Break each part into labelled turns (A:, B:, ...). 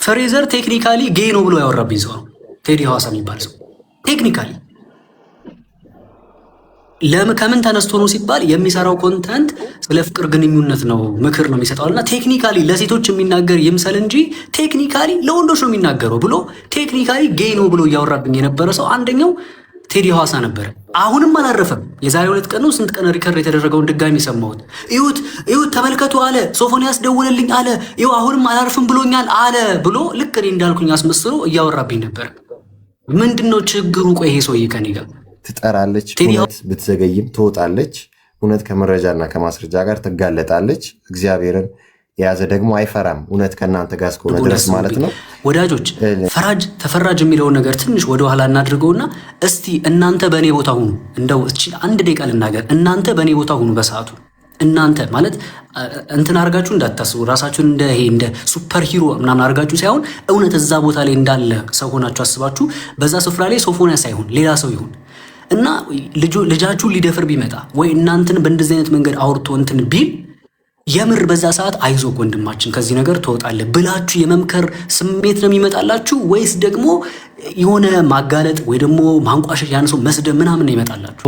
A: ፍሬዘር ቴክኒካሊ ጌይ ነው ብሎ ያወራብኝ ሰው ነው ቴዲ ሐዋሳ የሚባል ሰው። ቴክኒካሊ ከምን ተነስቶ ነው ሲባል የሚሰራው ኮንተንት ስለ ፍቅር ግንኙነት ነው፣ ምክር ነው የሚሰጠውና ቴክኒካሊ ለሴቶች የሚናገር ይምሰል እንጂ ቴክኒካሊ ለወንዶች ነው የሚናገረው ብሎ ቴክኒካሊ ጌይ ነው ብሎ እያወራብኝ የነበረ ሰው አንደኛው ቴዲ ሐዋሳ ነበረ። አሁንም አላረፈም። የዛሬ 2 ቀን ነው ስንት ቀን ሪከርድ የተደረገውን ድጋሚ ሰማሁት። እዩት ተመልከቱ አለ፣ ሶፎንያስ ደውለልኝ አለ፣ ይኸው አሁንም አላርፍም ብሎኛል አለ ብሎ ልክ እኔ እንዳልኩኝ አስመስሎ እያወራብኝ ነበር። ምንድነው ችግሩ? ቆይ ይሄ ሰውዬ ከኔ ጋር
B: ትጠራለች፣ እውነት ብትዘገይም ትወጣለች፣ እውነት ከመረጃና ከማስረጃ ጋር ትጋለጣለች። እግዚአብሔርን የያዘ ደግሞ አይፈራም። እውነት ከእናንተ ጋር እስከሆነ ድረስ ማለት ነው።
A: ወዳጆች ፈራጅ ተፈራጅ የሚለውን ነገር ትንሽ ወደኋላ እናድርገውና እስቲ እናንተ በእኔ ቦታ ሁኑ። እንደው እቺ 1 ደቂቃ ልናገር። እናንተ በእኔ ቦታ ሁኑ በሰዓቱ። እናንተ ማለት እንትን አድርጋችሁ እንዳታስቡ፣ ራሳችሁን እንደ ሱፐር ሂሮ ምናምን አድርጋችሁ ሳይሆን እውነት እዛ ቦታ ላይ እንዳለ ሰው ሆናችሁ አስባችሁ በዛ ስፍራ ላይ ሶፎንያስ ሳይሆን ሌላ ሰው ይሁን እና ልጃችሁን ሊደፍር ቢመጣ ወይ እናንተን በእንደዚህ አይነት መንገድ አውርቶ እንትን ቢል የምር በዛ ሰዓት አይዞህ ወንድማችን ከዚህ ነገር ትወጣለህ ብላችሁ የመምከር ስሜት ነው የሚመጣላችሁ? ወይስ ደግሞ የሆነ ማጋለጥ ወይ ደግሞ ማንቋሸሽ ያን ሰው መስደብ ምናምን ነው ይመጣላችሁ?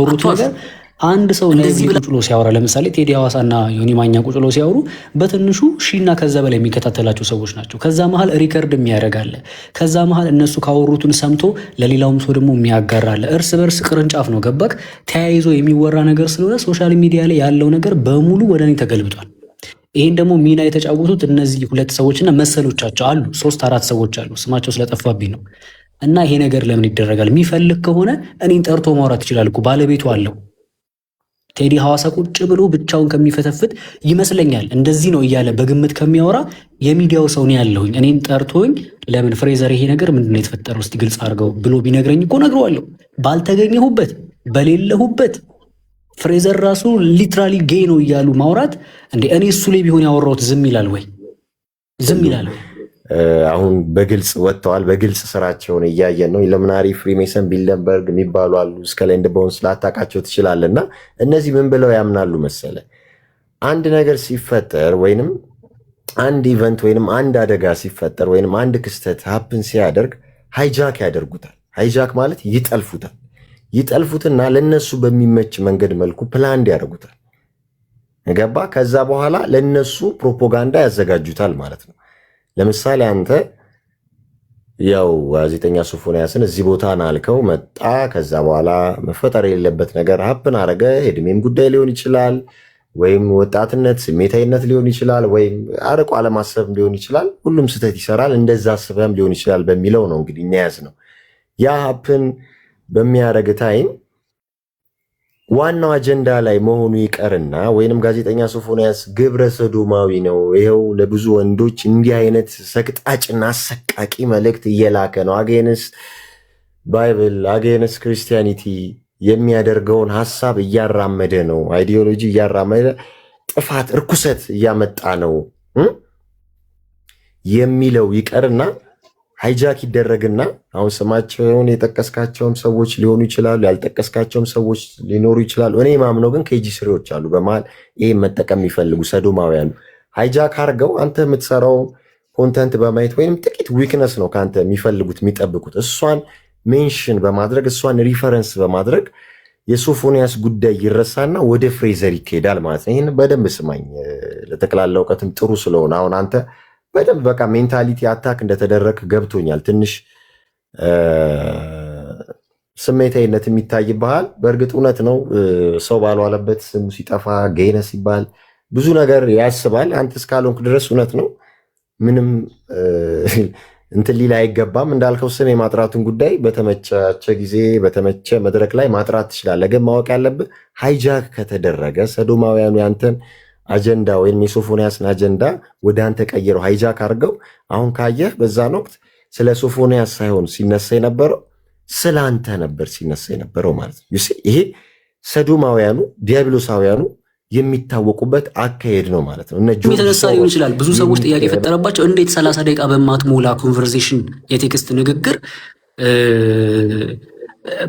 A: አንድ ሰው እንደዚህ ቁጭ ብሎ ሲያወራ ለምሳሌ ቴዲ ሐዋሳና ዮኒ ማኛ ቁጭ ብሎ ሲያወሩ በትንሹ ሺና ከዛ በላይ የሚከታተላቸው ሰዎች ናቸው። ከዛ መሃል ሪከርድ የሚያደርጋለ፣ ከዛ መሃል እነሱ ካወሩትን ሰምቶ ለሌላውም ሰው ደግሞ የሚያጋራለ። እርስ በርስ ቅርንጫፍ ነው ገባክ? ተያይዞ የሚወራ ነገር ስለሆነ ሶሻል ሚዲያ ላይ ያለው ነገር በሙሉ ወደ እኔ ተገልብጧል። ይሄን ደግሞ ሚና የተጫወቱት እነዚህ 2 ሰዎችና መሰሎቻቸው አሉ። 3-4 ሰዎች አሉ፣ ስማቸው ስለጠፋብኝ ነው። እና ይሄ ነገር ለምን ይደረጋል? የሚፈልግ ከሆነ እኔን ጠርቶ ማውራት ይችላል እኮ ባለቤቱ አለው። ቴዲ ሐዋሳ ቁጭ ብሎ ብቻውን ከሚፈተፍት ይመስለኛል እንደዚህ ነው እያለ በግምት ከሚያወራ የሚዲያው ሰው ነው ያለሁኝ። እኔን ጠርቶኝ ለምን ፍሬዘር ይሄ ነገር ምንድነው የተፈጠረው እስቲ ግልጽ አድርገው ብሎ ቢነግረኝ እኮ ነግረዋለሁ። ባልተገኘሁበት በሌለሁበት ፍሬዘር ራሱ ሊትራሊ ጌይ ነው እያሉ ማውራት እንዴ! እኔ እሱ ላይ ቢሆን ያወራሁት ዝም ይላል ወይ? ዝም ይላል ወይ?
B: አሁን በግልጽ ወጥተዋል። በግልጽ ስራቸውን እያየን ነው። ኢሉሚናሪ፣ ፍሪሜሰን፣ ቢልደንበርግ የሚባሉ አሉ። እስከ ላይ እንደበውን ስላታቃቸው ትችላለና እነዚህ ምን ብለው ያምናሉ መሰለ? አንድ ነገር ሲፈጠር ወይንም አንድ ኢቨንት ወይንም አንድ አደጋ ሲፈጠር ወይንም አንድ ክስተት ሀፕን ሲያደርግ ሃይጃክ ያደርጉታል። ሃይጃክ ማለት ይጠልፉታል። ይጠልፉትና ለነሱ በሚመች መንገድ መልኩ ፕላን ያደርጉታል። ገባ? ከዛ በኋላ ለነሱ ፕሮፓጋንዳ ያዘጋጁታል ማለት ነው። ለምሳሌ አንተ ያው ጋዜጠኛ ሶፎንያስን እዚህ ቦታ ናልከው መጣ። ከዛ በኋላ መፈጠር የሌለበት ነገር ሀፕን አረገ። እድሜም ጉዳይ ሊሆን ይችላል፣ ወይም ወጣትነት፣ ስሜታዊነት ሊሆን ይችላል፣ ወይም አርቆ አለማሰብ ሊሆን ይችላል። ሁሉም ስህተት ይሰራል። እንደዛ አስበህም ሊሆን ይችላል በሚለው ነው እንግዲህ እናያዝ ነው። ያ ሀፕን በሚያደርግ ታይም ዋናው አጀንዳ ላይ መሆኑ ይቀርና ወይንም ጋዜጠኛ ሶፎንያስ ግብረ ሰዶማዊ ነው፣ ይኸው ለብዙ ወንዶች እንዲህ አይነት ሰቅጣጭና አሰቃቂ መልእክት እየላከ ነው፣ አጌንስ ባይብል አጌንስ ክርስቲያኒቲ የሚያደርገውን ሐሳብ እያራመደ ነው፣ አይዲዮሎጂ እያራመደ ጥፋት፣ እርኩሰት እያመጣ ነው የሚለው ይቀርና ሃይጃክ ይደረግና አሁን ስማቸውን የጠቀስካቸውም ሰዎች ሊሆኑ ይችላሉ፣ ያልጠቀስካቸውም ሰዎች ሊኖሩ ይችላሉ። እኔ ማምነው ግን ኬጂ ስሬዎች አሉ በመሃል ይሄ መጠቀም የሚፈልጉ ሰዶማውያኑ ሃይጃክ አድርገው አንተ የምትሰራው ኮንተንት በማየት ወይም ጥቂት ዊክነስ ነው ከአንተ የሚፈልጉት የሚጠብቁት፣ እሷን ሜንሽን በማድረግ እሷን ሪፈረንስ በማድረግ የሶፎንያስ ጉዳይ ይረሳና ወደ ፍሬዘር ይካሄዳል ማለት ነው። ይህን በደንብ ስማኝ፣ ለጠቅላላ እውቀትም ጥሩ ስለሆነ አሁን አንተ በደንብ በቃ ሜንታሊቲ አታክ እንደተደረግ ገብቶኛል። ትንሽ ስሜታዊነት የሚታይብሃል። በእርግጥ እውነት ነው፣ ሰው ባልዋለበት ስሙ ሲጠፋ ጌይ ነህ ሲባል ብዙ ነገር ያስባል። አንተ እስካልሆንክ ድረስ እውነት ነው፣ ምንም እንትን ሊል አይገባም። እንዳልከው ስም የማጥራቱን ጉዳይ በተመቻቸ ጊዜ በተመቸ መድረክ ላይ ማጥራት ትችላለህ። ግን ማወቅ ያለብህ ሃይጃክ ከተደረገ ሰዶማውያኑ ያንተን አጀንዳ ወይም የሶፎንያስን አጀንዳ ወደ አንተ ቀይረው ሃይጃክ አድርገው አሁን ካየህ በዛን ወቅት ስለ ሶፎንያስ ሳይሆን ሲነሳ የነበረው ስለ አንተ ነበር ሲነሳ የነበረው ማለት ነው። ይሄ ሰዶማውያኑ ዲያብሎሳውያኑ የሚታወቁበት አካሄድ ነው ማለት ነው።
A: የተነሳ ሊሆን ይችላል። ብዙ ሰዎች ጥያቄ የፈጠረባቸው እንዴት 30 ደቂቃ በማትሞላ ኮንቨርሴሽን የቴክስት ንግግር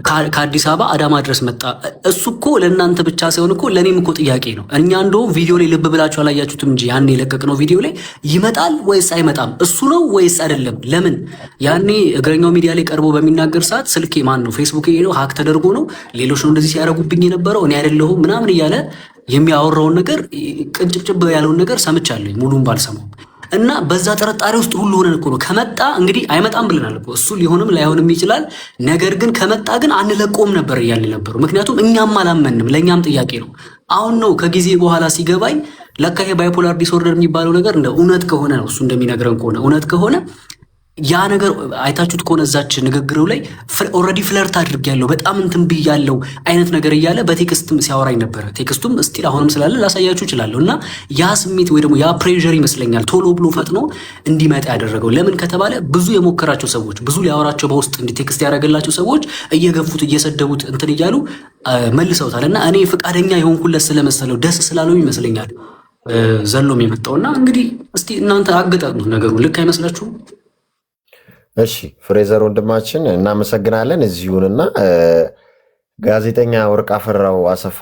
A: ከአዲስ አበባ አዳማ ድረስ መጣ። እሱ እኮ ለእናንተ ብቻ ሳይሆን እኮ ለእኔም እኮ ጥያቄ ነው። እኛ እንደውም ቪዲዮ ላይ ልብ ብላችሁ አላያችሁትም እንጂ ያኔ የለቀቅነው ቪዲዮ ላይ ይመጣል ወይስ አይመጣም፣ እሱ ነው ወይስ አይደለም? ለምን ያኔ እግረኛው ሚዲያ ላይ ቀርቦ በሚናገር ሰዓት ስልኬ ማን ነው ፌስቡክ ነው ሀክ ተደርጎ ነው ሌሎች ነው እንደዚህ ሲያደርጉብኝ የነበረው እኔ አይደለሁም ምናምን እያለ የሚያወራውን ነገር ቅንጭብጭብ ያለውን ነገር ሰምቻለሁ፣ ሙሉን ባልሰማው እና በዛ ጥርጣሬ ውስጥ ሁሉ ሆነን እኮ ነው። ከመጣ እንግዲህ አይመጣም ብለናል እኮ እሱ ሊሆንም ላይሆንም ይችላል። ነገር ግን ከመጣ ግን አንለቆም ነበር እያለ ነበሩ። ምክንያቱም እኛም አላመንም፣ ለእኛም ጥያቄ ነው። አሁን ነው ከጊዜ በኋላ ሲገባኝ ለካ ይሄ ባይፖላር ዲስኦርደር የሚባለው ነገር እንደ እውነት ከሆነ ነው እሱ እንደሚነግረን ከሆነ እውነት ከሆነ ያ ነገር አይታችሁት ከሆነ እዛች ንግግሩ ላይ ኦልሬዲ ፍለርት አድርጌያለሁ በጣም እንትን ብያለሁ አይነት ነገር እያለ በቴክስትም ሲያወራኝ ነበረ። ቴክስቱም ስቲል አሁንም ስላለ ላሳያችሁ እችላለሁ። እና ያ ስሜት ወይ ደግሞ ያ ፕሬዠር ይመስለኛል ቶሎ ብሎ ፈጥኖ እንዲመጣ ያደረገው። ለምን ከተባለ ብዙ የሞከራቸው ሰዎች ብዙ ሊያወራቸው በውስጥ እንዲ ቴክስት ያደረገላቸው ሰዎች እየገፉት እየሰደቡት እንትን እያሉ መልሰውታል። እና እኔ ፈቃደኛ የሆንኩለት ስለመሰለው ደስ ስላለው ይመስለኛል ዘሎም የመጣውና እንግዲህ እስቲ እናንተ አገጣጡት ነገሩ ልክ አይመስላችሁም?
B: እሺ ፍሬዘር ወንድማችን እናመሰግናለን። እዚሁንና ጋዜጠኛ ወርቅ አፈራው አሰፋ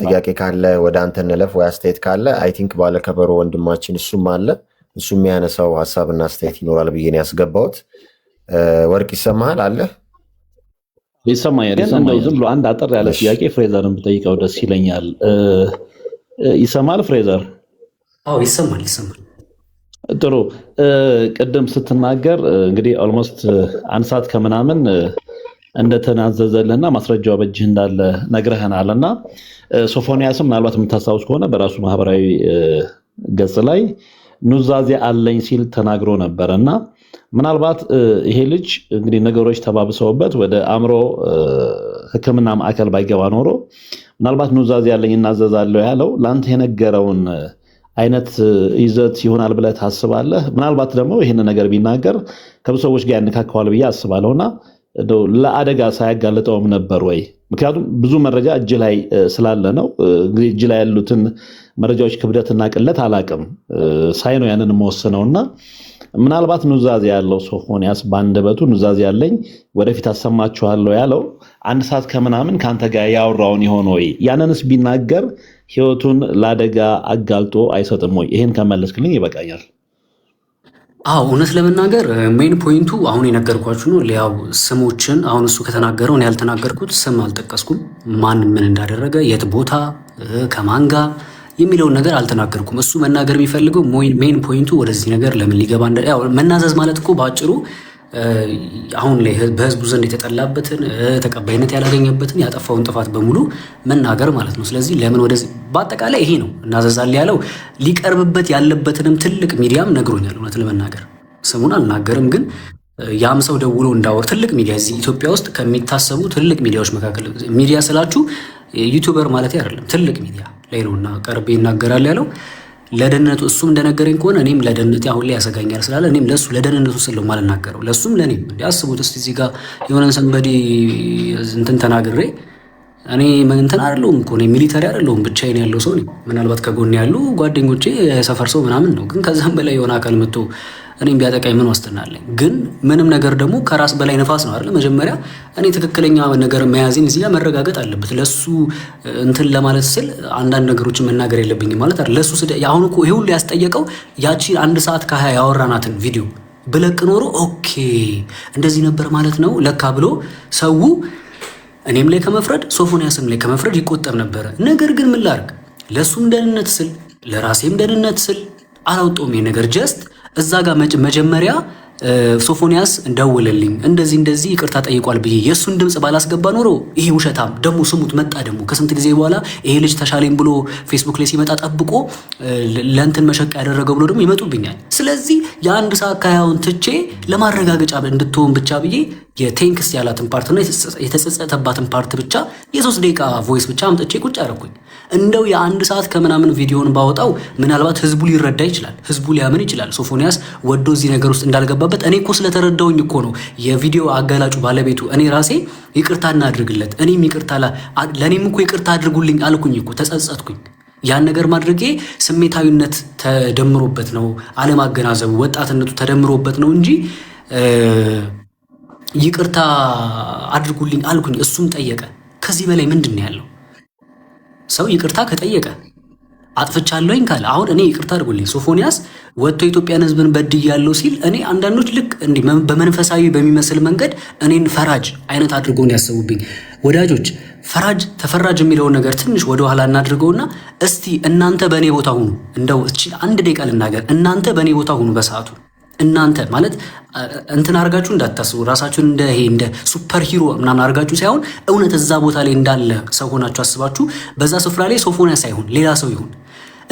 B: ጥያቄ ካለ ወደ አንተ እንለፍ፣ ወይ አስተያየት ካለ አይ ቲንክ ባለከበሮ ወንድማችን እሱም አለ፣ እሱ የሚያነሳው ሀሳብና አስተያየት ይኖራል ብዬ ነው ያስገባሁት። ወርቅ ይሰማሃል? አለ
C: ይሰማኛል። ዝም ብሎ አንድ አጠር ያለ ጥያቄ ፍሬዘርን ብጠይቀው ደስ ይለኛል። ይሰማል ፍሬዘር?
A: አዎ ይሰማል።
C: ጥሩ። ቅድም ስትናገር እንግዲህ ኦልሞስት አንድ ሰዓት ከምናምን እንደተናዘዘልህና ማስረጃው በእጅህ እንዳለ ነግረህናል። እና ሶፎንያስም ምናልባት የምታስታውስ ከሆነ በራሱ ማህበራዊ ገጽ ላይ ኑዛዜ አለኝ ሲል ተናግሮ ነበር። እና ምናልባት ይሄ ልጅ እንግዲህ ነገሮች ተባብሰውበት ወደ አእምሮ ሕክምና ማዕከል ባይገባ ኖሮ ምናልባት ኑዛዜ አለኝ እናዘዛለሁ ያለው ለአንተ የነገረውን አይነት ይዘት ይሆናል ብለህ ታስባለህ? ምናልባት ደግሞ ይህን ነገር ቢናገር ከብዙ ሰዎች ጋር ያነካከዋል ብዬ አስባለሁና ለአደጋ ሳያጋልጠውም ነበር ወይ? ምክንያቱም ብዙ መረጃ እጅ ላይ ስላለ ነው። እንግዲህ እጅ ላይ ያሉትን መረጃዎች ክብደትና ቅለት አላቅም ሳይ ነው ያንን መወስነውና ምናልባት ኑዛዜ ያለው ሶፎንያስ በአንደበቱ ኑዛዜ ያለኝ ወደፊት አሰማችኋለሁ ያለው አንድ ሰዓት ከምናምን ከአንተ ጋር ያወራውን ይሆን ወይ? ያንንስ ቢናገር ህይወቱን ለአደጋ አጋልጦ አይሰጥም ወይ? ይሄን ከመለስክልኝ ይበቃኛል።
A: አዎ እውነት ለመናገር ሜን ፖይንቱ አሁን የነገርኳችሁ ነው። ሊያው ስሞችን አሁን እሱ ከተናገረው እኔ ያልተናገርኩት ስም አልጠቀስኩም። ማን ምን እንዳደረገ የት ቦታ ከማን ጋር የሚለውን ነገር አልተናገርኩም። እሱ መናገር የሚፈልገው ሜን ፖይንቱ ወደዚህ ነገር ለምን ሊገባ መናዘዝ ማለት እኮ በአጭሩ አሁን ላይ በህዝቡ ዘንድ የተጠላበትን ተቀባይነት ያላገኘበትን ያጠፋውን ጥፋት በሙሉ መናገር ማለት ነው። ስለዚህ ለምን ወደዚህ በአጠቃላይ ይሄ ነው እናዘዛል ያለው። ሊቀርብበት ያለበትንም ትልቅ ሚዲያም ነግሮኛል። እውነት ለመናገር ስሙን አልናገርም፣ ግን ያም ሰው ደውሎ እንዳወር ትልቅ ሚዲያ እዚህ ኢትዮጵያ ውስጥ ከሚታሰቡ ትልቅ ሚዲያዎች መካከል ሚዲያ ስላችሁ ዩቲዩበር ማለት አይደለም፣ ትልቅ ሚዲያ ላይ ነውና ቀርቤ ይናገራል ያለው ለደህንነቱ። እሱም እንደነገረኝ ከሆነ እኔም ለደህንነቴ አሁን ላይ ያሰጋኛል ስላለ እኔም ለሱ ለደህንነቱ ስለው ማልናገረው ለሱም ለኔም እንዲያስቡት እስቲ እዚህ ጋር የሆነን ሰንበዲ እንትን ተናግሬ እኔ እንትን አይደለሁም እኮ እኔ ሚሊተሪ አይደለሁም፣ ብቻዬን ያለው ሰው ነኝ። ምናልባት ከጎን ያሉ ጓደኞቼ የሰፈር ሰው ምናምን ነው፣ ግን ከዛም በላይ የሆነ አካል መጥቶ እኔም ቢያጠቃኝ ምን ዋስትና አለኝ? ግን ምንም ነገር ደግሞ ከራስ በላይ ነፋስ ነው አይደል? መጀመሪያ እኔ ትክክለኛ ነገር መያዜን እዚህ ጋር መረጋገጥ አለበት። ለሱ እንትን ለማለት ስል አንዳንድ ነገሮችን መናገር የለብኝም ማለት አይደል? ለሱ አሁን እኮ ይሄ ሁሉ ያስጠየቀው ያቺ 1 ሰዓት ከ20 ያወራናትን ቪዲዮ ብለቅ ኖሮ ኦኬ እንደዚህ ነበር ማለት ነው ለካ ብሎ ሰው እኔም ላይ ከመፍረድ ሶፎንያስም ላይ ከመፍረድ ይቆጠብ ነበረ። ነገር ግን ምን ላድርግ? ለሱም ደህንነት ስል ለራሴም ደህንነት ስል አላውጣውም ይሄ ነገር ጀስት እዛ ጋር መጀመሪያ ሶፎንያስ እንደውልልኝ እንደዚህ ይቅርታ ጠይቋል ብዬ የእሱን ድምፅ ባላስገባ ኖሮ ይሄ ውሸታም ደግሞ ስሙት መጣ ደግሞ ከስንት ጊዜ በኋላ ይሄ ልጅ ተሻለኝ ብሎ ፌስቡክ ላይ ሲመጣ ጠብቆ ለእንትን መሸቃ ያደረገው ብሎ ደግሞ ይመጡብኛል። ስለዚህ የ1 ሰዓት ከ20ውን ትቼ ለማረጋገጫ እንድትሆን ብቻ ብዬ የቴንክስ ያላትን ፓርትና የተጸጸተባትን ፓርት ብቻ የ3 ደቂቃ ቮይስ ብቻ አምጥቼ ቁጭ አደረኩኝ። እንደው የ1 ሰዓት ከምናምን ቪዲዮን ባወጣው ምናልባት ህዝቡ ሊረዳ ይችላል፣ ህዝቡ ሊያምን ይችላል ሶፎንያስ ወዶ እዚህ ነገር ውስጥ እንዳልገባበት። እኔ እኮ ስለተረዳውኝ እኮ ነው የቪዲዮ አጋላጩ ባለቤቱ እኔ ራሴ ይቅርታ እናድርግለት፣ እኔም ይቅርታ ለእኔም እኮ ይቅርታ አድርጉልኝ አልኩኝ እኮ ተጸጸትኩኝ። ያን ነገር ማድረጌ ስሜታዊነት ተደምሮበት ነው፣ አለማገናዘቡ ወጣትነቱ ተደምሮበት ነው እንጂ ይቅርታ አድርጉልኝ አልኩኝ። እሱም ጠየቀ። ከዚህ በላይ ምንድን ነው ያለው? ሰው ይቅርታ ከጠየቀ አጥፍቻለሁኝ ካለ አሁን እኔ ይቅርታ አድርጉልኝ ሶፎንያስ ወጥቶ ኢትዮጵያን ሕዝብን በድያለሁ ሲል እኔ አንዳንዶች ልክ እንዲህ በመንፈሳዊ በሚመስል መንገድ እኔን ፈራጅ አይነት አድርገው ነው ያሰቡብኝ። ወዳጆች ፈራጅ ተፈራጅ የሚለውን ነገር ትንሽ ወደ ኋላ እናድርገውና እስቲ እናንተ በእኔ ቦታ ሁኑ። እንደው አንድ ደቂቃ ልናገር። እናንተ በእኔ ቦታ ሁኑ በሰዓቱ እናንተ ማለት እንትን አድርጋችሁ እንዳታስቡ ራሳችሁን እንደ ሱፐር ሂሮ ምናምን አድርጋችሁ ሳይሆን እውነት እዛ ቦታ ላይ እንዳለ ሰው ሆናችሁ አስባችሁ በዛ ስፍራ ላይ ሶፎንያስ ሳይሆን ሌላ ሰው ይሁን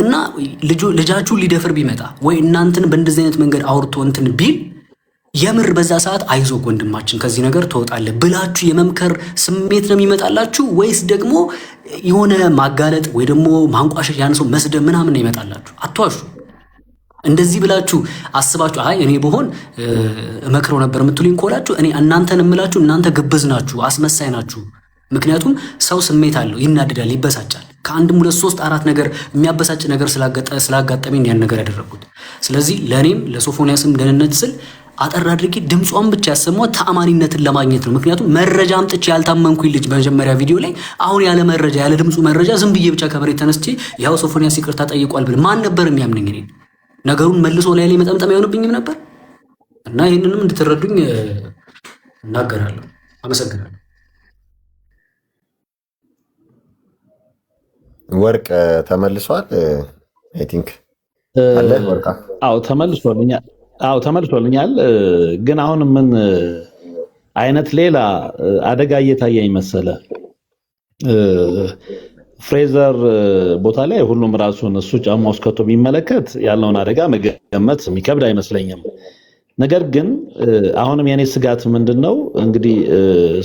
A: እና ልጃችሁን ሊደፍር ቢመጣ ወይ እናንተን በእንደዚህ አይነት መንገድ አውርቶ እንትን ቢል የምር በዛ ሰዓት አይዞህ ወንድማችን ከዚህ ነገር ትወጣለህ ብላችሁ የመምከር ስሜት ነው የሚመጣላችሁ? ወይስ ደግሞ የሆነ ማጋለጥ ወይ ደግሞ ማንቋሸሽ ያን ሰው መስደብ ምናምን ነው ይመጣላችሁ? አትዋሹ። እንደዚህ ብላችሁ አስባችሁ አይ እኔ ብሆን እመክረው ነበር የምትሉኝ ከሆናችሁ እኔ እናንተን እምላችሁ እናንተ ግብዝ ናችሁ፣ አስመሳይ ናችሁ። ምክንያቱም ሰው ስሜት አለው፣ ይናደዳል፣ ይበሳጫል። ከአንድም ሁለት ሶስት አራት ነገር የሚያበሳጭ ነገር ስላጋጠመኝ ያን ነገር ያደረግኩት። ስለዚህ ለእኔም ለሶፎንያስም ደህንነት ስል አጠር አድርጌ ድምጿን ብቻ ያሰማው ተአማኒነትን ለማግኘት ነው። ምክንያቱም መረጃ አምጥቼ ያልታመንኩኝ ልጅ በመጀመሪያ ቪዲዮ ላይ አሁን ያለ መረጃ ያለ ድምፁ መረጃ ዝም ብዬ ብቻ ከመሬት ተነስቼ ያው ሶፎንያስ ይቅርታ ጠይቋል ብል ማን ነበር የሚያምነኝ? እኔ ነገሩን መልሶ ላይ መጠምጠም አይሆንብኝም ነበር። እና ይህንንም እንድትረዱኝ እናገራለሁ። አመሰግናለሁ።
B: ወርቅ ተመልሷል። አይ ቲንክ አለ ወርቅ።
C: አዎ ተመልሶልኛል። ተመልሶልኛል። ግን አሁን ምን አይነት ሌላ አደጋ እየታየኝ መሰለ? ፍሬዘር ቦታ ላይ ሁሉም ራሱን እሱ ጫማ ውስጥ ከቶ ቢመለከት ያለውን አደጋ መገመት የሚከብድ አይመስለኝም። ነገር ግን አሁንም የኔ ስጋት ምንድነው እንግዲህ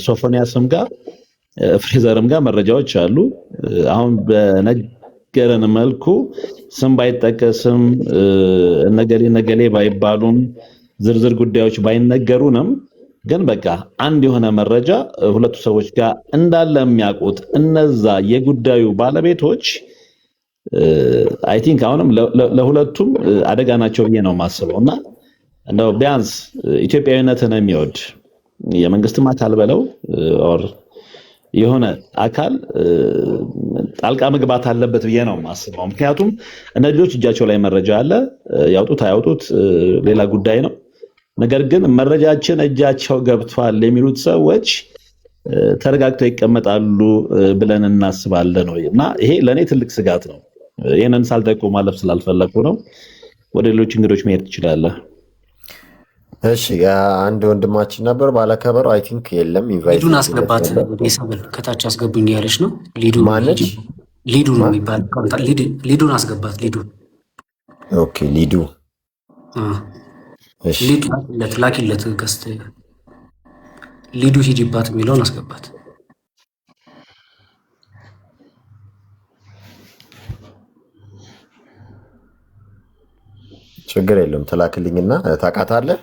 C: ሶፎንያስም ጋር ፍሬዘርም ጋር መረጃዎች አሉ። አሁን በነገረን መልኩ ስም ባይጠቀስም ነገሌ ባይባሉም ዝርዝር ጉዳዮች ባይነገሩንም ግን በቃ አንድ የሆነ መረጃ ሁለቱ ሰዎች ጋር እንዳለ የሚያውቁት እነዛ የጉዳዩ ባለቤቶች አይ ቲንክ አሁንም ለሁለቱም አደጋ ናቸው ብዬ ነው የማስበው። እና እንደው ቢያንስ ኢትዮጵያዊነትን የሚወድ የመንግስትም አካል በለው ኦር የሆነ አካል ጣልቃ መግባት አለበት ብዬ ነው የማስበው። ምክንያቱም እነዚህ ልጆች እጃቸው ላይ መረጃ አለ፣ ያውጡት አያውጡት ሌላ ጉዳይ ነው። ነገር ግን መረጃችን እጃቸው ገብቷል የሚሉት ሰዎች ተረጋግተው ይቀመጣሉ ብለን እናስባለን ወይ? እና ይሄ ለእኔ ትልቅ ስጋት ነው። ይህንን ሳልጠቁ ማለፍ ስላልፈለኩ ነው። ወደ ሌሎች እንግዶች መሄድ ትችላለህ።
B: እሺ፣ አንድ ወንድማችን ነበር ባለከበሩ አይ ቲንክ የለም።
A: ሊዱን አስገባት ሰብል ከታች አስገቡኝ ያለች ነው። ሊዱ
B: ማነች?
A: ሊዱ ነው የሚባል ሊዱን አስገባት። ሊዱ
B: ኦኬ፣ ሊዱ
A: ላኪለት ገስት ሊዱ ሂጂባት የሚለውን አስገባት።
B: ችግር የለም ትላክልኝና ታውቃታለህ?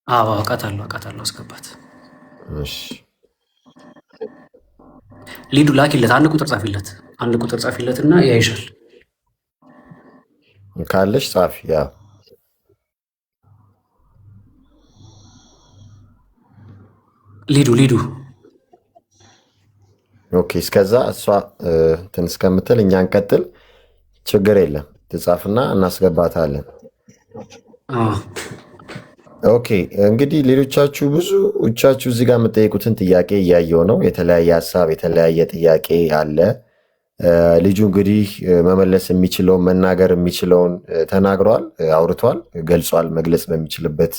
A: አዎ አውቃታለሁ። አስገባት።
B: እሺ
A: ሊዱ ላኪለት። አንድ ቁጥር ጻፊለትና ያይሻል
B: ካለሽ ጻፊ። ያ
A: ሊዱ
B: ኦኬ። እስከዛ እሷ እንትን እስከምትል እኛ እንቀጥል። ችግር የለም ትጻፍና እናስገባታለን። ኦኬ። እንግዲህ ሌሎቻችሁ ብዙዎቻችሁ እዚህ ጋር የምጠይቁትን ጥያቄ እያየው ነው። የተለያየ ሀሳብ የተለያየ ጥያቄ አለ። ልጁ እንግዲህ መመለስ የሚችለውን መናገር የሚችለውን ተናግሯል፣ አውርቷል፣ ገልጿል። መግለጽ በሚችልበት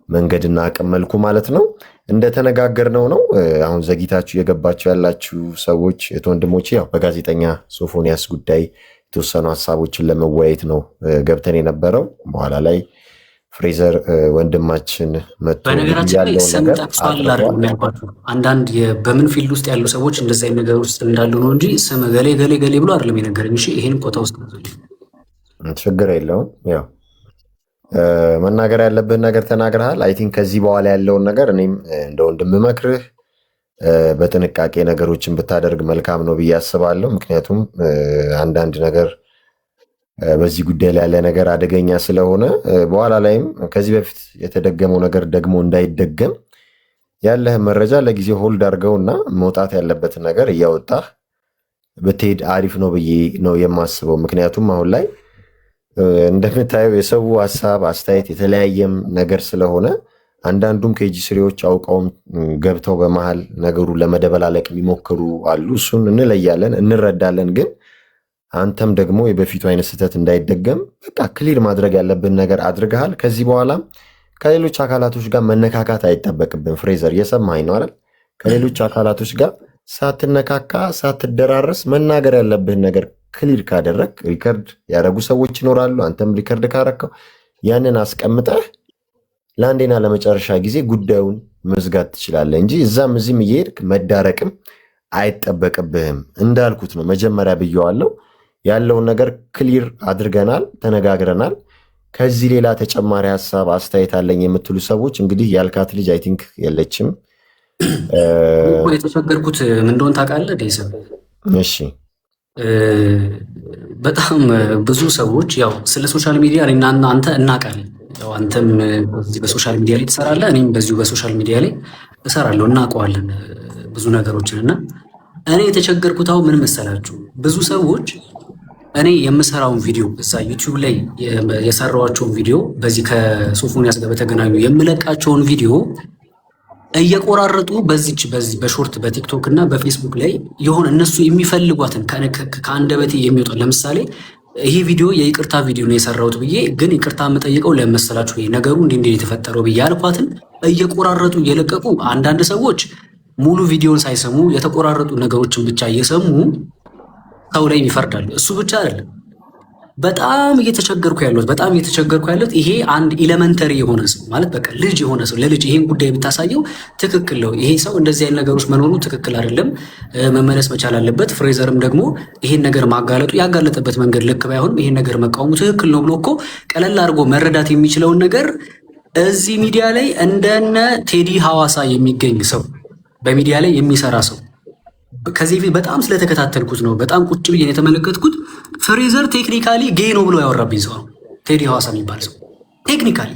B: መንገድና አቅም መልኩ ማለት ነው። እንደተነጋገርነው ነው። አሁን ዘግይታችሁ የገባችሁ ያላችሁ ሰዎች ወንድሞቼ፣ ያው በጋዜጠኛ ሶፎንያስ ጉዳይ የተወሰኑ ሀሳቦችን ለመወያየት ነው ገብተን የነበረው። በኋላ ላይ ፍሬዘር ወንድማችን መጥቶ
A: በነገራችን ላይ ስም ጠቅሷል የሚያልኳችሁ አንዳንድ በምን ፊልድ ውስጥ ያሉ ሰዎች እንደዚህ አይነት ነገር ውስጥ እንዳሉ ነው እንጂ ስም ገሌ ብሎ አይደለም የነገረኝ። እሺ ይሄን ቆጣ ውስጥ
B: ችግር የለውም። ያው መናገር ያለብህን ነገር ተናግረሃል። አይ ቲንክ ከዚህ በኋላ ያለውን ነገር እኔም እንደ ወንድም መክርህ በጥንቃቄ ነገሮችን ብታደርግ መልካም ነው ብዬ አስባለሁ። ምክንያቱም አንዳንድ ነገር በዚህ ጉዳይ ላይ ያለ ነገር አደገኛ ስለሆነ በኋላ ላይም ከዚህ በፊት የተደገመው ነገር ደግሞ እንዳይደገም ያለህ መረጃ ለጊዜ ሆልድ አድርገውና መውጣት ያለበትን ነገር እያወጣህ ብትሄድ አሪፍ ነው ብዬ ነው የማስበው። ምክንያቱም አሁን ላይ እንደምታየው የሰው ሀሳብ አስተያየት የተለያየም ነገር ስለሆነ አንዳንዱም ኬጂ ስሪዎች አውቀውም ገብተው በመሀል ነገሩን ለመደበላለቅ የሚሞክሩ አሉ። እሱን እንለያለን፣ እንረዳለን። ግን አንተም ደግሞ የበፊቱ አይነት ስህተት እንዳይደገም በቃ ክሊር ማድረግ ያለብን ነገር አድርገሃል። ከዚህ በኋላ ከሌሎች አካላቶች ጋር መነካካት አይጠበቅብን። ፍሬዘር እየሰማኸኝ ነው አይደል? ከሌሎች አካላቶች ጋር ሳትነካካ ሳትደራረስ መናገር ያለብህን ነገር ክሊር ካደረግ ሪከርድ ያደረጉ ሰዎች ይኖራሉ። አንተም ሪከርድ ካረከው ያንን አስቀምጠህ ለአንዴና ለመጨረሻ ጊዜ ጉዳዩን መዝጋት ትችላለህ እንጂ እዛም እዚህም እየሄድክ መዳረቅም አይጠበቅብህም። እንዳልኩት ነው መጀመሪያ ብየዋለሁ። ያለውን ነገር ክሊር አድርገናል፣ ተነጋግረናል። ከዚህ ሌላ ተጨማሪ ሀሳብ አስተያየት አለኝ የምትሉ ሰዎች እንግዲህ ያልካት ልጅ አይ ቲንክ የለችም።
A: የተቸገርኩት ምን እንደሆነ ታውቃለህ ዴሰብ?
B: እሺ
A: በጣም ብዙ ሰዎች ያው ስለ ሶሻል ሚዲያ እኔና አንተ እናውቃለን። ያው አንተም በዚህ በሶሻል ሚዲያ ላይ ትሰራለህ፣ እኔም በዚሁ በሶሻል ሚዲያ ላይ እሰራለሁ፣ እናውቀዋለን ብዙ ነገሮችን እና እኔ የተቸገርኩት አሁን ምን መሰላችሁ? ብዙ ሰዎች እኔ የምሰራውን ቪዲዮ እዛ ዩቲዩብ ላይ የሰራኋቸውን ቪዲዮ በዚህ ከሶፎንያስ ጋር በተገናኙ የምለቃቸውን ቪዲዮ እየቆራረጡ በዚህ በሾርት በቲክቶክ እና በፌስቡክ ላይ የሆነ እነሱ የሚፈልጓትን ከአንደበቴ የሚወጣ ለምሳሌ ይሄ ቪዲዮ የይቅርታ ቪዲዮ ነው የሰራሁት ብዬ ግን ይቅርታ የምጠይቀው ለመሰላችሁ ነገሩ እንዲህ የተፈጠረው ብዬ አልኳትን እየቆራረጡ እየለቀቁ አንዳንድ ሰዎች ሙሉ ቪዲዮን ሳይሰሙ የተቆራረጡ ነገሮችን ብቻ እየሰሙ ሰው ላይ ይፈርዳሉ። እሱ ብቻ አይደለም፣ በጣም እየተቸገርኩ ያለሁት ይሄ አንድ ኤሌመንተሪ የሆነ ሰው ማለት በቃ ልጅ የሆነ ሰው ለልጅ ይሄን ጉዳይ ብታሳየው ትክክል ነው፣ ይሄ ሰው እንደዚህ አይነት ነገሮች መኖሩ ትክክል አይደለም፣ መመለስ መቻል አለበት። ፍሬዘርም ደግሞ ይሄን ነገር ማጋለጡ ያጋለጠበት መንገድ ልክ ባይሆንም ይሄን ነገር መቃወሙ ትክክል ነው ብሎ እኮ ቀለል አድርጎ መረዳት የሚችለውን ነገር እዚህ ሚዲያ ላይ እንደነ ቴዲ ሐዋሳ የሚገኝ ሰው በሚዲያ ላይ የሚሰራ ሰው ከዚህ ፊት በጣም ስለተከታተልኩት ነው በጣም ቁጭ ብዬ የተመለከትኩት። ፍሬዘር ቴክኒካሊ ጌይ ነው ብሎ ያወራብኝ ሰው ነው ቴዲ ሐዋሳ የሚባል ሰው። ቴክኒካሊ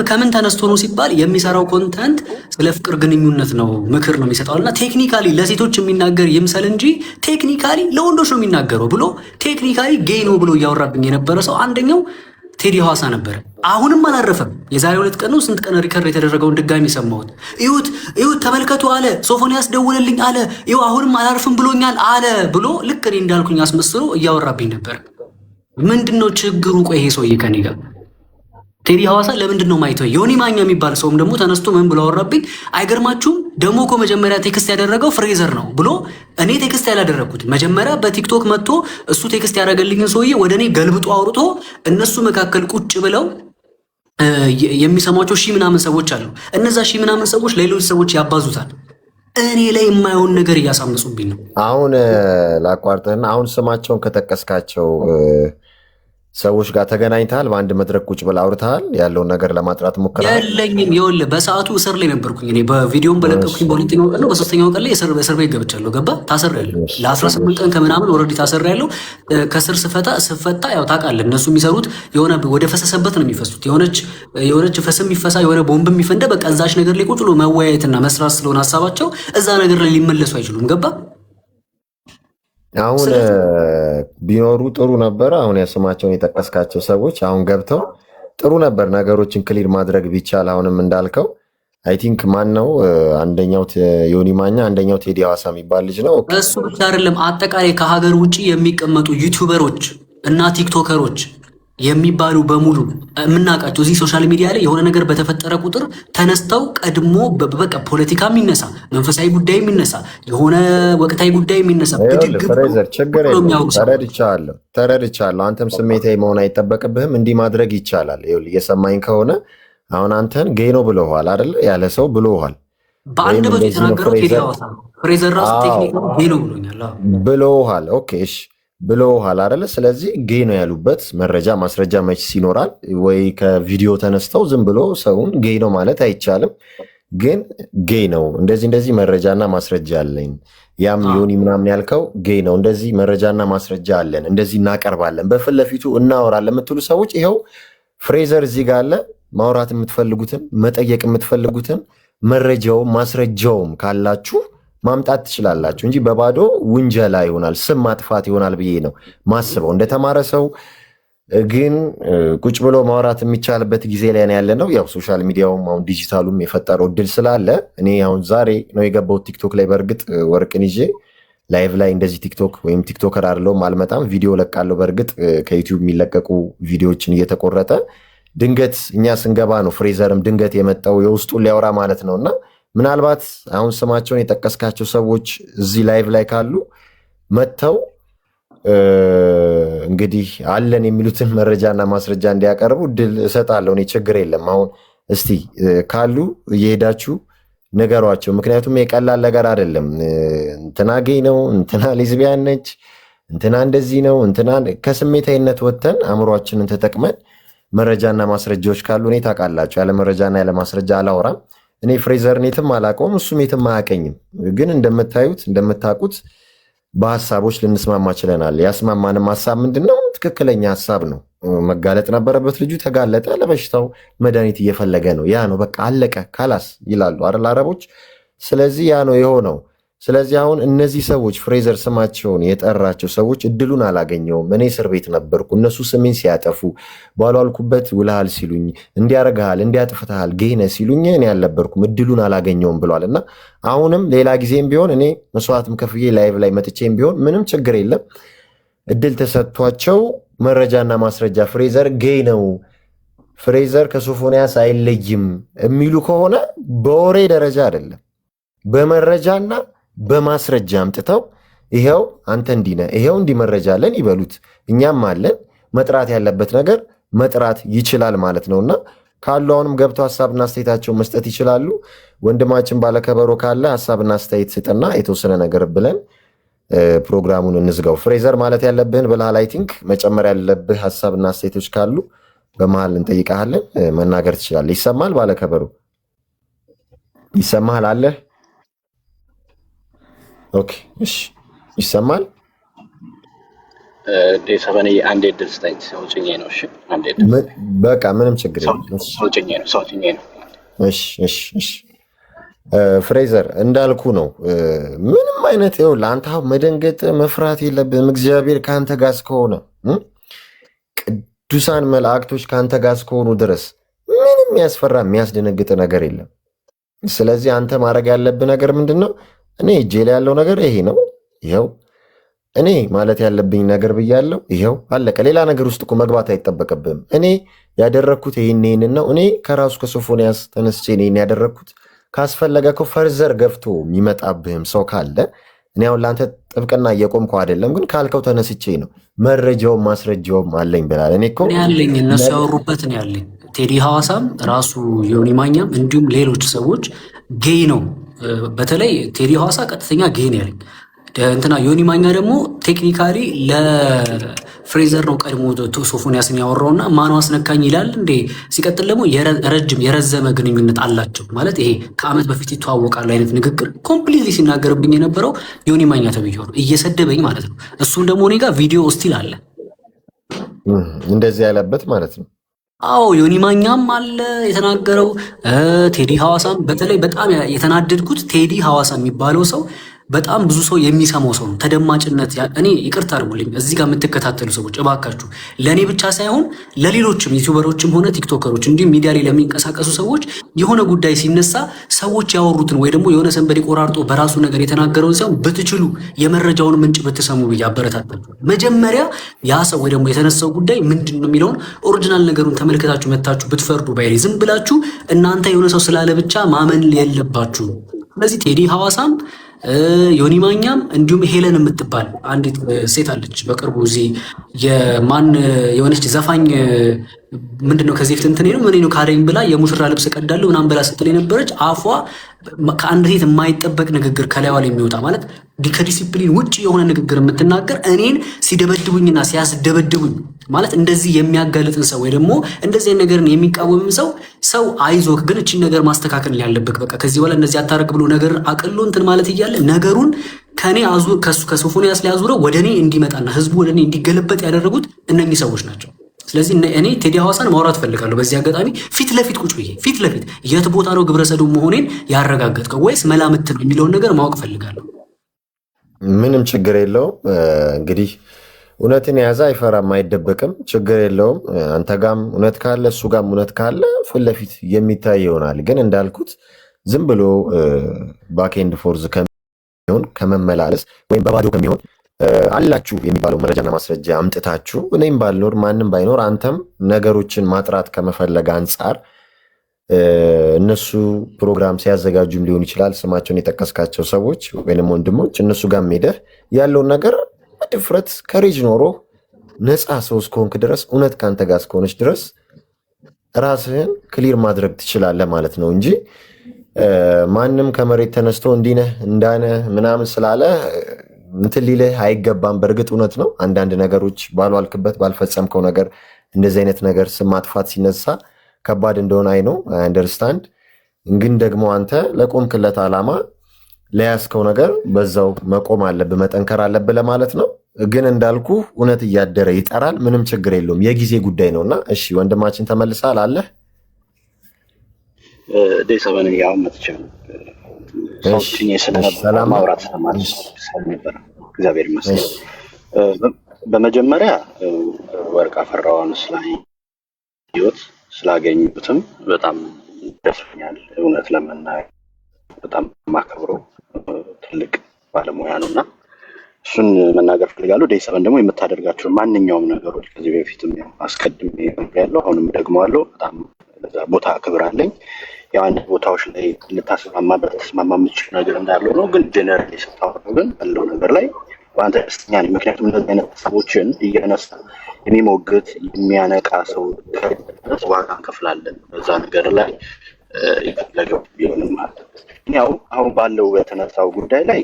A: ከምን ተነስቶ ነው ሲባል የሚሰራው ኮንተንት ስለ ፍቅር ግንኙነት ነው፣ ምክር ነው የሚሰጠውና ቴክኒካሊ ለሴቶች የሚናገር ይምሰል እንጂ ቴክኒካሊ ለወንዶች ነው የሚናገረው ብሎ ቴክኒካሊ ጌይ ነው ብሎ እያወራብኝ የነበረ ሰው አንደኛው ቴዲ ሐዋሳ ነበረ። አሁንም አላረፈም። የዛሬ 2 ቀን ነው ስንት ቀን ሪከርድ የተደረገውን ድጋሚ ሰማሁት። እዩት ተመልከቱ አለ፣ ሶፎንያስ ደውልልኝ አለ፣ ይኸው አሁንም አላርፍም ብሎኛል አለ ብሎ ልክ እኔ እንዳልኩኝ አስመስሎ እያወራብኝ ነበር። ምንድነው ችግሩ? ቆይ ይሄ ሰውዬ ከኔ ጋር ቴዲ ሐዋሳ ለምንድን ነው ማይተው? ዮኒ ማኛ የሚባል ሰውም ደግሞ ተነስቶ ምን ብሎ አወራብኝ? አይገርማችሁም? ደግሞ እኮ መጀመሪያ ቴክስት ያደረገው ፍሬዘር ነው ብሎ እኔ ቴክስት ያላደረግኩት መጀመሪያ በቲክቶክ መጥቶ እሱ ቴክስት ያደረገልኝን ሰውዬ ወደ እኔ ገልብጦ አውርቶ እነሱ መካከል ቁጭ ብለው የሚሰሟቸው ምናምን ሰዎች አሉ። እነዛ ምናምን ሰዎች ሌሎች ሰዎች ያባዙታል። እኔ ላይ የማየውን ነገር እያሳመጹብኝ ነው።
B: አሁን ላቋርጥህና አሁን ስማቸውን ከጠቀስካቸው ሰዎች ጋር ተገናኝተሃል? በአንድ መድረክ ቁጭ ብለህ አውርተሃል? ያለውን ነገር ለማጥራት ሞክረሃል?
A: የለኝም። ይኸውልህ በሰዓቱ እስር ላይ ነበርኩኝ እኔ በቪዲዮም በለቀኩኝ በሁለተኛው ቀን ነው በሶስተኛው ቀን ላይ እስር ቤት ገብቻለሁ። ገባ ታስሬያለሁ። ለ18 ቀን ከምናምን ኦልሬዲ ታስሬያለሁ። ከስር ስፈታ ያው ታውቃለህ እነሱ የሚሰሩት የሆነ ወደ ፈሰሰበት ነው የሚፈሱት። የሆነች ፈስም የሚፈሳ የሆነ ቦምብ የሚፈንደ በቃ እዛች ነገር ላይ ቁጭ ብሎ መወያየትና መስራት ስለሆነ ሀሳባቸው እዛ ነገር ላይ ሊመለሱ አይችሉም። ገባ
B: አሁን ቢኖሩ ጥሩ ነበረ። አሁን ስማቸውን የጠቀስካቸው ሰዎች አሁን ገብተው ጥሩ ነበር ነገሮችን ክሊር ማድረግ ቢቻል። አሁንም እንዳልከው አይ ቲንክ ማን ነው አንደኛው ዮኒ ማኛ፣ አንደኛው ቴዲ ሐዋሳ የሚባል ልጅ ነው።
A: እሱ ብቻ አይደለም፣ አጠቃላይ ከሀገር ውጭ የሚቀመጡ ዩቲዩበሮች እና ቲክቶከሮች የሚባሉ በሙሉ የምናውቃቸው እዚህ ሶሻል ሚዲያ ላይ የሆነ ነገር በተፈጠረ ቁጥር ተነስተው ቀድሞ በቃ ፖለቲካ የሚነሳ መንፈሳዊ ጉዳይ የሚነሳ የሆነ ወቅታዊ ጉዳይ የሚነሳ
B: ፍሬዘር ችግር ተረድቻለሁ። አንተም ስሜታዊ መሆን አይጠበቅብህም። እንዲህ ማድረግ ይቻላል። እየሰማኝ ከሆነ አሁን አንተን ጌይ ነው ብለዋል አይደለ? ያለ ሰው ብለዋል።
A: በአንድ በት የተናገረው ቴዲ ሐዋሳ ፍሬዘር ራሱ ቴክኒክ ነው ጌይ ነው ብሎኛል
B: ብለዋል። ኦኬ እሺ ብለውሃል አይደለ? ስለዚህ ጌይ ነው ያሉበት መረጃ ማስረጃ መች ሲኖራል ወይ? ከቪዲዮ ተነስተው ዝም ብሎ ሰውን ጌይ ነው ማለት አይቻልም። ግን ጌይ ነው እንደዚህ መረጃና ማስረጃ አለኝ፣ ያም ዮኒ ምናምን ያልከው ጌይ ነው እንደዚህ መረጃና ማስረጃ አለን፣ እንደዚህ እናቀርባለን፣ በፊት ለፊቱ እናወራለን የምትሉ ሰዎች ይኸው ፍሬዘር እዚህ ጋር አለ፣ ማውራት የምትፈልጉትን መጠየቅ የምትፈልጉትን መረጃውም ማስረጃውም ካላችሁ ማምጣት ትችላላችሁ እንጂ በባዶ ውንጀላ ይሆናል፣ ስም ማጥፋት ይሆናል ብዬ ነው ማስበው። እንደተማረ ሰው ግን ቁጭ ብሎ ማውራት የሚቻልበት ጊዜ ላይ ያለ ነው። ያው ሶሻል ሚዲያውም አሁን ዲጂታሉም የፈጠረው እድል ስላለ እኔ አሁን ዛሬ ነው የገባሁት ቲክቶክ ላይ። በእርግጥ ወርቅን ይዤ ላይቭ ላይ እንደዚህ ቲክቶክ ወይም ቲክቶከር አይደለሁም፣ አልመጣም። ቪዲዮ ለቃለሁ። በእርግጥ ከዩቲዩብ የሚለቀቁ ቪዲዮዎችን እየተቆረጠ ድንገት እኛ ስንገባ ነው ፍሬዘርም ድንገት የመጣው የውስጡን ሊያወራ ማለት ነው። እና ምናልባት አሁን ስማቸውን የጠቀስካቸው ሰዎች እዚህ ላይቭ ላይ ካሉ መጥተው እንግዲህ አለን የሚሉትን መረጃና ማስረጃ እንዲያቀርቡ እድል እሰጣለሁ። እኔ ችግር የለም። አሁን እስቲ ካሉ እየሄዳችሁ ነገሯቸው። ምክንያቱም የቀላል ነገር አይደለም። እንትና ጌይ ነው፣ እንትና ሌዝቢያን ነች፣ እንትና እንደዚህ ነው፣ እንትና ከስሜታዊነት ወጥተን አእምሯችንን ተጠቅመን መረጃና ማስረጃዎች ካሉ እኔ ታውቃላችሁ፣ ያለ መረጃና ያለ ማስረጃ አላወራም። እኔ ፍሬዘርን የትም አላውቀውም፣ እሱም የትም አያውቀኝም። ግን እንደምታውቁት በሀሳቦች ልንስማማ ችለናል። ያስማማንም ሀሳብ ምንድን ነው? ትክክለኛ ሀሳብ ነው። መጋለጥ ነበረበት፣ ልጁ ተጋለጠ፣ ለበሽታው መድኃኒት እየፈለገ ነው። ያ ነው በቃ አለቀ ካላስ ይላሉ አይደል አረቦች። ስለዚህ ያ ነው የሆነው። ስለዚህ አሁን እነዚህ ሰዎች ፍሬዘር ስማቸውን የጠራቸው ሰዎች እድሉን አላገኘውም። እኔ እስር ቤት ነበርኩ፣ እነሱ ስሜን ሲያጠፉ ባሏልኩበት ውልሃል ሲሉኝ፣ እንዲያረግሃል እንዲያጥፍትሃል ጌነ ሲሉኝ እኔ አልነበርኩም፣ እድሉን አላገኘውም ብሏል። እና አሁንም ሌላ ጊዜም ቢሆን እኔ መስዋዕትም ከፍዬ ላይቭ ላይ መጥቼም ቢሆን ምንም ችግር የለም። እድል ተሰጥቷቸው መረጃና ማስረጃ ፍሬዘር ጌይ ነው፣ ፍሬዘር ከሶፎንያስ አይለይም የሚሉ ከሆነ በወሬ ደረጃ አይደለም በመረጃና በማስረጃ አምጥተው ይሄው አንተ እንዲህ ነህ፣ ይሄው እንዲህ መረጃ አለን ይበሉት። እኛም አለን። መጥራት ያለበት ነገር መጥራት ይችላል ማለት ነውና ካሉ አሁንም ገብተው ሀሳብና አስተያየታቸው መስጠት ይችላሉ። ወንድማችን ባለከበሮ ካለ ሀሳብና አስተያየት ስጥና የተወሰነ ነገር ብለን ፕሮግራሙን እንዝጋው። ፍሬዘር ማለት ያለብህን ብለሃል። አይ ቲንክ መጨመር ያለብህ ሀሳብና አስተያየቶች ካሉ በመሀል እንጠይቃለን፣ መናገር ትችላለህ። ይሰማል? ባለከበሮ ይሰማል? አለህ? ኦኬ፣ እሺ፣ ይሰማል።
D: ሰበኔ አንዴ ድል ስጠኝ። ሰውጭኜ ነው። እሺ፣ አንዴ
B: በቃ ምንም ችግር የለም።
D: ሰውጭኜ ነው።
B: እሺ፣ እሺ፣ እሺ። ፍሬዘር እንዳልኩ ነው። ምንም አይነት ይኸው ለአንተ መደንገጥ መፍራት የለብህም። እግዚአብሔር ከአንተ ጋር እስከሆነ ቅዱሳን መላእክቶች ከአንተ ጋር እስከሆኑ ድረስ ምንም የሚያስፈራ የሚያስደነግጥ ነገር የለም። ስለዚህ አንተ ማድረግ ያለብህ ነገር ምንድን ነው? እኔ እጄ ላይ ያለው ነገር ይሄ ነው፣ ይኸው እኔ ማለት ያለብኝ ነገር ብያለሁ፣ ይኸው አለቀ። ሌላ ነገር ውስጥ እኮ መግባት አይጠበቅብህም። እኔ ያደረግኩት ይህንን ነው። እኔ ከራሱ ከሶፎንያስ ተነስቼ ይህን ያደረግኩት። ካስፈለገ እኮ ፈርዘር ገፍቶ የሚመጣብህም ሰው ካለ እኔ አሁን ለአንተ ጥብቅና እየቆምኩ አይደለም፣ ግን ካልከው ተነስቼ ነው። መረጃውም ማስረጃውም አለኝ ብላል። እኔ እኮ
A: ያለኝ እነሱ ያወሩበት ነው ያለኝ። ቴዲ ሐዋሳም ራሱ ዮኒ ማኛም እንዲሁም ሌሎች ሰዎች ጌይ ነው። በተለይ ቴዲ ሐዋሳ ቀጥተኛ ጌይ ነው ያለኝ። እንትና ዮኒ ማኛ ደግሞ ቴክኒካሊ ለፍሬዘር ነው ቀድሞ ሶፎንያስን ያወራውና ማኑ አስነካኝ ይላል እንዴ። ሲቀጥል ደግሞ የረዘመ ግንኙነት አላቸው ማለት ይሄ ከዓመት በፊት ይተዋወቃሉ አይነት ንግግር ኮምፕሊትሊ ሲናገርብኝ የነበረው ዮኒ ማኛ ተብዬው ነው፣ እየሰደበኝ ማለት ነው። እሱም ደግሞ እኔ ጋር ቪዲዮ ስቲል አለ
B: እንደዚህ ያለበት ማለት ነው።
A: አዎ ዮኒ ማኛም አለ የተናገረው። ቴዲ ሐዋሳም በተለይ በጣም የተናደድኩት ቴዲ ሐዋሳ የሚባለው ሰው በጣም ብዙ ሰው የሚሰማው ሰው ነው። ተደማጭነት እኔ ይቅርታ አድርጉልኝ እዚህ ጋር የምትከታተሉ ሰዎች እባካችሁ ለእኔ ብቻ ሳይሆን ለሌሎችም ዩቲዩበሮችም ሆነ ቲክቶከሮች እንዲሁም ሚዲያ ላይ ለሚንቀሳቀሱ ሰዎች የሆነ ጉዳይ ሲነሳ ሰዎች ያወሩትን ወይ ደግሞ የሆነ ሰንበዴ ቆራርጦ በራሱ ነገር የተናገረውን ሳይሆን ብትችሉ የመረጃውን ምንጭ ብትሰሙ ብዬ አበረታታችሁ። መጀመሪያ ያ ሰው ወይ ደግሞ የተነሳው ጉዳይ ምንድን ነው የሚለውን ኦሪጂናል ነገሩን ተመልክታችሁ መታችሁ ብትፈርዱ ባይ ዝም ብላችሁ እናንተ የሆነ ሰው ስላለ ብቻ ማመን የለባችሁ። ስለዚህ ቴዲ ሐዋሳም ዮኒ ማኛም እንዲሁም ሄለን የምትባል አንዲት ሴት አለች። በቅርቡ እዚህ የማን የሆነች ዘፋኝ ምንድነው ከዚህ ፊት እንትን ነው ምን ነው ካደኝ ብላ የሙሽራ ልብስ ቀዳለሁ ምናምን ብላ ስትል የነበረች አፏ ከአንድ ሴት የማይጠበቅ ንግግር ከላይዋ ላይ የሚወጣ ማለት ከዲሲፕሊን ውጭ የሆነ ንግግር የምትናገር እኔን ሲደበድቡኝና ሲያስደበድቡኝ ማለት እንደዚህ የሚያጋልጥን ሰው ወይ ደግሞ እንደዚህ ነገርን የሚቃወም ሰው አይዞክ ግን እቺን ነገር ማስተካከል ያለብክ በቃ ከዚህ በኋላ እንደዚህ አታረግ ብሎ ነገር አቅሎ እንትን ማለት እያለ ነገሩን ከኔ ከሶፎንያስ ላይ አዙረው ወደኔ እንዲመጣና ህዝቡ ወደኔ እንዲገለበጥ ያደረጉት እነኚህ ሰዎች ናቸው። ስለዚህ እኔ ቴዲ ሐዋሳን ማውራት ፈልጋለሁ በዚህ አጋጣሚ ፊት ለፊት ቁጭ ብዬ ፊት ለፊት የት ቦታ ነው ግብረ ሰዶም መሆኔን ያረጋገጥከው ወይስ መላምት ነው የሚለውን ነገር ማወቅ ፈልጋለሁ።
B: ምንም ችግር የለውም። እንግዲህ እውነትን የያዘ አይፈራም አይደበቅም። ችግር የለውም። አንተ ጋም እውነት ካለ እሱ ጋም እውነት ካለ ፊት ለፊት የሚታይ ይሆናል። ግን እንዳልኩት ዝም ብሎ ባክኤንድ ፎርዝ ከሚሆን ከመመላለስ ወይም በባዶ ከሚሆን አላችሁ የሚባለው መረጃና ማስረጃ አምጥታችሁ እኔም ባልኖር ማንም ባይኖር አንተም ነገሮችን ማጥራት ከመፈለግ አንጻር እነሱ ፕሮግራም ሲያዘጋጁም ሊሆን ይችላል ስማቸውን የጠቀስካቸው ሰዎች ወይም ወንድሞች እነሱ ጋር ሄደህ ያለውን ነገር በድፍረት ከሬጅ ኖሮ ነፃ ሰው እስከሆንክ ድረስ እውነት ከአንተ ጋር እስከሆነች ድረስ ራስህን ክሊር ማድረግ ትችላለህ ማለት ነው እንጂ ማንም ከመሬት ተነስቶ እንዲነህ እንዳነ ምናምን ስላለ እንትን ሊልህ አይገባም። በእርግጥ እውነት ነው። አንዳንድ ነገሮች ባልዋልክበት ባልፈጸምከው ነገር እንደዚህ አይነት ነገር ስም ማጥፋት ሲነሳ ከባድ እንደሆነ አይ ነው አንደርስታንድ። ግን ደግሞ አንተ ለቆምክለት ዓላማ ለያዝከው ነገር በዛው መቆም አለብህ፣ መጠንከር አለብህ ለማለት ነው። ግን እንዳልኩ እውነት እያደረ ይጠራል። ምንም ችግር የለውም፣ የጊዜ ጉዳይ ነውና። እሺ ወንድማችን ተመልሳል አለ
D: ዴሰበን ያው መጥቻለሁ። ሰውችኝ ስለነበረ ማውራት ስለነበረ እግዚአብሔር ይመስገን። በመጀመሪያ ወርቅ አፈራውን ስላየሁት ስላገኙትም በጣም ደስኛል። እውነት ለመናገር በጣም ማከብረው ትልቅ ባለሙያ ነውና እሱን መናገር ፈልጋለሁ። ዴሰበን ደግሞ የምታደርጋቸው ማንኛውም ነገሮች ከዚህ በፊትም አስቀድሜ ያለው አሁንም ደግሞ አለው በጣም ለዛ ቦታ ክብር አለኝ። ያው አንድ ቦታዎች ላይ ልታስማማ የምችል ነገር እንዳለው ነው። ግን ጀነራሊ ስታወራው ግን ያለው ነገር ላይ በአንተ ደስተኛ ነኝ። ምክንያቱም እንደዚህ አይነት ሰዎችን እያነሳ የሚሞግት የሚያነቃ ሰው ድረስ ዋጋ እንከፍላለን በዛ ነገር ላይ የፈለገው ቢሆንም ማለት ነው። ያው አሁን ባለው በተነሳው ጉዳይ ላይ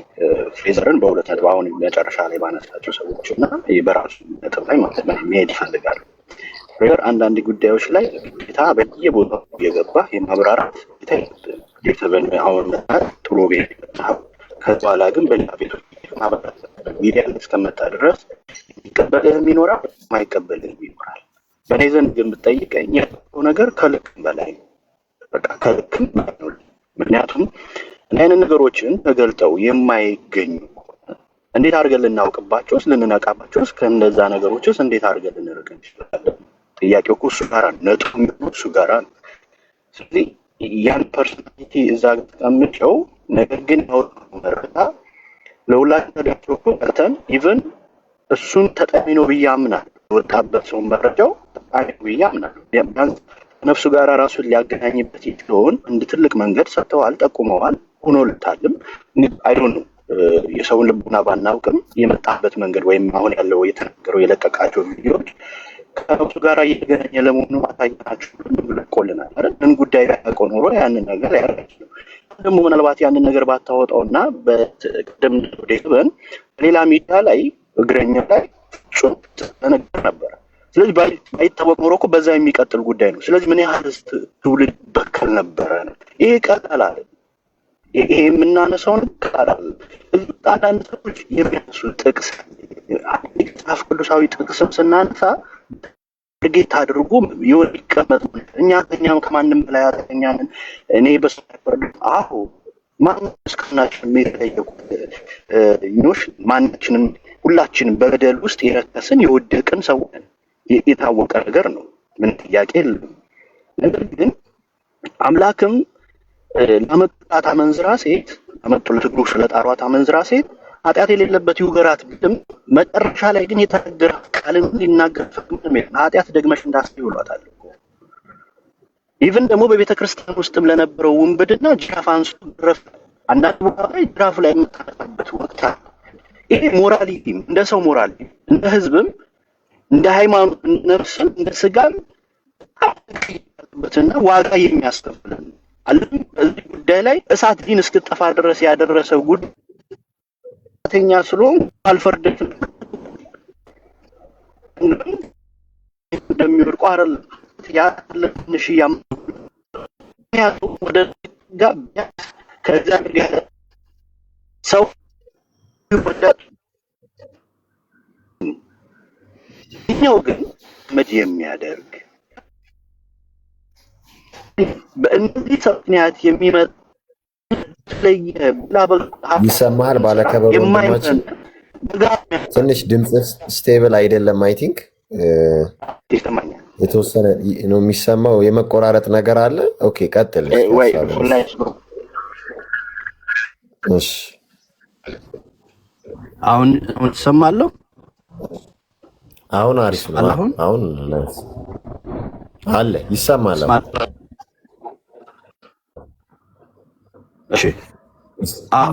D: ፍሬዘርን በሁለት ነጥብ አሁን መጨረሻ ላይ ባነሳቸው ሰዎች እና በራሱ ነጥብ ላይ ማለት ነው መሄድ ይፈልጋሉ። ፍሬዘር አንዳንድ ጉዳዮች ላይ ጌታ በየቦታው እየገባ የማብራራት ጌታበን አሁን ጥሩ ቤት ከዛ በኋላ ግን በሌላ ቤቶች ማብራራት ሚዲያ ላይ እስከመጣ ድረስ ይቀበልህም ይኖራል፣ ማይቀበልህም ይኖራል። በእኔ ዘንድ ግን ብትጠይቀኝ ያለው ነገር ከልክም በላይ ነው። በቃ ከልክም በላይ ነው። ምክንያቱም እንዲህ አይነት ነገሮችን ተገልጠው የማይገኙ እንዴት አድርገን ልናውቅባቸውስ ልንነቃባቸውስ ከእነዛ ነገሮችስ እንዴት አድርገን ልንርቅ እንችላለን? ጥያቄው እኮ እሱ ጋር ነጥቡ የሚሆነው እሱ ጋር ነው። ስለዚህ ያን ፐርሶናሊቲ እዛ ተቀምጨው ነገር ግን ያወጣው መረጃ ለሁላችን ተደርጎ እኮ ቀተን ኢቨን እሱን ተጠሚ ነው ብዬ አምናለሁ። የወጣበት ሰው መረጃው ተጠሚ ነው ብዬ አምናለሁ። ቢያንስ ነፍሱ ጋር ራሱን ሊያገናኝበት ይችላል። እንደ ትልቅ መንገድ ሰጥተዋል፣ ጠቁመዋል፣ ሆኖልታልም። አይዶን ነው የሰውን ልቡና ባናውቅም የመጣበት መንገድ ወይም አሁን ያለው የተነገረው የለቀቃቸው ቪዲዮዎች ከነፍሱ ጋር እየተገናኘ ለመሆኑ ማሳየናቸው ልቆልናል አይደል? ምን ጉዳይ ያውቀው ኖሮ ያንን ነገር ያደርጋል። ደግሞ ምናልባት ያንን ነገር ባታወጣውና በቀደም ዴሰበን ሌላ ሚዲያ ላይ እግረኛ ላይ ጹት ተነገር ነበር። ስለዚህ ባይታወቅ ኖሮ እኮ በዛ የሚቀጥል ጉዳይ ነው። ስለዚህ ምን ያህል ትውልድ በከል ነበረ። ይሄ ቀላል ይሄ የምናነሳውን ቀላል አንዳንድ ሰዎች የሚያነሱ ጥቅስ መጽሐፍ ቅዱሳዊ ጥቅስም ስናነሳ ድርጊት አድርጎ ይወድ ይቀመጥ እኛም ከማንም በላይ ያገኛንን እኔ በስተቀር አሁ ማን እስከናችን የሚጠየቁ ኞሽ ማንችንም ሁላችንም በበደል ውስጥ የረከስን የወደቅን ሰው የታወቀ ነገር ነው። ምን ጥያቄ የለም። ነገር ግን አምላክም ለመጣታ መንዝራ ሴት አመጡለት እግሩ ስለጣሯት አመንዝራ ሴት ኃጢአት የሌለበት ይውገራት ቢልም መጨረሻ ላይ ግን የተነገረ ቃልን ሊናገር ፈቅም ኃጢአት ደግመሽ እንዳትይ ብሏታል እኮ። ኢቭን ደግሞ በቤተ ክርስቲያን ውስጥም ለነበረው ውንብድና ጅራፍ አንስቶ ድረፍ አንዳንድ ቦታ ላይ ጅራፍ ላይ የምታነሳበት ወቅት አለ። ይሄ ሞራሊቲም እንደ ሰው ሞራሊቲ እንደ ህዝብም እንደ ሃይማኖት ነፍስም እንደ ስጋም በትና ዋጋ የሚያስከፍለን አለም። በዚህ ጉዳይ ላይ እሳት ዲን እስክጠፋ ድረስ ያደረሰው ጉዳይ ተኛ ስለሆን አልፈርደትም እንደሚወድቁ አይደል ያለ ትንሽ ያጡ ወደ ጋር ከዛ ጋር ሰው ወደ እኛው ግን መድ የሚያደርግ በእነዚህ ምክንያት የሚመጣ
B: ይሰማል። ባለከበሩ ወንድማችን ትንሽ ድምጽ ስቴብል አይደለም። አይ ቲንክ የተወሰነ ነው የሚሰማው፣ የመቆራረጥ ነገር አለ። ኦኬ ቀጥል። እሺ
D: አሁን ትሰማለህ?
B: አሁን አሪፍ ነው። አሁን አለ ይሰማል።
D: እሺ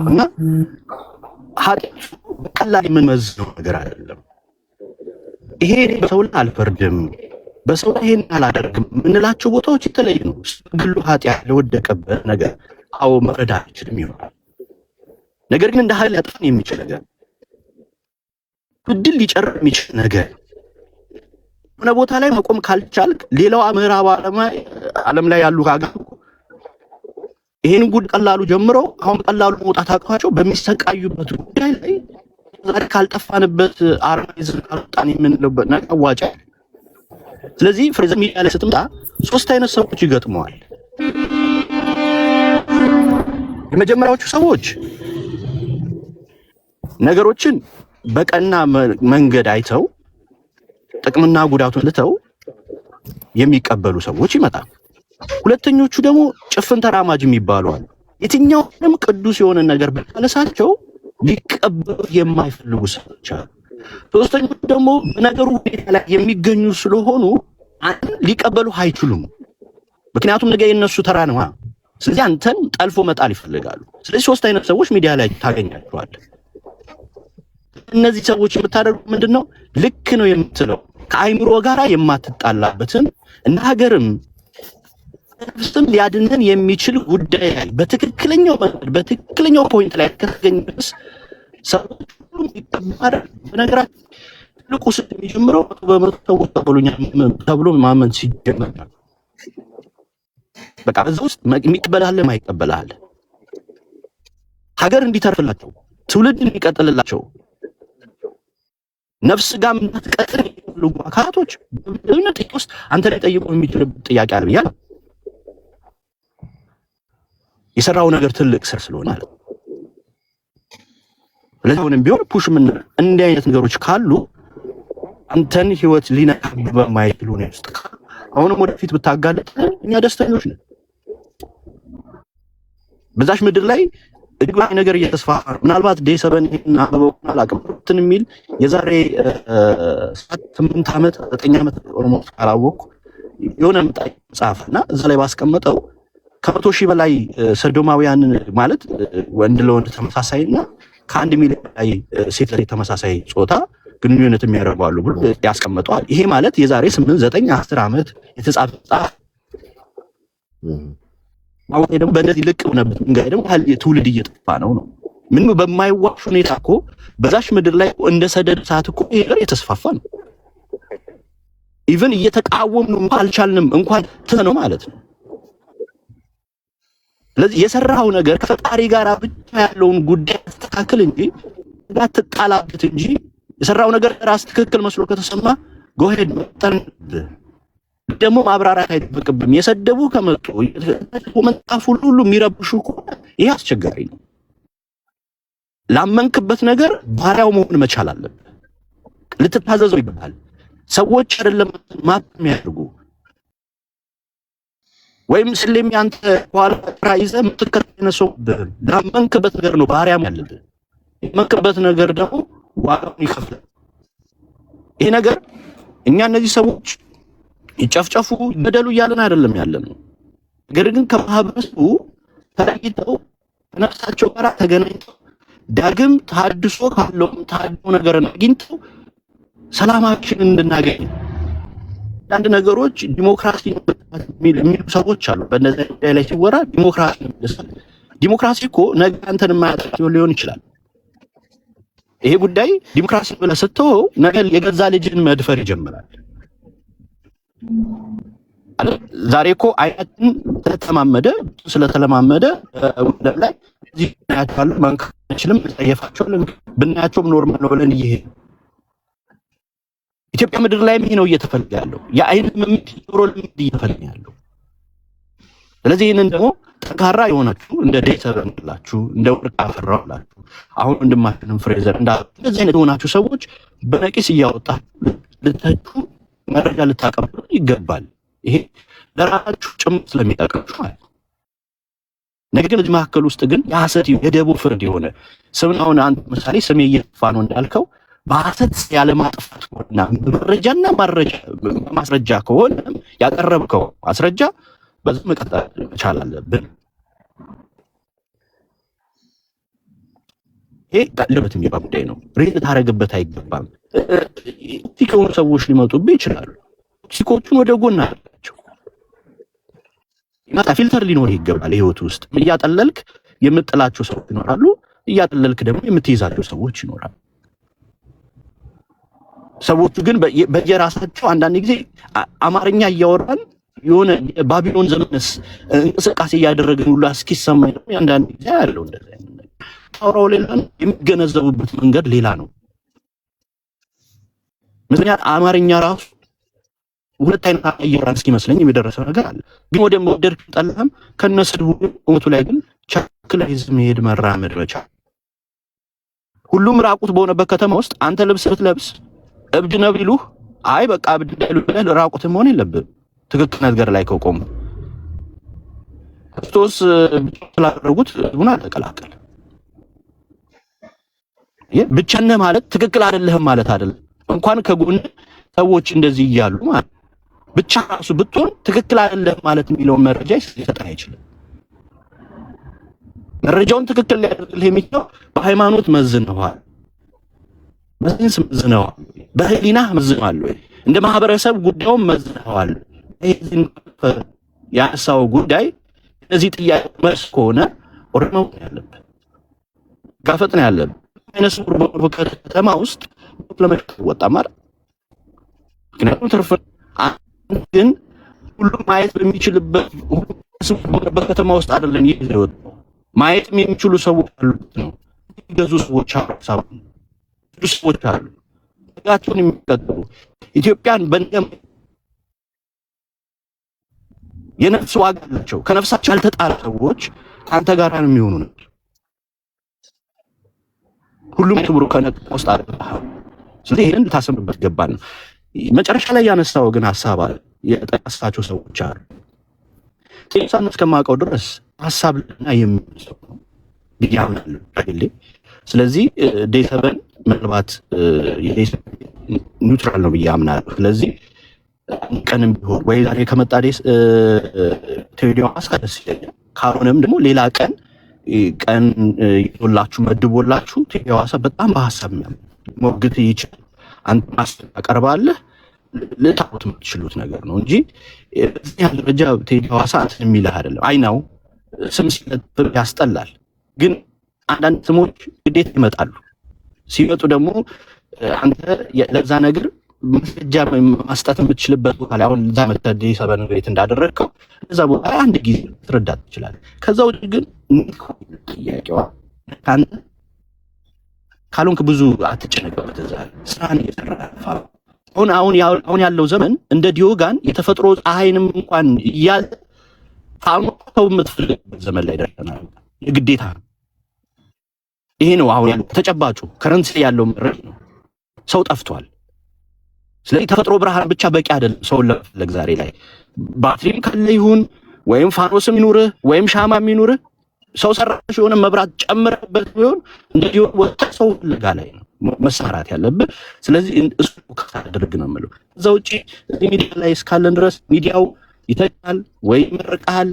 D: እና ኃጢአት በቀላል የምንመዝነው ነገር አይደለም። ይሄ በሰው ላይ አልፈርድም፣ በሰው ላይ ይሄን አላደርግም የምንላቸው ቦታዎች የተለዩ ነው። ግሉ ኃጢአት ለወደቀበት ነገር አዎ መፍረድ አይችልም ይሆናል። ነገር ግን እንደ ኃይል ያጠፋን የሚችል ነገር፣ እድል ሊጨርስ የሚችል ነገር ሆነ ቦታ ላይ መቆም ካልቻልክ ሌላው ምዕራብ ዓለም ላይ ያሉ ሀገር ይሄን ጉድ ቀላሉ ጀምሮ አሁን ቀላሉ መውጣት አቅቷቸው በሚሰቃዩበት ጉዳይ ላይ ዛሬ ካልጠፋንበት አርማይዝን ካልወጣን የምንለበት ነገር አዋጭ። ስለዚህ ፍሬዘር ሚዲያ ላይ ስትመጣ ሶስት አይነት ሰዎች ይገጥመዋል። የመጀመሪያዎቹ ሰዎች ነገሮችን በቀና መንገድ አይተው ጥቅምና ጉዳቱን ልተው የሚቀበሉ ሰዎች ይመጣሉ። ሁለተኞቹ ደግሞ ጭፍን ተራማጅ የሚባሉ አሉ። የትኛውንም ቅዱስ የሆነ ነገር በመለሳቸው ሊቀበሉ የማይፈልጉ ሰዎች አሉ። ሶስተኞቹ ደግሞ በነገሩ ሁኔታ ላይ የሚገኙ ስለሆኑ ሊቀበሉ አይችሉም። ምክንያቱም ነገ የነሱ ተራ ነው። ስለዚህ አንተን ጠልፎ መጣል ይፈልጋሉ። ስለዚህ ሶስት አይነት ሰዎች ሚዲያ ላይ ታገኛቸዋለህ። እነዚህ ሰዎች የምታደርጉ ምንድነው? ልክ ነው የምትለው ከአይምሮ ጋር የማትጣላበትን እና ሀገርም ነፍስም ሊያድነን የሚችል ጉዳይ ላይ በትክክለኛው መንገድ በትክክለኛው ፖይንት ላይ ከተገኘ ድረስ ሰዎች ሁሉም ይቀበላል። በነገራችን ትልቁ ስት የሚጀምረው በመቶ ሰዎች ተብሎ ማመን ሲጀመር በቃ በዛ ውስጥ የሚቀበላል ማይቀበላል ሀገር እንዲተርፍላቸው ትውልድ እንዲቀጥልላቸው ነፍስ ጋር ምትቀጥል የሚፈልጉ አካላቶች በእውነት ውስጥ አንተ ላይ ጠይቆ የሚችል ጥያቄ አለ ብያለሁ። የሰራው ነገር ትልቅ ስር ስለሆነ አለ። ስለዚህ አሁንም ቢሆን ፑሽ ምን እንዲህ አይነት ነገሮች ካሉ አንተን ህይወት ሊነካብ በማይችሉ ነው ውስጥ አሁንም ወደፊት ብታጋለጥ እኛ ደስተኞች ነን። በዛሽ ምድር ላይ እድጓይ ነገር እየተስፋፋ ምናልባት ዴይ 7 እና አበባውን አላቀምጥን የሚል የዛሬ 8 ዓመት 9 ዓመት ኦልሞስት ካላወቅኩ የሆነ መጽሐፍና እዛ ላይ ባስቀመጠው ከ100 ሺህ በላይ ሰዶማውያን ማለት ወንድ ለወንድ ተመሳሳይና ከ1 ሚሊዮን በላይ ሴት ለሴት ተመሳሳይ ጾታ ግንኙነት የሚያደርጉ አሉ ብሎ ያስቀምጠዋል። ይሄ ማለት የዛሬ 8 9 10 ዓመት የተጻፈ መጽሐፍ አሁን ደግሞ በእንደዚህ ልቅ ሆነበት መንገድ ደግሞ ትውልድ እየጠፋ ነው። ምንም በማይዋሽ ሁኔታ እኮ በዛሽ ምድር ላይ እንደ ሰደድ እሳት እኮ ይሄ ነገር የተስፋፋ ነው። ኢቭን እየተቃወምን ነው አልቻልንም እንኳን ነው ማለት ነው። ስለዚህ የሰራው ነገር ከፈጣሪ ጋር ብቻ ያለውን ጉዳይ አስተካክል እንጂ እንዳትጣላበት እንጂ የሰራው ነገር ራስ ትክክል መስሎ ከተሰማ ጎሄድ መጠን ደግሞ ማብራራት አይጠበቅብም። የሰደቡ ከመጡ ኮመንታፍ ሁሉ የሚረብሹ ከሆነ ይሄ አስቸጋሪ ነው። ላመንክበት ነገር ባሪያው መሆን መቻል አለብህ። ልትታዘዘው ይገባል። ሰዎች አይደለም ማጥም ያድርጉ ወይም ስለም ያንተ ኋላ ራይዘ ምትከተነ ሰው ላመንክበት ነገር ነው ባሪያም ያለብህ። የመንክበት ነገር ደግሞ ዋጋውን ይከፍላል። ይሄ ነገር እኛ እነዚህ ሰዎች ይጨፍጨፉ ይበደሉ እያለን አይደለም ያለነው። ነገር ግን ከማህበረሰቡ ተለይተው ከነፍሳቸው ጋር ተገናኝተው ዳግም ታድሶ ካለውም ታድሶ ነገር አግኝተው ሰላማችን እንድናገኝ አንድ ነገሮች ዲሞክራሲ የሚሉ ሰዎች አሉ። በእነዚህ ጉዳይ ላይ ሲወራ ዲሞክራሲ እኮ ነገ አንተን የማያጠቃው ሊሆን ይችላል። ይሄ ጉዳይ ዲሞክራሲ ብለህ ስትተወው ነገ የገዛ ልጅን መድፈር ይጀምራል። ዛሬ እኮ አይናችን ስለተለማመደ ወደም ላይ እዚህ ያቻሉ ማንካችንም ጠየፋቸው ብናያቸውም ኖርማል ነው ብለን ይሄ
E: ኢትዮጵያ ምድር ላይ ይሄ ነው እየተፈለገ ያለው። የአይን ልምምድ ጆሮ ልምምድ እየተፈለገ ያለው። ስለዚህ ይህንን ደግሞ ጠንካራ የሆናችሁ እንደ ዴሰበን ላችሁ እንደ ወርቅ አፈራው ላችሁ አሁን ወንድማችንም ፍሬዘር እንደዚህ አይነት የሆናችሁ ሰዎች በነቂስ እያወጣችሁ ልታችሁ መረጃ ልታቀብሉ ይገባል። ይሄ ለራሳችሁ ጭምር ስለሚጠቅማችሁ ማለት ነው። ነገር ግን እዚህ መካከል ውስጥ ግን የሐሰት የደቦ ፍርድ የሆነ ስምን አሁን አንድ ምሳሌ ስሜ እየጠፋ ነው እንዳልከው በሐሰት ያለ ማጥፋት ሆነና መረጃና ማስረጃ ከሆነ ያቀረብከው ማስረጃ በዚህ መቀጠል መቻል አለብን። ይሄ ጋለበት የሚባል ጉዳይ ነው። ሬት ታረግበት አይገባም። ቲኮን ሰዎች ሊመጡብህ ይችላሉ። ቲኮቹን ወደ ጎን አድርጋቸው። ይመጣ ፊልተር ሊኖር ይገባል። ህይወት ውስጥ እያጠለልክ የምጥላቸው ሰዎች ይኖራሉ፣ እያጠለልክ ደግሞ የምትይዛቸው ሰዎች ይኖራሉ። ሰዎቹ ግን በየራሳቸው አንዳንድ ጊዜ አማርኛ እያወራን የሆነ ባቢሎን ዘመንስ እንቅስቃሴ እያደረግን ሁሉ እስኪሰማኝ ነው አንዳንድ ጊዜ ያለው እንደዚህ አይነት ነገር ታውራው ሌላ ነው፣ የሚገነዘቡበት መንገድ ሌላ ነው። ምክንያት አማርኛ ራሱ ሁለት አይነት አየራን እስኪመስለኝ የሚደረሰው ነገር አለ። ግን ወደ መወደድ ጠላም ከነስድቡ እውነቱ ላይ ግን ቻክላይዝ መሄድ መራመድ መቻል። ሁሉም ራቁት በሆነበት ከተማ ውስጥ አንተ ልብስ ብትለብስ እብድ ነው ቢሉህ አይ በቃ እብድ እንዳይሉ ብለህ ራቁት መሆን የለብህም። ትክክል ነገር ላይ ከቆም ክርስቶስ ስላደረጉት ህዝቡን አልተቀላቀል። ብቻነ ማለት ትክክል አይደለህም ማለት አይደለም። እንኳን ከጎን ሰዎች እንደዚህ እያሉ ማለት ብቻ ራሱ ብትሆን ትክክል አይደለህም ማለት የሚለውን መረጃ ሊሰጠን አይችልም። መረጃውን ትክክል ሊያደርግልህ የሚችለው በሃይማኖት መዝነዋል፣ በሳይንስ መዝነዋል፣ በህሊናህ መዝነዋል ወይ እንደ ማህበረሰብ ጉዳዩን መዝነዋል። ይሄን ያሳው ጉዳይ እነዚህ ጥያቄ መልስ ከሆነ ወርመው ያለበት ጋፈጥ ነው ያለበት። አይነሱ ከተማ ውስጥ ለመሸጥ ወጣ ማለት ምክንያቱም ትርፍ ግን ሁሉም ማየት በሚችልበት ከተማ ውስጥ አይደለም ይሄው ማየት የሚችሉ ሰዎች አሉት ነው። ገዙ ሰዎች አሉ፣ ሰዎች አሉ ጋቸውን የሚቀጥሉ ኢትዮጵያን በእንደም የነፍስ ዋጋ አላቸው። ከነፍሳቸው ያልተጣሉ ሰዎች አንተ ጋር ነው የሚሆኑ ነው። ሁሉም ክብሩ ከነጥብ ውስጥ አይደለም። ስለዚህ ይሄን ልታሰምበት ገባል ነው። መጨረሻ ላይ ያነሳው ግን ሐሳብ አለ የጠቀሳቸው ሰዎች አሉ። ቴሳን እስከማውቀው ድረስ ሐሳብና የሚሰው ቢያምናሉ አይደል? ስለዚህ ዴሰበን ምናልባት ኒውትራል ነው ብዬ አምናለሁ። ስለዚህ ቀንም ቢሆን ወይ ዛሬ ከመጣ ቴዲዮ አስካደስ ይለኛል። ካልሆነም ደግሞ ሌላ ቀን ይዞላችሁ መድቦላችሁ ቴዲዮ በጣም በሐሳብ ሞግት ይችላል። አንተ ማስተር አቀርባለህ ልታውቁት የምትችሉት ነገር ነው እንጂ በዚህ ያለ ደረጃ ቴዲዮ እንትን የሚልህ አይደለም። አይናው ስም ሲለጥፍ ያስጠላል፣ ግን አንዳንድ ስሞች ግዴታ ይመጣሉ። ሲመጡ ደግሞ አንተ ለዛ ነገር መስጃ ማስጣት የምትችልበት ቦታ ላይ አሁን እዛ መተዲ ሰበን ቤት እንዳደረግከው እዛ ቦታ ላይ አንድ ጊዜ ትረዳት ትችላለህ። ከዛ ውጭ ግን ጥያቄዋ አንተ ካልሆንክ ብዙ አትጨነቅበት። እዛ ስራን እየሰራ አሁን ያለው ዘመን እንደ ዲዮጋን የተፈጥሮ ፀሐይንም እንኳን እያለ ታውቀው የምትፈልግበት ዘመን ላይ ደርሰናል። የግዴታ ይሄ ነው አሁን ያለው ተጨባጩ ከረንት ያለው መረጃ ነው። ሰው ጠፍቷል። ስለዚህ ተፈጥሮ ብርሃን ብቻ በቂ አይደለም። ሰውን ለመፈለግ ዛሬ ላይ ባትሪም ካለ ይሁን ወይም ፋኖስም ይኑርህ ወይም ሻማም ይኑርህ ሰው ሰራሽ የሆነ መብራት ጨምረበት ቢሆን እንደዚህ ወጣ ሰው ፍለጋ ላይ ነው መሰራት ያለብህ። ስለዚህ እሱ ካታደርግ ነው የምለው። እዛ ውጪ እዚህ ሚዲያ ላይ እስካለን ድረስ ሚዲያው ይተካል ወይ ይመርቃል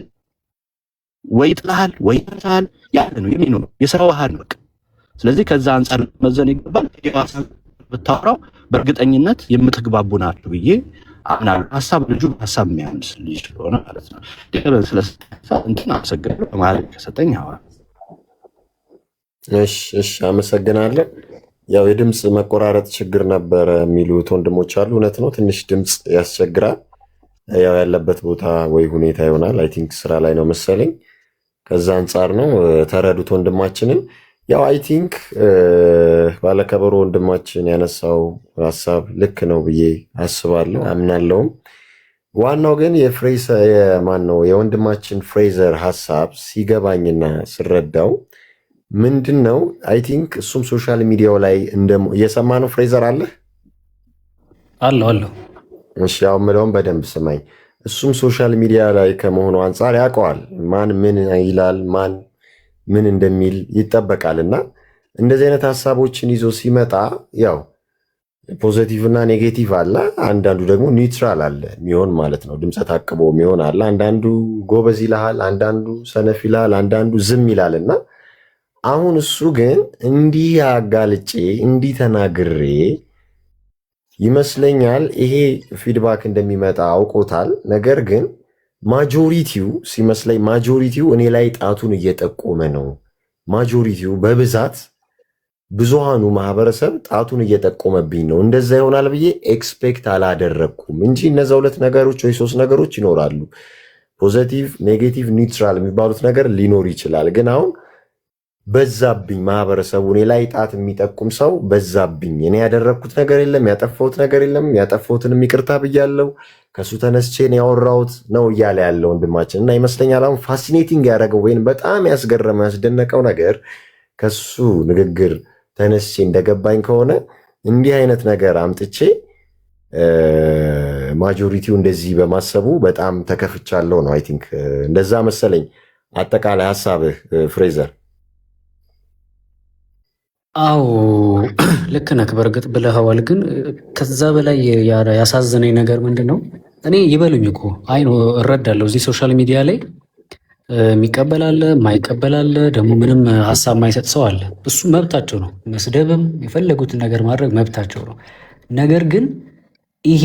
E: ወይ ይጥላል ወይ ይተካል ያለ ነው የሚኖረው የሥራው ባህል ነው። ስለዚህ ከዛ አንፃር መዘን ይገባል። የዋሳብ ብታወራው በእርግጠኝነት የምትግባቡ ናችሁ ብዬ አምናለሁ። ሐሳብ ልጁ ሐሳብ የሚያምስ ልጅ ስለሆነ ማለት ነው። እንትን አመሰግናለሁ በማለት ከሰጠኝ አወራ።
B: እሺ አመሰግናለሁ። ያው የድምፅ መቆራረጥ ችግር ነበረ የሚሉት ወንድሞች አሉ። እውነት ነው፣ ትንሽ ድምፅ ያስቸግራል። ያው ያለበት ቦታ ወይ ሁኔታ ይሆናል። አይ ቲንክ ስራ ላይ ነው መሰለኝ። ከዛ አንጻር ነው ተረዱት ወንድማችንን። ያው አይ ቲንክ ባለከበሮ ወንድማችን ያነሳው ሀሳብ ልክ ነው ብዬ አስባለሁ አምናለሁም። ዋናው ግን የወንድማችን ፍሬዘር ሀሳብ ሲገባኝና ስረዳው ምንድን ነው አይ ቲንክ እሱም ሶሻል ሚዲያው ላይ እየሰማ ነው። ፍሬዘር አለ
A: አለው።
B: እሺ ያው የምለውን በደንብ ስማኝ። እሱም ሶሻል ሚዲያ ላይ ከመሆኑ አንጻር ያውቀዋል ማን ምን ይላል ማን ምን እንደሚል ይጠበቃል። እና እንደዚህ አይነት ሀሳቦችን ይዞ ሲመጣ ያው ፖዘቲቭ እና ኔጌቲቭ አለ፣ አንዳንዱ ደግሞ ኒውትራል አለ የሚሆን ማለት ነው። ድምፀት አቅቦ የሚሆን አለ። አንዳንዱ ጎበዝ ይልሃል፣ አንዳንዱ ሰነፍ ይልሃል፣ አንዳንዱ ዝም ይላል። እና አሁን እሱ ግን እንዲህ አጋልጬ እንዲህ ተናግሬ ይመስለኛል ይሄ ፊድባክ እንደሚመጣ አውቆታል። ነገር ግን ማጆሪቲው ሲመስለኝ ማጆሪቲው እኔ ላይ ጣቱን እየጠቆመ ነው። ማጆሪቲው በብዛት ብዙሃኑ ማህበረሰብ ጣቱን እየጠቆመብኝ ነው። እንደዛ ይሆናል ብዬ ኤክስፔክት አላደረግኩም እንጂ እነዛ 2 ነገሮች ወይ 3 ነገሮች ይኖራሉ። ፖዘቲቭ፣ ኔጌቲቭ፣ ኒውትራል የሚባሉት ነገር ሊኖር ይችላል። ግን አሁን በዛብኝ ማህበረሰቡ እኔ ላይ ጣት የሚጠቁም ሰው በዛብኝ። እኔ ያደረግኩት ነገር የለም፣ ያጠፋሁት ነገር የለም። ያጠፋሁትንም ይቅርታ ብያለሁ፣ ከሱ ተነስቼ ነው ያወራሁት ነው እያለ ያለው ወንድማችን። እና ይመስለኛል አሁን ፋሲኔቲንግ ያደረገው ወይም በጣም ያስገረመው ያስደነቀው ነገር ከሱ ንግግር ተነስቼ እንደገባኝ ከሆነ እንዲህ አይነት ነገር አምጥቼ ማጆሪቲው እንደዚህ በማሰቡ በጣም ተከፍቻለሁ ነው። አይ ቲንክ እንደዛ መሰለኝ አጠቃላይ ሀሳብህ ፍሬዘር።
A: አዎ ልክ ነህ፣ በእርግጥ ብለኸዋል። ግን ከዛ በላይ ያሳዘነኝ ነገር ምንድን ነው? እኔ ይበሉኝ እኮ አይ እረዳለሁ። እዚህ ሶሻል ሚዲያ ላይ የሚቀበላለ ማይቀበላለ ደግሞ ምንም ሀሳብ ማይሰጥ ሰው አለ። እሱ መብታቸው ነው። መስደብም የፈለጉትን ነገር ማድረግ መብታቸው ነው። ነገር ግን ይሄ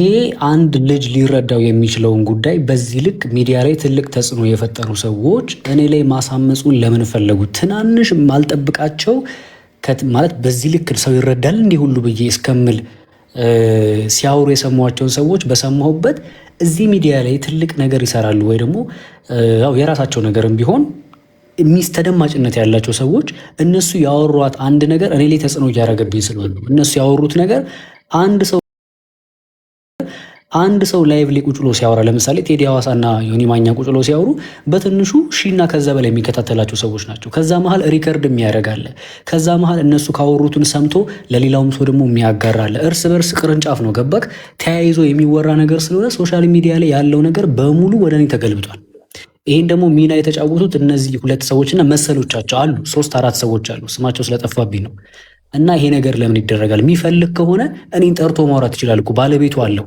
A: አንድ ልጅ ሊረዳው የሚችለውን ጉዳይ በዚህ ልክ ሚዲያ ላይ ትልቅ ተጽዕኖ የፈጠሩ ሰዎች እኔ ላይ ማሳመፁን ለምን ፈለጉ? ትናንሽ ማልጠብቃቸው ማለት በዚህ ልክ ሰው ይረዳል እንዲህ ሁሉ ብዬ እስከምል ሲያወሩ የሰማኋቸውን ሰዎች በሰማሁበት እዚህ ሚዲያ ላይ ትልቅ ነገር ይሰራሉ ወይ ደግሞ ያው የራሳቸው ነገርም ቢሆን ተደማጭነት ያላቸው ሰዎች እነሱ ያወሯት አንድ ነገር እኔ ላይ ተጽዕኖ እያደረገብኝ ስለሆነ እነሱ ያወሩት ነገር አንድ ሰው ላይቭ ላይ ቁጭ ብሎ ሲያወራ ለምሳሌ ቴዲ ሐዋሳና ዮኒ ማኛ ቁጭ ብሎ ሲያወሩ በትንሹ ሺና ከዛ በላይ የሚከታተላቸው ሰዎች ናቸው። ከዛ መሃል ሪከርድ የሚያደርጋለ፣ ከዛ መሃል እነሱ ካወሩትን ሰምቶ ለሌላውም ሰው ደግሞ የሚያጋራለ። እርስ በርስ ቅርንጫፍ ነው ገባክ? ተያይዞ የሚወራ ነገር ስለሆነ ሶሻል ሚዲያ ላይ ያለው ነገር በሙሉ ወደ እኔ ተገልብጧል። ይህን ደግሞ ሚና የተጫወቱት እነዚህ 2 ሰዎችና መሰሎቻቸው አሉ። 3-4 ሰዎች አሉ፣ ስማቸው ስለጠፋብኝ ነው። እና ይሄ ነገር ለምን ይደረጋል? የሚፈልግ ከሆነ እኔን ጠርቶ ማውራት ይችላል እኮ ባለቤቱ አለው።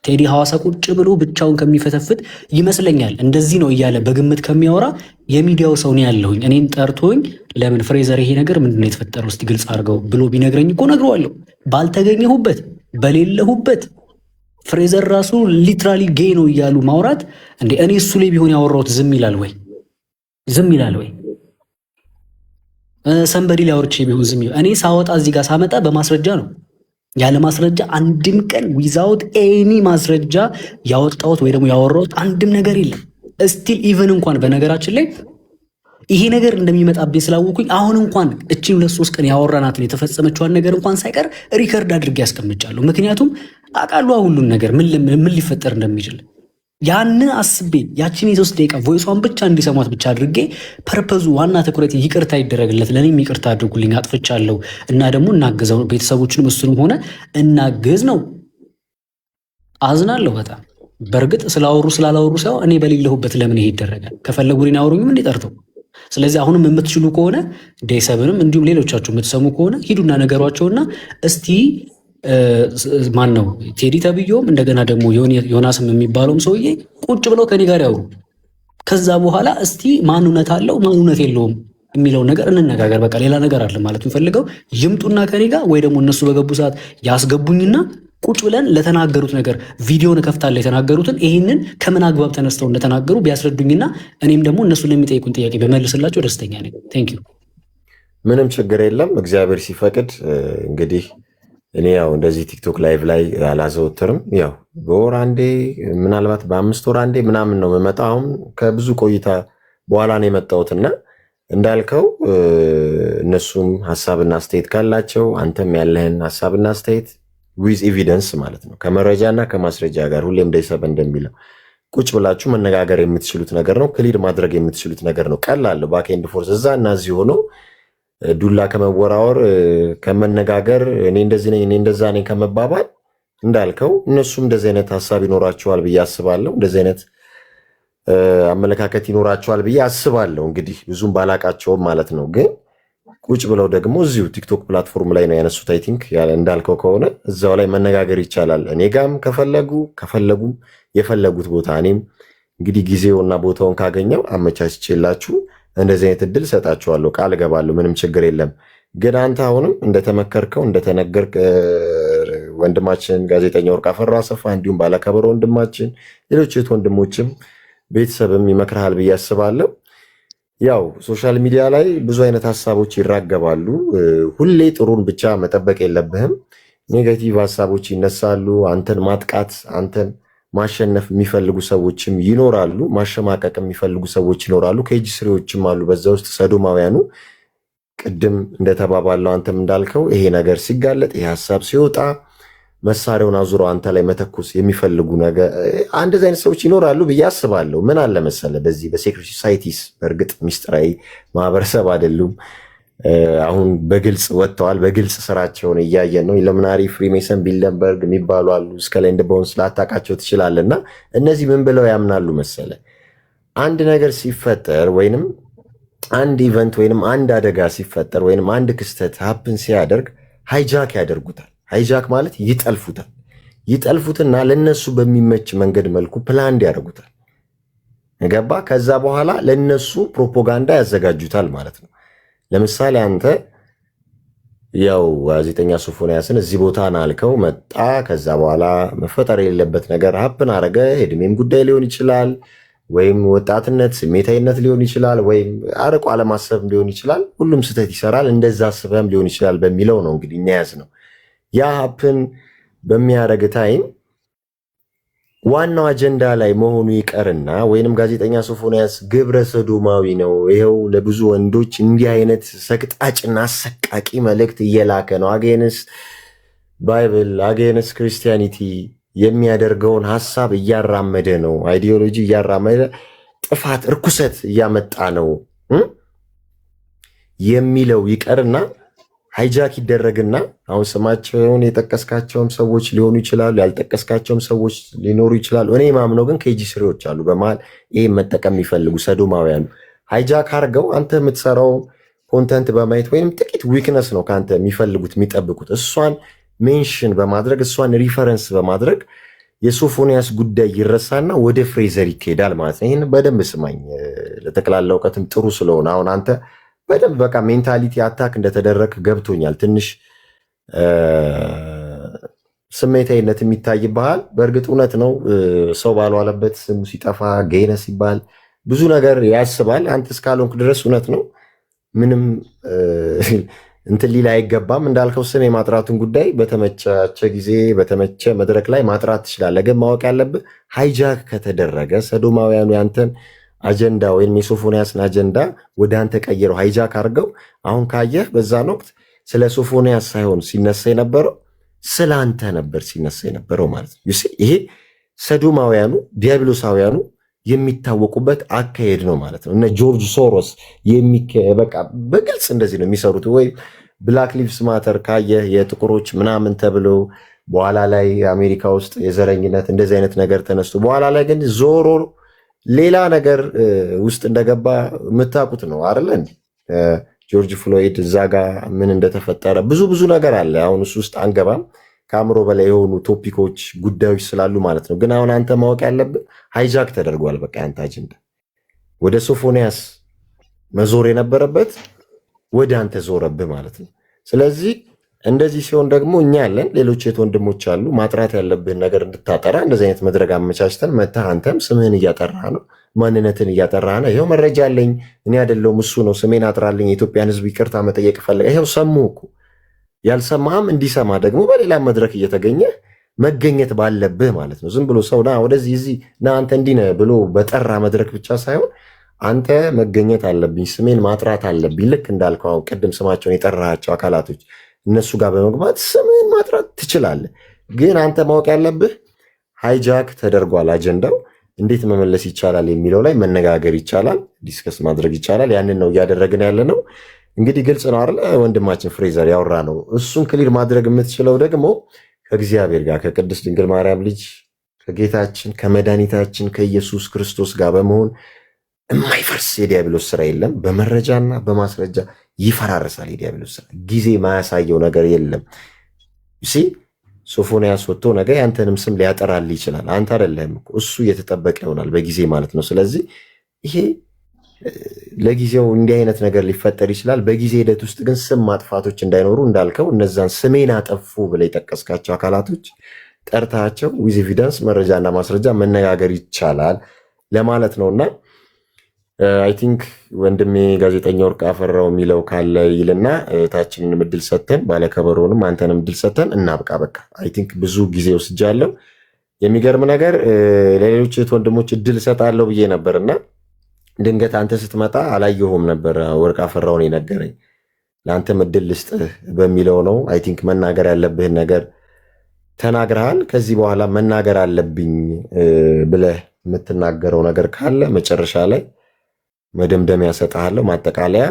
A: ቴዲ ሐዋሳ ቁጭ ብሎ ብቻውን ከሚፈተፍት ይመስለኛል እንደዚህ ነው እያለ በግምት ከሚያወራ የሚዲያው ሰው ነው ያለሁኝ። እኔን ጠርቶኝ ለምን ፍሬዘር ይሄ ነገር ምንድነው የተፈጠረው እስቲ ግልጽ አድርገው ብሎ ቢነግረኝ እኮ ነግረዋለሁ። ባልተገኘሁበት በሌለሁበት ፍሬዘር ራሱ ሊትራሊ ጌይ ነው እያሉ ማውራት እንዴ! እኔ እሱ ላይ ቢሆን ያወራሁት ዝም ይላል ወይ? ዝም ይላል ወይ? ሰንበዲ ላይ አውርቼ ቢሆን ዝም ይላል? እኔ ሳወጣ እዚህ ጋር ሳመጣ በማስረጃ ነው። ያለ ማስረጃ አንድም ቀን ዊዛውት ኤኒ ማስረጃ ያወጣሁት ወይ ደግሞ ያወራሁት አንድም ነገር የለም። ስቲል ኢቨን እንኳን በነገራችን ላይ ይሄ ነገር እንደሚመጣብኝ ስላወኩኝ አሁን እንኳን እቺን 2-3 ቀን ያወራናትን የተፈጸመችዋን ነገር እንኳን ሳይቀር ሪከርድ አድርጌ ያስቀምጫለሁ። ምክንያቱም አውቃለሁ ሁሉን ነገር ምን ሊፈጠር እንደሚችል ያንን አስቤ ያችን የ3 ደቂቃ ቮይሷን ብቻ እንዲሰሟት ብቻ አድርጌ ፐርፐዙ ዋና ትኩረት ይቅርታ ይደረግለት፣ ለእኔም ይቅርታ አድርጉልኝ አጥፍቻለሁ እና ደግሞ እናግዘው ቤተሰቦችንም እሱንም ሆነ እናግዝ ነው። አዝናለሁ በጣም በእርግጥ ስላወሩ ስላላወሩ ሳይሆን እኔ በሌለሁበት ለምን ይሄ ይደረጋል? ከፈለጉ እኔን አውሩኝም እንዲጠርተው። ስለዚህ አሁንም የምትችሉ ከሆነ ዴሰብንም እንዲሁም ሌሎቻችሁ የምትሰሙ ከሆነ ሂዱና ነገሯቸውና እስቲ ማን ነው ቴዲ ተብዮም እንደገና ደግሞ ዮናስም የሚባለውም ሰውዬ ቁጭ ብለው ከኔ ጋር ያውሩ። ከዛ በኋላ እስቲ ማን እውነት አለው ማን እውነት የለውም የሚለውን ነገር እንነጋገር። በቃ ሌላ ነገር አለ ማለት የሚፈልገው ይምጡና ከኔ ጋር ወይ ደግሞ እነሱ በገቡ ሰዓት ያስገቡኝና ቁጭ ብለን ለተናገሩት ነገር ቪዲዮን ከፍታለሁ የተናገሩትን ይህንን ከምን አግባብ ተነስተው እንደተናገሩ ቢያስረዱኝና እኔም ደግሞ እነሱ ለሚጠይቁን ጥያቄ በመልስላቸው ደስተኛ ነኝ። ቴንክ ዩ።
B: ምንም ችግር የለም። እግዚአብሔር ሲፈቅድ እንግዲህ እኔ ያው እንደዚህ ቲክቶክ ላይቭ ላይ አላዘወትርም። ያው በወር አንዴ ምናልባት በ5 ወር አንዴ ምናምን ነው የምመጣው። አሁን ከብዙ ቆይታ በኋላ ነው የመጣሁትና እንዳልከው እነሱም ሀሳብና አስተያየት ካላቸው አንተም ያለህን ሀሳብና አስተያየት ዊዝ ኤቪደንስ ማለት ነው ከመረጃና ከማስረጃ ጋር ሁሌም እንዳይሰበ እንደሚለው ቁጭ ብላችሁ መነጋገር የምትችሉት ነገር ነው። ክሊር ማድረግ የምትችሉት ነገር ነው። ቀላል ባክ ኤንድ ፎርስ እዛ እና እዚህ ሆኖ ዱላ ከመወራወር ከመነጋገር እኔ እንደዚህ ነኝ እኔ እንደዛ ነኝ ከመባባል እንዳልከው እነሱም እንደዚህ አይነት ሀሳብ ይኖራቸዋል ብዬ አስባለሁ። እንደዚህ አይነት አመለካከት ይኖራቸዋል ብዬ አስባለሁ። እንግዲህ ብዙም ባላቃቸውም ማለት ነው። ግን ቁጭ ብለው ደግሞ እዚሁ ቲክቶክ ፕላትፎርም ላይ ነው ያነሱት። አይ ቲንክ እንዳልከው ከሆነ እዛው ላይ መነጋገር ይቻላል። እኔ ጋም ከፈለጉም የፈለጉት ቦታ እኔም እንግዲህ ጊዜውና ቦታውን ካገኘው አመቻችቼላችሁ እንደዚህ አይነት እድል ሰጣችኋለሁ፣ ቃል እገባለሁ። ምንም ችግር የለም። ግን አንተ አሁንም እንደተመከርከው እንደተነገር ወንድማችን ጋዜጠኛ ወርቅ አፈራ አሰፋ እንዲሁም ባለከበሮ ወንድማችን ሌሎች እህት ወንድሞችም ቤተሰብም ይመክርሃል ብዬ አስባለሁ። ያው ሶሻል ሚዲያ ላይ ብዙ አይነት ሀሳቦች ይራገባሉ። ሁሌ ጥሩን ብቻ መጠበቅ የለብህም። ኔጋቲቭ ሀሳቦች ይነሳሉ። አንተን ማጥቃት አንተን ማሸነፍ የሚፈልጉ ሰዎችም ይኖራሉ። ማሸማቀቅ የሚፈልጉ ሰዎች ይኖራሉ። ከእጅ ስሬዎችም አሉ በዛ ውስጥ ሰዶማውያኑ። ቅድም እንደተባባለው አንተም እንዳልከው ይሄ ነገር ሲጋለጥ ይሄ ሀሳብ ሲወጣ መሳሪያውን አዙረው አንተ ላይ መተኮስ የሚፈልጉ ነገር እንደዚህ አይነት ሰዎች ይኖራሉ ብዬ አስባለሁ። ምን አለ መሰለ በዚህ በሴክሬት ሶሳይቲስ በእርግጥ ሚስጥራዊ ማህበረሰብ አይደሉም። አሁን በግልጽ ወጥተዋል። በግልጽ ስራቸውን እያየን ነው። ኢሉሚናሪ፣ ፍሪሜሰን፣ ቢልደንበርግ የሚባሉ አሉ። እስከ ላይ እንደበውን ስላታቃቸው ትችላለና እነዚህ ምን ብለው ያምናሉ መሰለ አንድ ነገር ሲፈጠር ወይንም አንድ ኢቨንት ወይንም አንድ አደጋ ሲፈጠር ወይንም አንድ ክስተት ሀፕን ሲያደርግ ሃይጃክ ያደርጉታል። ሃይጃክ ማለት ይጠልፉትና ለነሱ በሚመች መንገድ መልኩ ፕላን ያደርጉታል። ገባ? ከዛ በኋላ ለነሱ ፕሮፓጋንዳ ያዘጋጁታል ማለት ነው። ለምሳሌ አንተ ያው ጋዜጠኛ ሶፎንያስን እዚህ ቦታ ናልከው መጣ። ከዛ በኋላ መፈጠር የሌለበት ነገር ሀፕን አረገ። እድሜም ጉዳይ ሊሆን ይችላል፣ ወይም ወጣትነት ስሜታዊነት ሊሆን ይችላል፣ ወይም አርቆ አለማሰብ ሊሆን ይችላል። ሁሉም ስህተት ይሰራል። እንደዛ አስበህም ሊሆን ይችላል በሚለው ነው እንግዲህ እናያዝ ነው። ያ ሀፕን በሚያደርግ ታይም ዋናው አጀንዳ ላይ መሆኑ ይቀርና ወይንም ጋዜጠኛ ሶፎንያስ ግብረ ሰዶማዊ ነው፣ ይኸው ለብዙ ወንዶች እንዲህ አይነት ሰቅጣጭና አሰቃቂ መልእክት እየላከ ነው፣ አጌንስ ባይብል አጌንስ ክርስቲያኒቲ የሚያደርገውን ሀሳብ እያራመደ ነው፣ አይዲዮሎጂ እያራመደ ጥፋት እርኩሰት እያመጣ ነው የሚለው ይቀርና ሃይጃክ ይደረግና አሁን ስማቸውን የጠቀስካቸውም ሰዎች ሊሆኑ ይችላሉ፣ ያልጠቀስካቸውም ሰዎች ሊኖሩ ይችላሉ። እኔ ማምነው ግን ኬጂ ስሬዎች አሉ በመሃል ይህ መጠቀም የሚፈልጉ ሰዶማውያኑ ሃይጃክ አድርገው አንተ የምትሰራው ኮንተንት በማየት ወይም ጥቂት ዊክነስ ነው ከአንተ የሚፈልጉት የሚጠብቁት፣ እሷን ሜንሽን በማድረግ እሷን ሪፈረንስ በማድረግ የሶፎንያስ ጉዳይ ይረሳና ወደ ፍሬዘር ይካሄዳል ማለት ነው። ይህን በደንብ ስማኝ፣ ለጠቅላላ እውቀትም ጥሩ ስለሆነ አሁን አንተ በደንብ በቃ ሜንታሊቲ አታክ እንደተደረግ ገብቶኛል። ትንሽ ስሜታዊነት የሚታይብሃል። በእርግጥ እውነት ነው፣ ሰው ባልዋለበት ስሙ ሲጠፋ ገይነ ሲባል ብዙ ነገር ያስባል። አንተ እስካልሆንክ ድረስ እውነት ነው፣ ምንም እንትን ሊል አይገባም። እንዳልከው ስም የማጥራቱን ጉዳይ በተመቻቸ ጊዜ በተመቸ መድረክ ላይ ማጥራት ትችላለህ። ግን ማወቅ ያለብህ ሃይጃክ ከተደረገ ሰዶማውያኑ ያንተን አጀንዳ ወይም የሶፎንያስን አጀንዳ ወደ አንተ ቀይረው ሃይጃክ አድርገው አሁን ካየህ በዛን ወቅት ስለ ሶፎንያስ ሳይሆን ሲነሳ የነበረው ስለ አንተ ነበር ሲነሳ የነበረው ማለት ነው። ይሄ ሰዶማውያኑ ዲያብሎሳውያኑ የሚታወቁበት አካሄድ ነው ማለት ነው። እነ ጆርጅ ሶሮስ በቃ በግልጽ እንደዚህ ነው የሚሰሩት። ወይ ብላክ ሊቭስ ማተር ካየህ የጥቁሮች ምናምን ተብሎ በኋላ ላይ አሜሪካ ውስጥ የዘረኝነት እንደዚህ አይነት ነገር ተነስቶ በኋላ ላይ ግን ዞሮ ሌላ ነገር ውስጥ እንደገባ የምታውቁት ነው አይደለ? ጆርጅ ፍሎይድ እዛ ጋር ምን እንደተፈጠረ ብዙ ነገር አለ። አሁን እሱ ውስጥ አንገባም። ከአእምሮ በላይ የሆኑ ቶፒኮች ጉዳዮች ስላሉ ማለት ነው። ግን አሁን አንተ ማወቅ ያለብህ ሃይጃክ ተደርጓል። በቃ ያንተ አጀንዳ ወደ ሶፎንያስ መዞር የነበረበት ወደ አንተ ዞረብህ ማለት ነው። ስለዚህ እንደዚህ ሲሆን ደግሞ እኛ ያለን ሌሎች የት ወንድሞች አሉ። ማጥራት ያለብህን ነገር እንድታጠራ እንደዚህ አይነት መድረክ አመቻችተን መተህ አንተም ስምህን እያጠራህ ነው፣ ማንነትን እያጠራህ ነው። ይኸው መረጃ አለኝ እኔ አይደለሁም እሱ ነው፣ ስሜን አጥራልኝ፣ የኢትዮጵያን ሕዝብ ይቅርታ መጠየቅ ፈልጋ። ይኸው ሰሙ እኮ። ያልሰማህም እንዲሰማ ደግሞ በሌላ መድረክ እየተገኘ መገኘት ባለብህ ማለት ነው። ዝም ብሎ ሰው ና ወደዚህ እዚህ ና አንተ እንዲህ ነህ ብሎ በጠራ መድረክ ብቻ ሳይሆን አንተ መገኘት አለብኝ፣ ስሜን ማጥራት አለብኝ። ልክ እንዳልከው አሁን ቅድም ስማቸውን የጠራሃቸው አካላቶች እነሱ ጋር በመግባት ስምን ማጥራት ትችላለህ። ግን አንተ ማወቅ ያለብህ ሃይጃክ ተደርጓል አጀንዳው። እንዴት መመለስ ይቻላል የሚለው ላይ መነጋገር ይቻላል፣ ዲስከስ ማድረግ ይቻላል። ያንን ነው እያደረግን ያለ ነው። እንግዲህ ግልጽ ነው አይደል? ወንድማችን ፍሬዘር ያወራ ነው። እሱን ክሊር ማድረግ የምትችለው ደግሞ ከእግዚአብሔር ጋር ከቅድስት ድንግል ማርያም ልጅ ከጌታችን ከመድኃኒታችን ከኢየሱስ ክርስቶስ ጋር በመሆን የማይፈርስ የዲያብሎስ ስራ የለም። በመረጃና በማስረጃ ይፈራረሳል የዲያብሎስ ስራ። ጊዜ ማያሳየው ነገር የለም። ሶፎንያስ ወጥቶ ነገ ያንተንም ስም ሊያጠራል ይችላል። አንተ አይደለም እሱ እየተጠበቀ ይሆናል በጊዜ ማለት ነው። ስለዚህ ይሄ ለጊዜው እንዲህ አይነት ነገር ሊፈጠር ይችላል። በጊዜ ሂደት ውስጥ ግን ስም ማጥፋቶች እንዳይኖሩ እንዳልከው እነዛን ስሜን አጠፉ ብለህ የጠቀስካቸው አካላቶች ጠርታቸው ዊዝ ኤቪደንስ መረጃና ማስረጃ መነጋገር ይቻላል ለማለት ነውና አይ ቲንክ ወንድሜ ጋዜጠኛ ወርቅ አፈራው የሚለው ካለ ይልና ታችንን እድል ሰተን ባለከበሮንም አንተንም እድል ሰተን እናብቃ። በቃ አይ ቲንክ ብዙ ጊዜ ወስጃለሁ። የሚገርም ነገር ለሌሎች ወንድሞች እድል ሰጣለሁ ብዬ ነበርና ድንገት አንተ ስትመጣ አላየሁም ነበር። ወርቅ አፈራውን የነገረኝ ለአንተም እድል ልስጥህ በሚለው ነው። አይ ቲንክ መናገር ያለብህን ነገር ተናግረሃል። ከዚህ በኋላ መናገር አለብኝ ብለህ የምትናገረው ነገር ካለ መጨረሻ ላይ መደምደሚያ ሰጥሃለሁ፣ ማጠቃለያ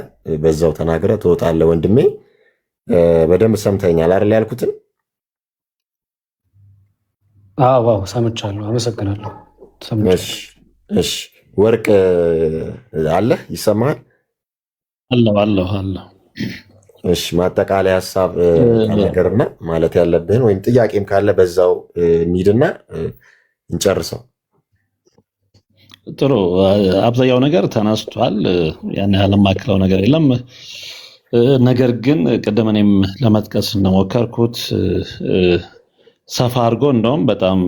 B: በዛው ተናግረህ ትወጣለህ። ወንድሜ በደንብ ሰምተኛል አይደል ያልኩትን?
A: አዎ ሰምቻለሁ። አመሰግናለሁ።
B: እሺ ወርቅ አለህ? ይሰማሃል?
C: አለሁ።
B: እሺ ማጠቃለያ ሀሳብ ነገርና ማለት ያለብህን ወይም ጥያቄም ካለ በዛው እንሂድና እንጨርሰው።
C: ጥሩ። አብዛኛው ነገር ተነስቷል። ያን ያህል የማክለው ነገር የለም። ነገር ግን ቅድም እኔም ለመጥቀስ እንደሞከርኩት ሰፋ አድርጎ እንደውም በጣም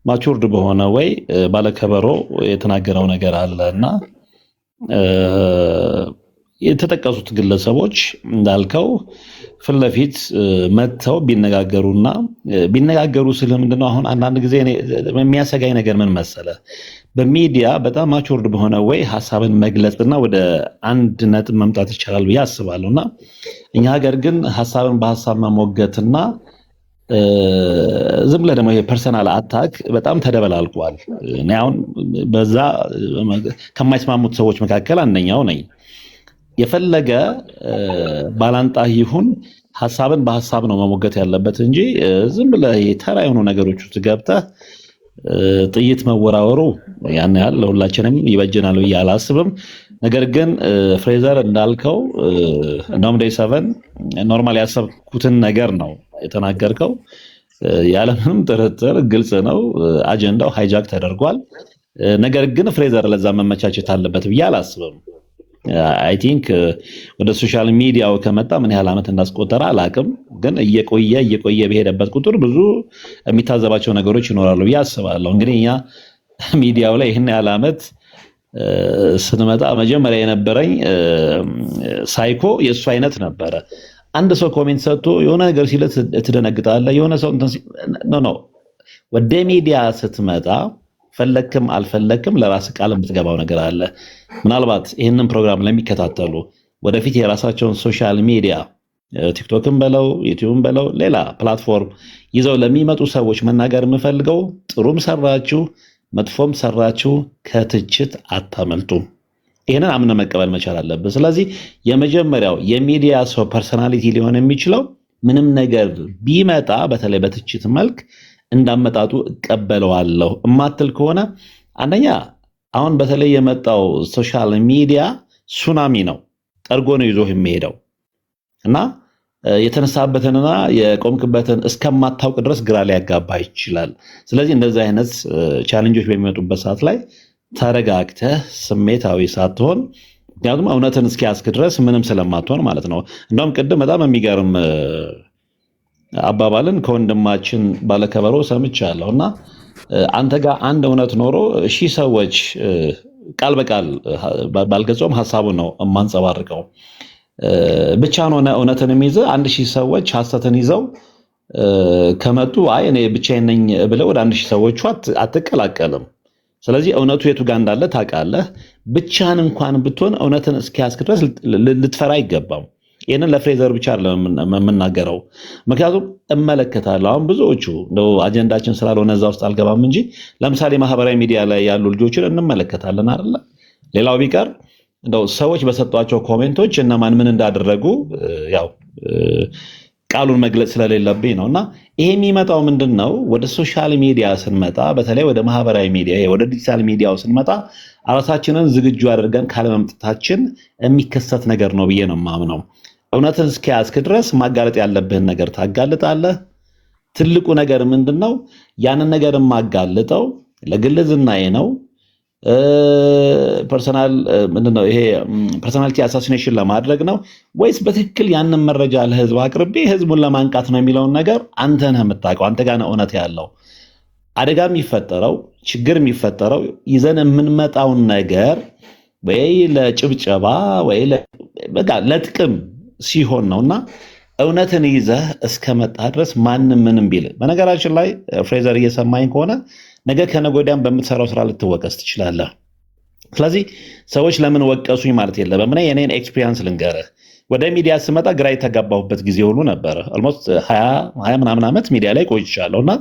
C: ማቹርድ በሆነ ወይ ባለከበሮ የተናገረው ነገር አለ እና የተጠቀሱት ግለሰቦች እንዳልከው ፊት ለፊት መጥተው ቢነጋገሩ ስለ ምንድነው አሁን አንዳንድ ጊዜ የሚያሰጋኝ ነገር ምን መሰለ፣ በሚዲያ በጣም ማቹርድ በሆነ ወይ ሀሳብን መግለጽና ወደ አንድ ነጥብ መምጣት ይቻላል ብዬ አስባለሁ እና እኛ ሀገር ግን ሀሳብን በሀሳብ መሞገትና ዝም ብለህ ደግሞ የፐርሰናል አታክ በጣም ተደበላልቋል። እኔ አሁን በዛ ከማይስማሙት ሰዎች መካከል አንደኛው ነኝ። የፈለገ ባላንጣ ይሁን ሀሳብን በሀሳብ ነው መሞገት ያለበት እንጂ ዝም ብለህ ተራ የሆኑ ነገሮች ውስጥ ገብተህ ጥይት መወራወሩ ያን ያህል ለሁላችንም ይበጀናል ብዬ አላስብም። ነገር ግን ፍሬዘር እንዳልከው እንደውም ዴይ 7 ኖርማል ያሰብኩትን ነገር ነው የተናገርከው። ያለምንም ጥርጥር ግልጽ ነው፣ አጀንዳው ሃይጃክ ተደርጓል። ነገር ግን ፍሬዘር ለዛ መመቻቸት አለበት ብዬ አላስብም። አይ ቲንክ ወደ ሶሻል ሚዲያው ከመጣ ምን ያህል ዓመት እንዳስቆጠረ አላቅም፣ ግን እየቆየ በሄደበት ቁጥር ብዙ የሚታዘባቸው ነገሮች ይኖራሉ ብዬ አስባለሁ። እንግዲህ እኛ ሚዲያው ላይ ይህን ያህል ዓመት ስንመጣ መጀመሪያ የነበረኝ ሳይኮ የእሱ አይነት ነበረ። አንድ ሰው ኮሜንት ሰጥቶ የሆነ ነገር ሲል ትደነግጣለህ። የሆነ ሰው ነው ወደ ሚዲያ ስትመጣ ፈለክም አልፈለክም ለራስ ቃል የምትገባው ነገር አለ። ምናልባት ይህንን ፕሮግራም ለሚከታተሉ ወደፊት የራሳቸውን ሶሻል ሚዲያ ቲክቶክም በለው ዩቲዩብም በለው ሌላ ፕላትፎርም ይዘው ለሚመጡ ሰዎች መናገር የምፈልገው ጥሩም ሰራችሁ መጥፎም ሰራችሁ ከትችት አታመልጡም። ይህንን አምነ መቀበል መቻል አለብን። ስለዚህ የመጀመሪያው የሚዲያ ሰው ፐርሰናሊቲ ሊሆን የሚችለው ምንም ነገር ቢመጣ በተለይ በትችት መልክ እንዳመጣጡ እቀበለዋለሁ እማትል ከሆነ አንደኛ አሁን በተለይ የመጣው ሶሻል ሚዲያ ሱናሚ ነው፣ ጠርጎ ነው ይዞ የሚሄደው እና የተነሳበትንና የቆምክበትን እስከማታውቅ ድረስ ግራ ሊያጋባ ይችላል። ስለዚህ እንደዚህ አይነት ቻሌንጆች በሚመጡበት ሰዓት ላይ ተረጋግተህ ስሜታዊ ሳትሆን፣ ምክንያቱም እውነትን እስኪያስክ ድረስ ምንም ስለማትሆን ማለት ነው። እንደውም ቅድም በጣም የሚገርም አባባልን ከወንድማችን ባለከበሮ ሰምቻለሁ እና አንተ ጋር አንድ እውነት ኖሮ ሺህ ሰዎች ቃል በቃል ባልገጾም ሀሳቡን ነው የማንጸባርቀው ብቻ ሆነ እውነትን የሚይዘው 1000 ሰዎች ሐሰትን ይዘው ከመጡ አይ እኔ ብቻዬን ነኝ ብለው ወደ 1000 ሰዎቹ አትቀላቀልም። ስለዚህ እውነቱ የቱ ጋር እንዳለ ታውቃለህ። ብቻህን እንኳን ብትሆን እውነትን እስኪያስክ ድረስ ልትፈራ አይገባም። ይህንን ለፍሬዘር ብቻ የምናገረው ምክንያቱም እመለከታለሁ። አሁን ብዙዎቹ እንደው አጀንዳችን ስላልሆነ እዛ ውስጥ አልገባም እንጂ ለምሳሌ ማህበራዊ ሚዲያ ላይ ያሉ ልጆችን እንመለከታለን አይደለ? ሌላው ቢቀር እንደው ሰዎች በሰጧቸው ኮሜንቶች እነማን ምን እንዳደረጉ ያው ቃሉን መግለጽ ስለሌለብኝ ነው። እና ይሄ የሚመጣው ምንድን ነው? ወደ ሶሻል ሚዲያ ስንመጣ፣ በተለይ ወደ ማህበራዊ ሚዲያ ወደ ዲጂታል ሚዲያው ስንመጣ ራሳችንን ዝግጁ አድርገን ካለመምጣታችን የሚከሰት ነገር ነው ብዬ ነው የማምነው። እውነትን እስኪያዝክ ድረስ ማጋለጥ ያለብህን ነገር ታጋልጣለህ። ትልቁ ነገር ምንድን ነው? ያንን ነገር የማጋልጠው ለግል ዝናዬ ነው ፐርሰናሊቲ አሳሲኔሽን ለማድረግ ነው ወይስ በትክክል ያንን መረጃ ለህዝብ አቅርቤ ህዝቡን ለማንቃት ነው የሚለውን ነገር አንተ ነህ የምታውቀው። አንተ ጋር ነው እውነት ያለው። አደጋ የሚፈጠረው ችግር የሚፈጠረው ይዘን የምንመጣውን ነገር ወይ ለጭብጨባ ወይ ለጥቅም ሲሆን ነውና እውነትን ይዘህ እስከመጣ ድረስ ማንም ምንም ቢል፣ በነገራችን ላይ ፍሬዘር እየሰማኝ ከሆነ ነገ ከነገ ወዲያም በምትሰራው ስራ ልትወቀስ ትችላለህ። ስለዚህ ሰዎች ለምን ወቀሱኝ ማለት የለብም። እኔ የኔን ኤክስፒሪየንስ ልንገርህ። ወደ ሚዲያ ስመጣ ግራ የተጋባሁበት ጊዜ ሁሉ ነበረ። ኦልሞስት 20 ምናምን ዓመት ሚዲያ ላይ ቆይቻለሁና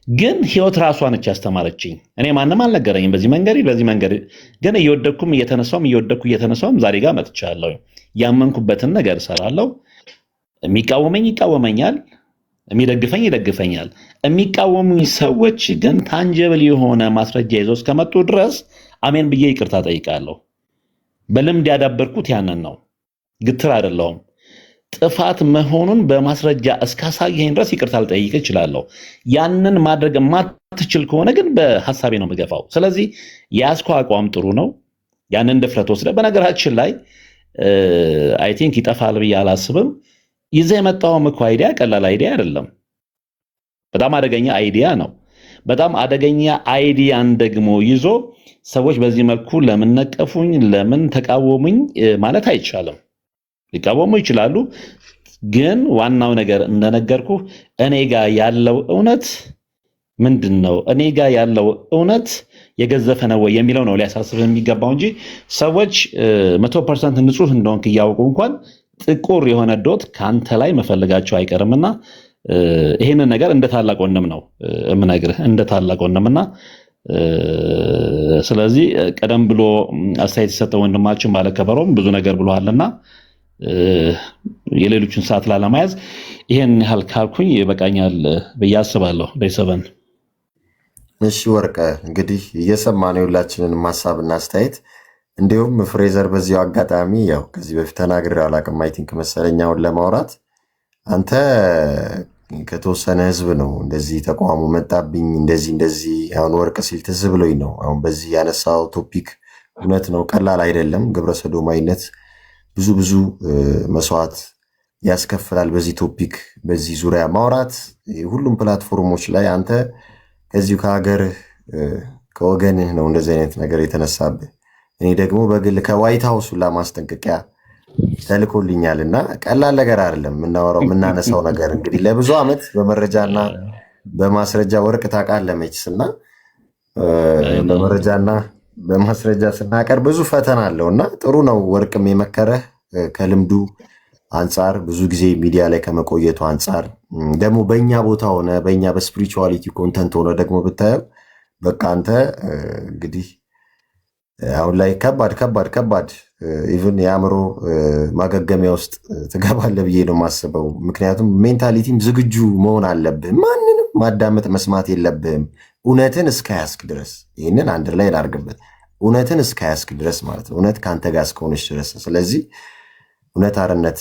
C: ግን ህይወት ራሷ ነች ያስተማረችኝ። እኔ ማንም አልነገረኝም በዚህ መንገድ ግን እየወደኩም እየተነሳውም ዛሬ ጋር መጥቻለሁ። ያመንኩበትን ነገር እሰራለሁ። የሚቃወመኝ ይቃወመኛል፣ የሚደግፈኝ ይደግፈኛል። የሚቃወሙኝ ሰዎች ግን ታንጀብል የሆነ ማስረጃ ይዘው እስከመጡ ድረስ አሜን ብዬ ይቅርታ ጠይቃለሁ። በልምድ ያዳበርኩት ያንን ነው። ግትር አይደለሁም። ጥፋት መሆኑን በማስረጃ እስካሳየኝ ድረስ ይቅርታ ልጠይቅ እችላለሁ። ያንን ማድረግ የማትችል ከሆነ ግን በሐሳቤ ነው የምገፋው። ስለዚህ የያዝከው አቋም ጥሩ ነው። ያንን ድፍረት ወስደህ በነገራችን ላይ አይ ቲንክ ይጠፋል ብዬ አላስብም። ይዘህ የመጣውም እኮ አይዲያ ቀላል አይዲያ አይደለም። በጣም አደገኛ አይዲያ ነው። በጣም አደገኛ አይዲያን ደግሞ ይዞ ሰዎች በዚህ መልኩ ለምን ነቀፉኝ፣ ለምን ተቃወሙኝ ማለት አይቻልም። ሊቃወሙ ይችላሉ። ግን ዋናው ነገር እንደነገርኩ እኔ ጋር ያለው እውነት ምንድን ነው? እኔ ጋር ያለው እውነት የገዘፈ ነው ወይ የሚለው ነው ሊያሳስብ የሚገባው እንጂ ሰዎች 100% ንጹህ እንደሆንክ እያወቁ እንኳን ጥቁር የሆነ ዶት ከአንተ ላይ መፈለጋቸው አይቀርምና ይህንን ነገር እንደ ታላቅ ወንድም ነው የምነግርህ፣ እንደ ታላቅ ወንድምና ስለዚህ ቀደም ብሎ አስተያየት የሰጠ ወንድማችን ባለከበሮም ብዙ ነገር ብለዋልና የሌሎችን ሰዓት ላለመያዝ ይሄን ያህል ካልኩኝ ይበቃኛል ብዬ አስባለሁ። ዳይሰበን
B: እሺ ወርቀ እንግዲህ እየሰማነው ሁላችንን ሐሳብና አስተያየት እንዲሁም ፍሬዘር በዚሁ አጋጣሚ ያው ከዚህ በፊት ተናግሬ አላውቅም። አይ ቲንክ መሰለኝ አሁን ለማውራት አንተ ከተወሰነ ህዝብ ነው እንደዚህ ተቋሙ መጣብኝ እንደዚህ አሁን ወርቅ ሲል ትዝ ብሎኝ ነው። አሁን በዚህ ያነሳው ቶፒክ እውነት ነው፣ ቀላል አይደለም። ግብረ ሰዶማዊነት ብዙ መስዋዕት ያስከፍላል። በዚህ ቶፒክ በዚህ ዙሪያ ማውራት ሁሉም ፕላትፎርሞች ላይ አንተ ከዚሁ ከሀገርህ ከወገንህ ነው እንደዚህ አይነት ነገር የተነሳብህ። እኔ ደግሞ በግል ከዋይት ሃውስ ሁላ ማስጠንቀቂያ ተልኮልኛልና ቀላል ነገር አይደለም የምናወራው የምናነሳው ነገር። እንግዲህ ለብዙ ዓመት በመረጃና በማስረጃ ወርቅ ታውቃለህ መችስና በመረጃና በማስረጃ ስናቀር ብዙ ፈተና አለውና ጥሩ ነው። ወርቅም የመከረህ ከልምዱ አንጻር ብዙ ጊዜ ሚዲያ ላይ ከመቆየቱ አንጻር ደግሞ በእኛ ቦታ ሆነ በእኛ በስፒሪቹዋሊቲ ኮንተንት ሆነ ደግሞ ብታየው በቃ አንተ እንግዲህ አሁን ላይ ከባድ ኢቭን የአእምሮ ማገገሚያ ውስጥ ትገባለህ ብዬ ነው የማስበው። ምክንያቱም ሜንታሊቲም ዝግጁ መሆን አለብህ። ማንንም ማዳመጥ መስማት የለብህም እውነትን እስከያዝክ ድረስ። ይህንን አንድ ላይ ላድርግበት፣ እውነትን እስከያዝክ ድረስ ማለት ነው፣ እውነት ከአንተ ጋር እስከሆነች ድረስ። ስለዚህ እውነት አርነት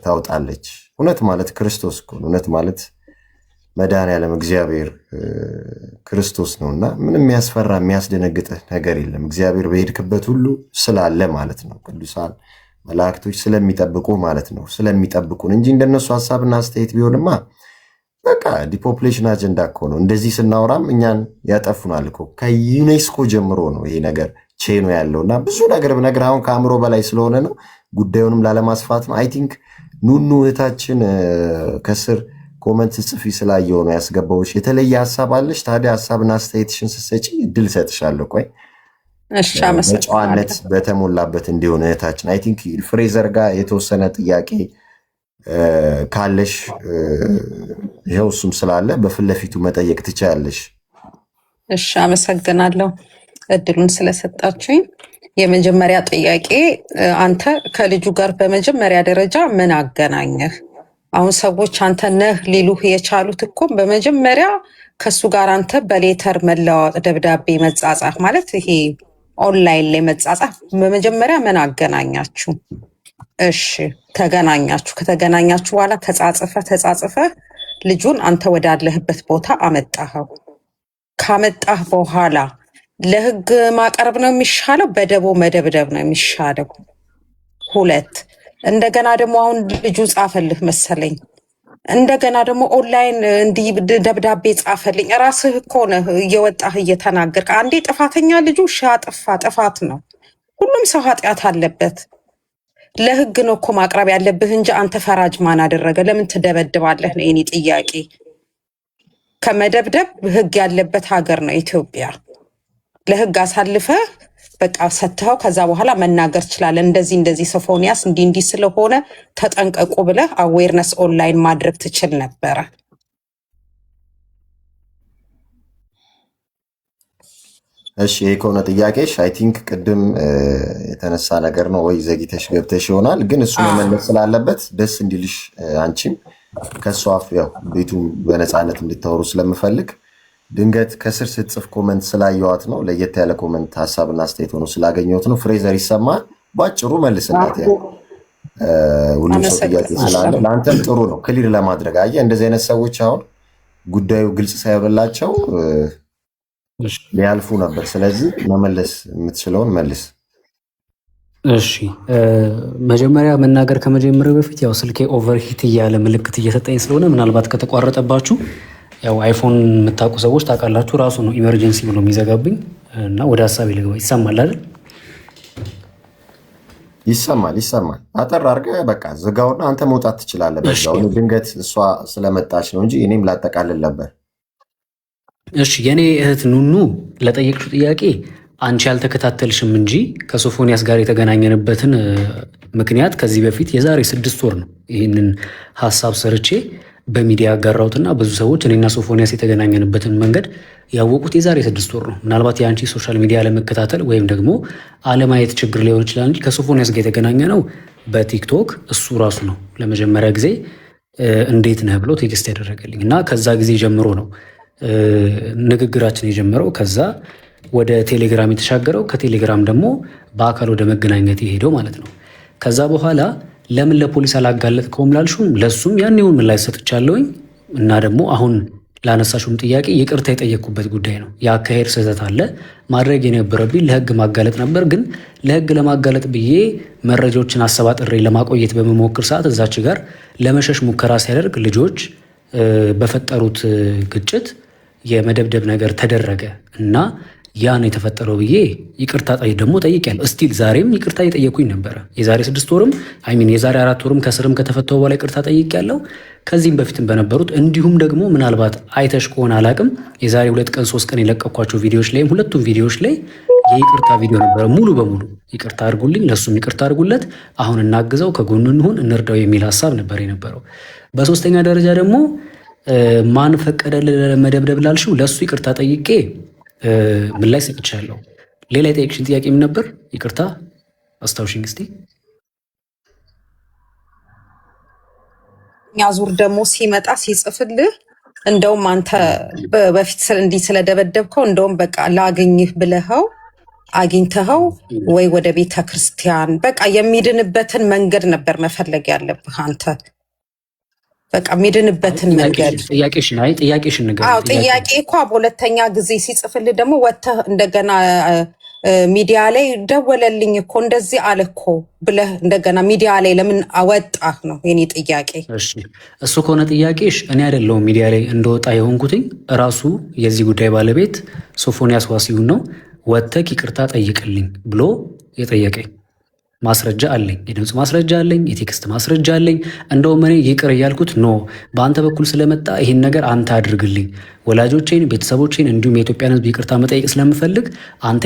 B: ታውጣለች። እውነት ማለት ክርስቶስ እኮ ነው። እውነት ማለት መድኃኔዓለም እግዚአብሔር ክርስቶስ ነውና ምንም የሚያስፈራ የሚያስደነግጥህ ነገር የለም። እግዚአብሔር በሄድክበት ሁሉ ስላለ ማለት ነው። ቅዱሳን መላእክቶች ስለሚጠብቁ ማለት ነው፣ ስለሚጠብቁን እንጂ እንደነሱ ሀሳብና አስተያየት ቢሆንማ በቃ ዲፖፕሌሽን አጀንዳ እኮ ነው። እንደዚህ ስናወራም እኛን ያጠፉናል እኮ። ከዩኔስኮ ጀምሮ ነው ይሄ ነገር ቼኖ ያለውና ብዙ ነገር ብነግርህ አሁን ከአእምሮ በላይ ስለሆነ ነው። ጉዳዩንም ላለማስፋት ነው። አይ ቲንክ ኑኑ እህታችን ከስር ኮመንት ጽፊ ስላየው ነው ያስገባውሽ። የተለየ ሀሳብ አለሽ? ታዲያ ሀሳብና አስተያየትሽን ስትሰጪ እድል ሰጥሻለሁ። ቆይ በጨዋነት በተሞላበት እንዲሆን እህታችን አይ ቲንክ ፍሬዘር ጋር የተወሰነ ጥያቄ ካለሽ ይኸው እሱም ስላለ በፊት ለፊቱ መጠየቅ ትችያለሽ።
F: እሺ፣ አመሰግናለሁ እድሉን ስለሰጣችሁኝ። የመጀመሪያ ጥያቄ አንተ ከልጁ ጋር በመጀመሪያ ደረጃ ምን አገናኘህ? አሁን ሰዎች አንተ ነህ ሊሉህ የቻሉት እኮ በመጀመሪያ ከሱ ጋር አንተ በሌተር መለዋወጥ፣ ደብዳቤ መጻጻፍ ማለት ይሄ ኦንላይን ላይ መጻጻፍ በመጀመሪያ ምን አገናኛችሁ? እሺ ተገናኛችሁ። ከተገናኛችሁ በኋላ ተጻጽፈ ልጁን አንተ ወዳለህበት ቦታ አመጣኸው። ካመጣህ በኋላ ለህግ ማቀረብ ነው የሚሻለው? በደቦ መደብደብ ነው የሚሻለው? ሁለት እንደገና ደግሞ አሁን ልጁ ጻፈልህ መሰለኝ። እንደገና ደግሞ ኦንላይን እንዲህ ደብዳቤ ጻፈልኝ። ራስህ እኮ ነህ እየወጣህ እየተናገርክ። አንዴ ጥፋተኛ ልጁ ሻጥፋ ጥፋት ነው። ሁሉም ሰው ኃጢአት አለበት። ለህግ ነው እኮ ማቅረብ ያለብህ እንጂ አንተ ፈራጅ ማን አደረገ? ለምን ትደበድባለህ ነው የኔ ጥያቄ። ከመደብደብ ህግ ያለበት ሀገር ነው ኢትዮጵያ። ለህግ አሳልፈህ በቃ ሰጥተኸው ከዛ በኋላ መናገር ትችላለህ። እንደዚህ ሶፎንያስ እንዲህ ስለሆነ ተጠንቀቁ ብለህ አዌርነስ ኦንላይን ማድረግ ትችል ነበረ።
B: እሺ ይሄ ከሆነ ጥያቄሽ አይ ቲንክ ቅድም የተነሳ ነገር ነው ወይ ዘግይተሽ ገብተሽ ይሆናል። ግን እሱ መመለስ ስላለበት ደስ እንዲልሽ አንቺም ከሷ አፍ ያው ቤቱ በነፃነት እንድታወሩ ስለምፈልግ ድንገት ከስር ስትጽፍ ኮመንት ስላየዋት ነው። ለየት ያለ ኮመንት ሀሳብና አስተያየት ሆኖ ስላገኘሁት ነው። ፍሬዘር ይሰማል? ባጭሩ መልስላት። ያ ሁሉም ሰው ጥያቄ ስላለ ለአንተም ጥሩ ነው ክሊር ለማድረግ። አየህ እንደዚህ አይነት ሰዎች አሁን ጉዳዩ ግልጽ ሳይሆንላቸው ሊያልፉ ነበር። ስለዚህ መመለስ የምትችለውን መልስ።
A: እሺ መጀመሪያ መናገር ከመጀመሪያ በፊት ያው ስልኬ ኦቨርሂት እያለ ምልክት እየሰጠኝ ስለሆነ ምናልባት ከተቋረጠባችሁ ያው አይፎን የምታውቁ ሰዎች ታውቃላችሁ፣ ራሱ ነው ኢመርጀንሲ ብሎ የሚዘጋብኝ እና ወደ ሀሳብ ልግባ። ይሰማል አይደል?
B: ይሰማል። አጠር አድርገህ በቃ ዝጋውና አንተ መውጣት ትችላለህ። በዛው ድንገት እሷ ስለመጣች ነው እንጂ እኔም ላጠቃልል ነበር።
A: እሺ የኔ እህት ኑኑ ለጠየቅሽው ጥያቄ አንቺ ያልተከታተልሽም እንጂ ከሶፎንያስ ጋር የተገናኘንበትን ምክንያት ከዚህ በፊት የዛሬ 6 ወር ነው ይህንን ሀሳብ ሰርቼ በሚዲያ ያጋራሁትና ብዙ ሰዎች እኔና ሶፎንያስ የተገናኘንበትን መንገድ ያወቁት የዛሬ 6 ወር ነው። ምናልባት የአንቺ ሶሻል ሚዲያ ለመከታተል ወይም ደግሞ አለማየት ችግር ሊሆን ይችላል እንጂ ከሶፎንያስ ጋር የተገናኘ ነው በቲክቶክ። እሱ ራሱ ነው ለመጀመሪያ ጊዜ እንዴት ነህ ብሎ ቴክስት ያደረገልኝ እና ከዛ ጊዜ ጀምሮ ነው ንግግራችን የጀመረው። ከዛ ወደ ቴሌግራም የተሻገረው፣ ከቴሌግራም ደግሞ በአካል ወደ መገናኘት የሄደው ማለት ነው። ከዛ በኋላ ለምን ለፖሊስ አላጋለጥከውም ላልሹም ለሱም ያኔውን ምላሽ ሰጥቻለሁኝ እና ደግሞ አሁን ላነሳሹም ጥያቄ ይቅርታ የጠየቅኩበት ጉዳይ ነው። የአካሄድ ስህተት አለ። ማድረግ የነበረብኝ ለህግ ማጋለጥ ነበር። ግን ለህግ ለማጋለጥ ብዬ መረጃዎችን አሰባጥሬ ለማቆየት በመሞክር ሰዓት እዛች ጋር ለመሸሽ ሙከራ ሲያደርግ ልጆች በፈጠሩት ግጭት የመደብደብ ነገር ተደረገ እና ያን የተፈጠረው ብዬ ይቅርታ ደግሞ ጠይቄያለሁ። እስቲል ዛሬም ይቅርታ እየጠየኩኝ ነበረ። የዛሬ 6 ወርም የዛሬ 4 ወርም ከስርም ከተፈታው በኋላ ይቅርታ ጠይቄያለሁ። ከዚህም በፊትም በነበሩት እንዲሁም ደግሞ ምናልባት አይተሽ ከሆነ አላቅም የዛሬ 2 ቀን 3 ቀን የለቀኳቸው ቪዲዮዎች ላይም ሁለቱም ቪዲዮዎች ላይ የይቅርታ ቪዲዮ ነበረ። ሙሉ በሙሉ ይቅርታ አድርጉልኝ፣ ለሱም ይቅርታ አድርጉለት፣ አሁን እናግዘው፣ ከጎኑ እንሁን፣ እንርዳው የሚል ሀሳብ ነበር የነበረው። በሶስተኛ ደረጃ ደግሞ ማን ፈቀደልህ ለመደብደብ ላልሽው ለሱ ይቅርታ ጠይቄ ምላሽ ሰጥቻለሁ። ሌላ የጠየቅሽን ጥያቄ ምን ነበር? ይቅርታ አስታውሽኝ እስቲ።
F: ያ ዙር ደግሞ ሲመጣ ሲጽፍልህ እንደውም አንተ በፊት እንዲህ ስለደበደብከው እንደውም በቃ ላገኝህ ብለኸው አግኝተኸው ወይ ወደ ቤተ ክርስቲያን በቃ የሚድንበትን መንገድ ነበር መፈለግ ያለብህ አንተ። በቃ የሚድንበትን መንገድ
A: ጥያቄሽን ነገር
F: ጥያቄ እኮ በሁለተኛ ጊዜ ሲጽፍልህ ደግሞ ወጥተህ እንደገና ሚዲያ ላይ ደወለልኝ እኮ እንደዚህ አለ እኮ ብለህ እንደገና ሚዲያ ላይ ለምን አወጣህ ነው የኔ ጥያቄ።
A: እሱ ከሆነ ጥያቄሽ እኔ አይደለሁም ሚዲያ ላይ እንደወጣ የሆንኩትኝ ራሱ የዚህ ጉዳይ ባለቤት ሶፎንያስ ዋሲሁን ነው። ወጥተህ ይቅርታ ጠይቅልኝ ብሎ የጠየቀኝ ማስረጃ አለኝ፣ የድምፅ ማስረጃ አለኝ፣ የቴክስት ማስረጃ አለኝ። እንደውም እኔ ይቅር እያልኩት ኖ በአንተ በኩል ስለመጣ ይህን ነገር አንተ አድርግልኝ፣ ወላጆቼን፣ ቤተሰቦቼን እንዲሁም የኢትዮጵያን ሕዝብ ይቅርታ መጠየቅ ስለምፈልግ አንተ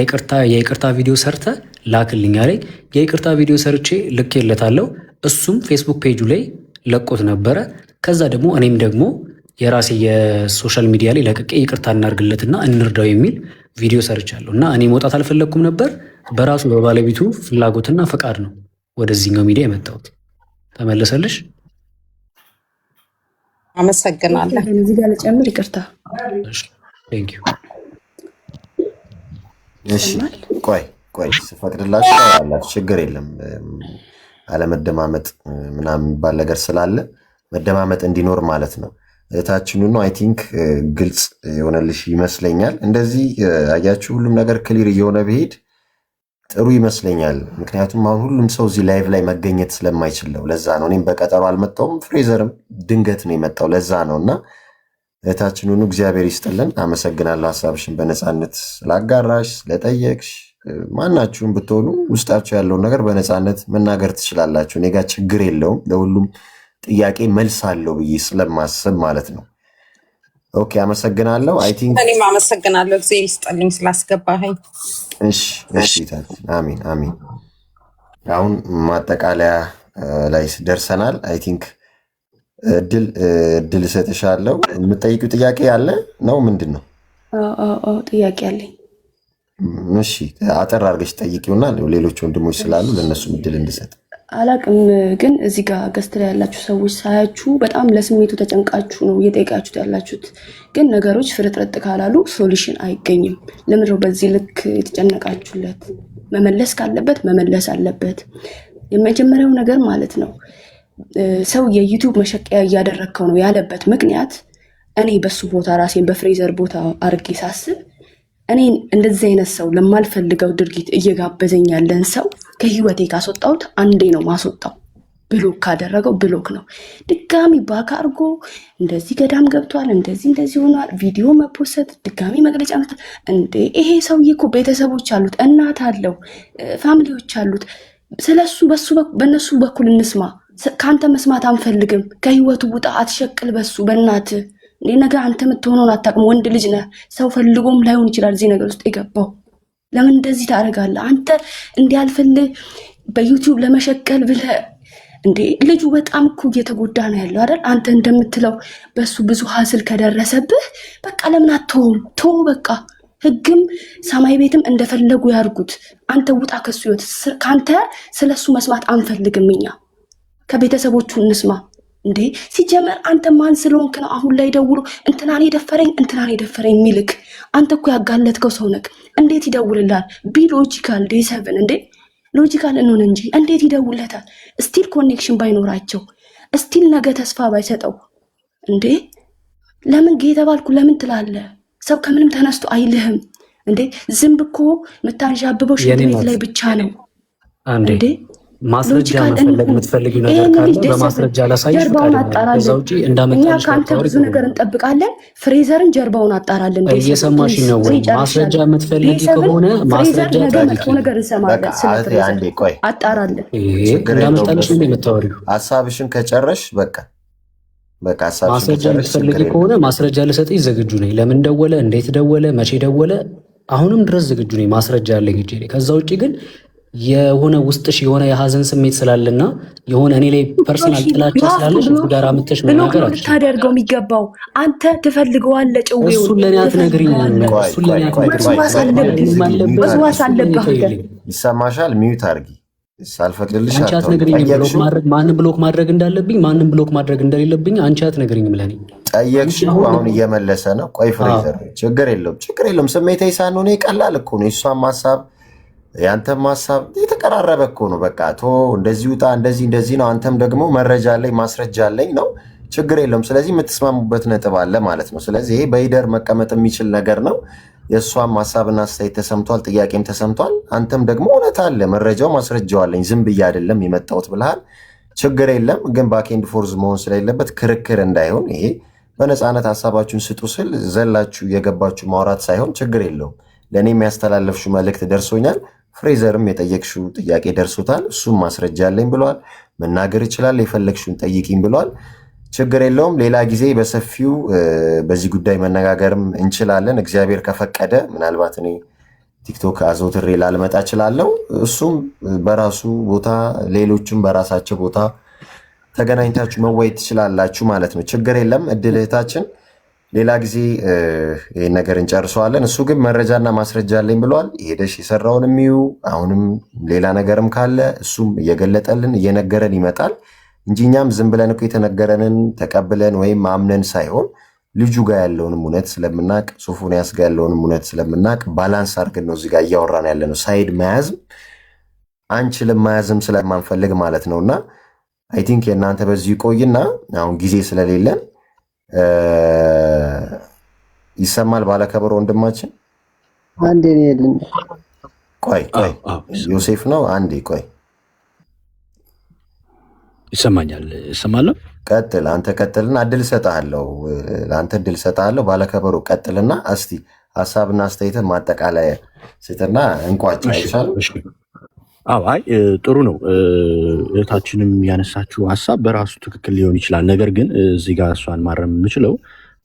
A: የይቅርታ ቪዲዮ ሰርተ ላክልኝ አለኝ። የይቅርታ ቪዲዮ ሰርቼ ልኬለታለሁ። እሱም ፌስቡክ ፔጁ ላይ ለቆት ነበረ። ከዛ ደግሞ እኔም ደግሞ የራሴ የሶሻል ሚዲያ ላይ ለቅቄ ይቅርታ እናርግለትና እንርዳው የሚል ቪዲዮ ሰርቻለሁ እና እኔ መውጣት አልፈለግኩም ነበር። በራሱ በባለቤቱ ፍላጎትና ፈቃድ ነው ወደዚህኛው ሚዲያ የመጣሁት። ተመለሰልሽ?
F: አመሰግናለሁ።
G: እዚህ ጋር ልጨምር፣ ይቅርታ።
B: ቆይ ስፈቅድላችሁ ታወራላችሁ፣ ችግር የለም። አለመደማመጥ ምናምን የሚባል ነገር ስላለ መደማመጥ እንዲኖር ማለት ነው። እህታችኑ ነው አይ ቲንክ ግልጽ የሆነልሽ ይመስለኛል። እንደዚህ አያችሁ፣ ሁሉም ነገር ክሊር እየሆነ ቢሄድ ጥሩ ይመስለኛል። ምክንያቱም አሁን ሁሉም ሰው እዚህ ላይቭ ላይ መገኘት ስለማይችል ነው። ለዛ ነው እኔም በቀጠሮ አልመጣሁም። ፍሬዘርም ድንገት ነው የመጣው። ለዛ ነው እና እህታችንን እግዚአብሔር ይስጥልን። አመሰግናለሁ ሀሳብሽን በነፃነት ስላጋራሽ ስለጠየቅሽ። ማናችሁም ብትሆኑ ውስጣችሁ ያለውን ነገር በነፃነት መናገር ትችላላችሁ። እኔ ጋር ችግር የለውም። ለሁሉም ጥያቄ መልስ አለው ብዬ ስለማስብ ማለት ነው። ኦኬ፣ አመሰግናለሁ። አይ ቲንክ
F: እኔም አመሰግናለሁ። እግዚአብሔር ይስጥልኝ ስላስገባኸኝ።
B: እሺ፣ አሜን አሜን። አሁን ማጠቃለያ ላይ ደርሰናል። አይ ቲንክ እድል እሰጥሻለሁ። የምጠይቂው ጥያቄ ያለ ነው? ምንድን ነው?
G: ጥያቄ አለኝ።
B: እሺ፣ አጠር አድርገሽ ጠይቂውና ሌሎች ወንድሞች ስላሉ ለእነሱም እድል እንድሰጥ።
G: አላቅም ግን እዚህ ጋር ገስት ላይ ያላችሁ ሰዎች ሳያችሁ በጣም ለስሜቱ ተጨንቃችሁ ነው እየጠየቃችሁት ያላችሁት። ግን ነገሮች ፍርጥርጥ ካላሉ ሶሉሽን አይገኝም። ለምንድን ነው በዚህ ልክ የተጨነቃችሁለት? መመለስ ካለበት መመለስ አለበት። የመጀመሪያው ነገር ማለት ነው ሰው የዩቲዩብ መሸቀያ እያደረግከው ነው ያለበት ምክንያት እኔ በሱ ቦታ ራሴን በፍሬዘር ቦታ አድርጌ ሳስብ እኔን እንደዚህ አይነት ሰው ለማልፈልገው ድርጊት እየጋበዘኝ ያለን ሰው ከህይወቴ ካስወጣሁት አንዴ ነው ማስወጣው። ብሎክ ካደረገው ብሎክ ነው። ድጋሚ ባክ አድርጎ እንደዚህ ገዳም ገብቷል፣ እንደዚህ ሆኗል፣ ቪዲዮ መፖሰት፣ ድጋሚ መግለጫ መስጠት። እንዴ ይሄ ሰውዬ እኮ ቤተሰቦች አሉት፣ እናት አለው፣ ፋሚሊዎች አሉት። ስለሱ በነሱ በኩል እንስማ። ከአንተ መስማት አንፈልግም። ከህይወቱ ውጣ፣ አትሸቅል በሱ በእናት ነገ አንተ የምትሆነውን አታውቅም። ወንድ ልጅ ነህ። ሰው ፈልጎም ላይሆን ይችላል እዚህ ነገር ውስጥ የገባው። ለምን እንደዚህ ታደርጋለህ? አንተ እንዲያልፍልህ በዩቲዩብ ለመሸቀል ብለህ እንዴ ልጁ በጣም እኮ እየተጎዳ ነው ያለው አይደል? አንተ እንደምትለው በሱ ብዙ ሀስል ከደረሰብህ በቃ ለምን አትተውም? ተው በቃ። ህግም ሰማይ ቤትም እንደፈለጉ ያርጉት። አንተ ውጣ ከሱ ህይወት። ከአንተ ስለሱ መስማት አንፈልግም እኛ። ከቤተሰቦቹ እንስማ። እንዴ ሲጀመር አንተ ማን ስለሆንክ ነው አሁን ላይ ደውሎ እንትናን የደፈረኝ የሚልክ? አንተ እኮ ያጋለጥከው ሰው ነክ። እንዴት ይደውልላል? ቢሎጂካል ዴ7 እንዴ ሎጂካል እንሆን እንጂ እንዴት ይደውልለታል? ስቲል ኮኔክሽን ባይኖራቸው ስቲል ነገ ተስፋ ባይሰጠው እንዴ ለምን ጌታ ባልኩ ለምን ትላለህ? ሰው ከምንም ተነስቶ አይልህም እንዴ። ዝንብ እኮ የምታንዣብበው ሽንት ቤት ላይ ብቻ ነው እንዴ።
A: ማስረጃ መፈለግ የምትፈልጊው ነገር ካለ በማስረጃ ላሳይሽ።
G: ጀርባውን አጣራለን። እኛ ከአንተ ብዙ ነገር እንጠብቃለን። ፍሬዘርን ጀርባውን አጣራለን።
A: እየሰማሽ ነው ወይ? ማስረጃ የምትፈልጊ ከሆነ ማስረጃ
G: መጥፎ ነገር እንሰማለን።
B: አንዴ ቆይ
G: አጣራለን።
A: እንዳመጣልሽ ነው የምታወሪው።
B: ሀሳብሽን ከጨረሽ በቃ
A: ማስረጃ የምትፈልጊ ከሆነ ማስረጃ ልሰጥሽ ዝግጁ ነኝ። ለምን ደወለ፣ እንዴት ደወለ፣ መቼ ደወለ፣ አሁንም ድረስ ዝግጁ ነኝ። ማስረጃ ያለኝ እጄ ላይ። ከዛ ውጭ ግን የሆነ ውስጥሽ የሆነ የሀዘን ስሜት ስላለና የሆነ እኔ ላይ ፐርሰናል ጥላቻ ስላለሽ እሱ ጋር አምጥተሽ መናገር አልችልም።
G: ልታደርገው የሚገባው አንተ ትፈልገዋለህ። ጭዌው
A: እሱን ለኔ አትነግሪኝም።
G: መስዋዕት አለብህ።
B: ይሰማሻል? ሚዩት አድርጊ። ሳልፈቅድልሽ
A: አንቺ አትነግሪኝም። ማንን ብሎክ ማድረግ እንዳለብኝ ማንን ብሎክ ማድረግ እንደሌለብኝ አንቺ አትነግሪኝም። ለኔ
B: ጠየቅሽው፣ አሁን እየመለሰ ነው። ቆይ ፍሬዘር፣ ችግር የለውም። ስሜታዊ ሳንሆን ቀላል እኮ ነው። የእሷም ሀሳብ ያንተም ሀሳብ የተቀራረበ እኮ ነው። በቃ እንደዚህ ውጣ፣ እንደዚህ ነው። አንተም ደግሞ መረጃ አለኝ ማስረጃ አለኝ ነው። ችግር የለውም። ስለዚህ የምትስማሙበት ነጥብ አለ ማለት ነው። ስለዚህ ይሄ በሂደር መቀመጥ የሚችል ነገር ነው። የእሷም ሀሳብና አስተያየት ተሰምቷል፣ ጥያቄም ተሰምቷል። አንተም ደግሞ እውነት አለ፣ መረጃው ማስረጃው አለኝ፣ ዝም ብዬ አይደለም የመጣሁት ብለሃል። ችግር የለም። ግን ባክኤንድ ፎርዝ መሆን ስለሌለበት ክርክር እንዳይሆን ይሄ በነፃነት ሀሳባችሁን ስጡ ስል ዘላችሁ የገባችሁ ማውራት ሳይሆን ችግር የለውም። ለእኔ የሚያስተላለፍሽው መልእክት ደርሶኛል። ፍሬዘርም የጠየቅሽው ጥያቄ ደርሶታል። እሱም ማስረጃ አለኝ ብለዋል። መናገር ይችላል። የፈለግሽውን ጠይቂኝ ብለዋል። ችግር የለውም። ሌላ ጊዜ በሰፊው በዚህ ጉዳይ መነጋገርም እንችላለን። እግዚአብሔር ከፈቀደ ምናልባት እኔ ቲክቶክ አዘውትሬ ላልመጣ እችላለሁ። እሱም በራሱ ቦታ፣ ሌሎችም በራሳቸው ቦታ ተገናኝታችሁ መወያየት ትችላላችሁ ማለት ነው። ችግር የለም። እድል እህታችን፣ ሌላ ጊዜ ይህን ነገር እንጨርሰዋለን። እሱ ግን መረጃና ማስረጃ አለኝ ብለዋል። ሄደሽ የሰራውን የሚዩ አሁንም ሌላ ነገርም ካለ እሱም እየገለጠልን እየነገረን ይመጣል እንጂ እኛም ዝም ብለን እኮ የተነገረንን ተቀብለን ወይም አምነን ሳይሆን ልጁ ጋር ያለውንም እውነት ስለምናቅ፣ ሶፎንያስ ጋር ያለውንም እውነት ስለምናቅ ባላንስ አድርገን ነው እዚህ ጋር እያወራን ያለ ነው። ሳይድ መያዝም አንችልም መያዝም ስለማንፈልግ ማለት ነውና አይ ቲንክ የእናንተ በዚሁ ይቆይና አሁን ጊዜ ስለሌለን ይሰማል። ባለከበሮ ወንድማችን
H: አንዴ ነው
B: ቆይ ዮሴፍ ነው። አንዴ ቆይ
E: ይሰማኛል። እሰማለሁ።
B: ቀጥል አንተ ቀጥልና እድል እሰጥሃለሁ። ለአንተ እድል እሰጥሃለሁ። ባለከበሮ ቀጥልና እስቲ ሀሳብና አስተያየትን ማጠቃለያ ስጥና እንቋጭ አይሻልም?
E: አይ ጥሩ ነው። እህታችንም ያነሳችው ሀሳብ በራሱ ትክክል ሊሆን ይችላል። ነገር ግን እዚህ ጋር እሷን ማረም የምችለው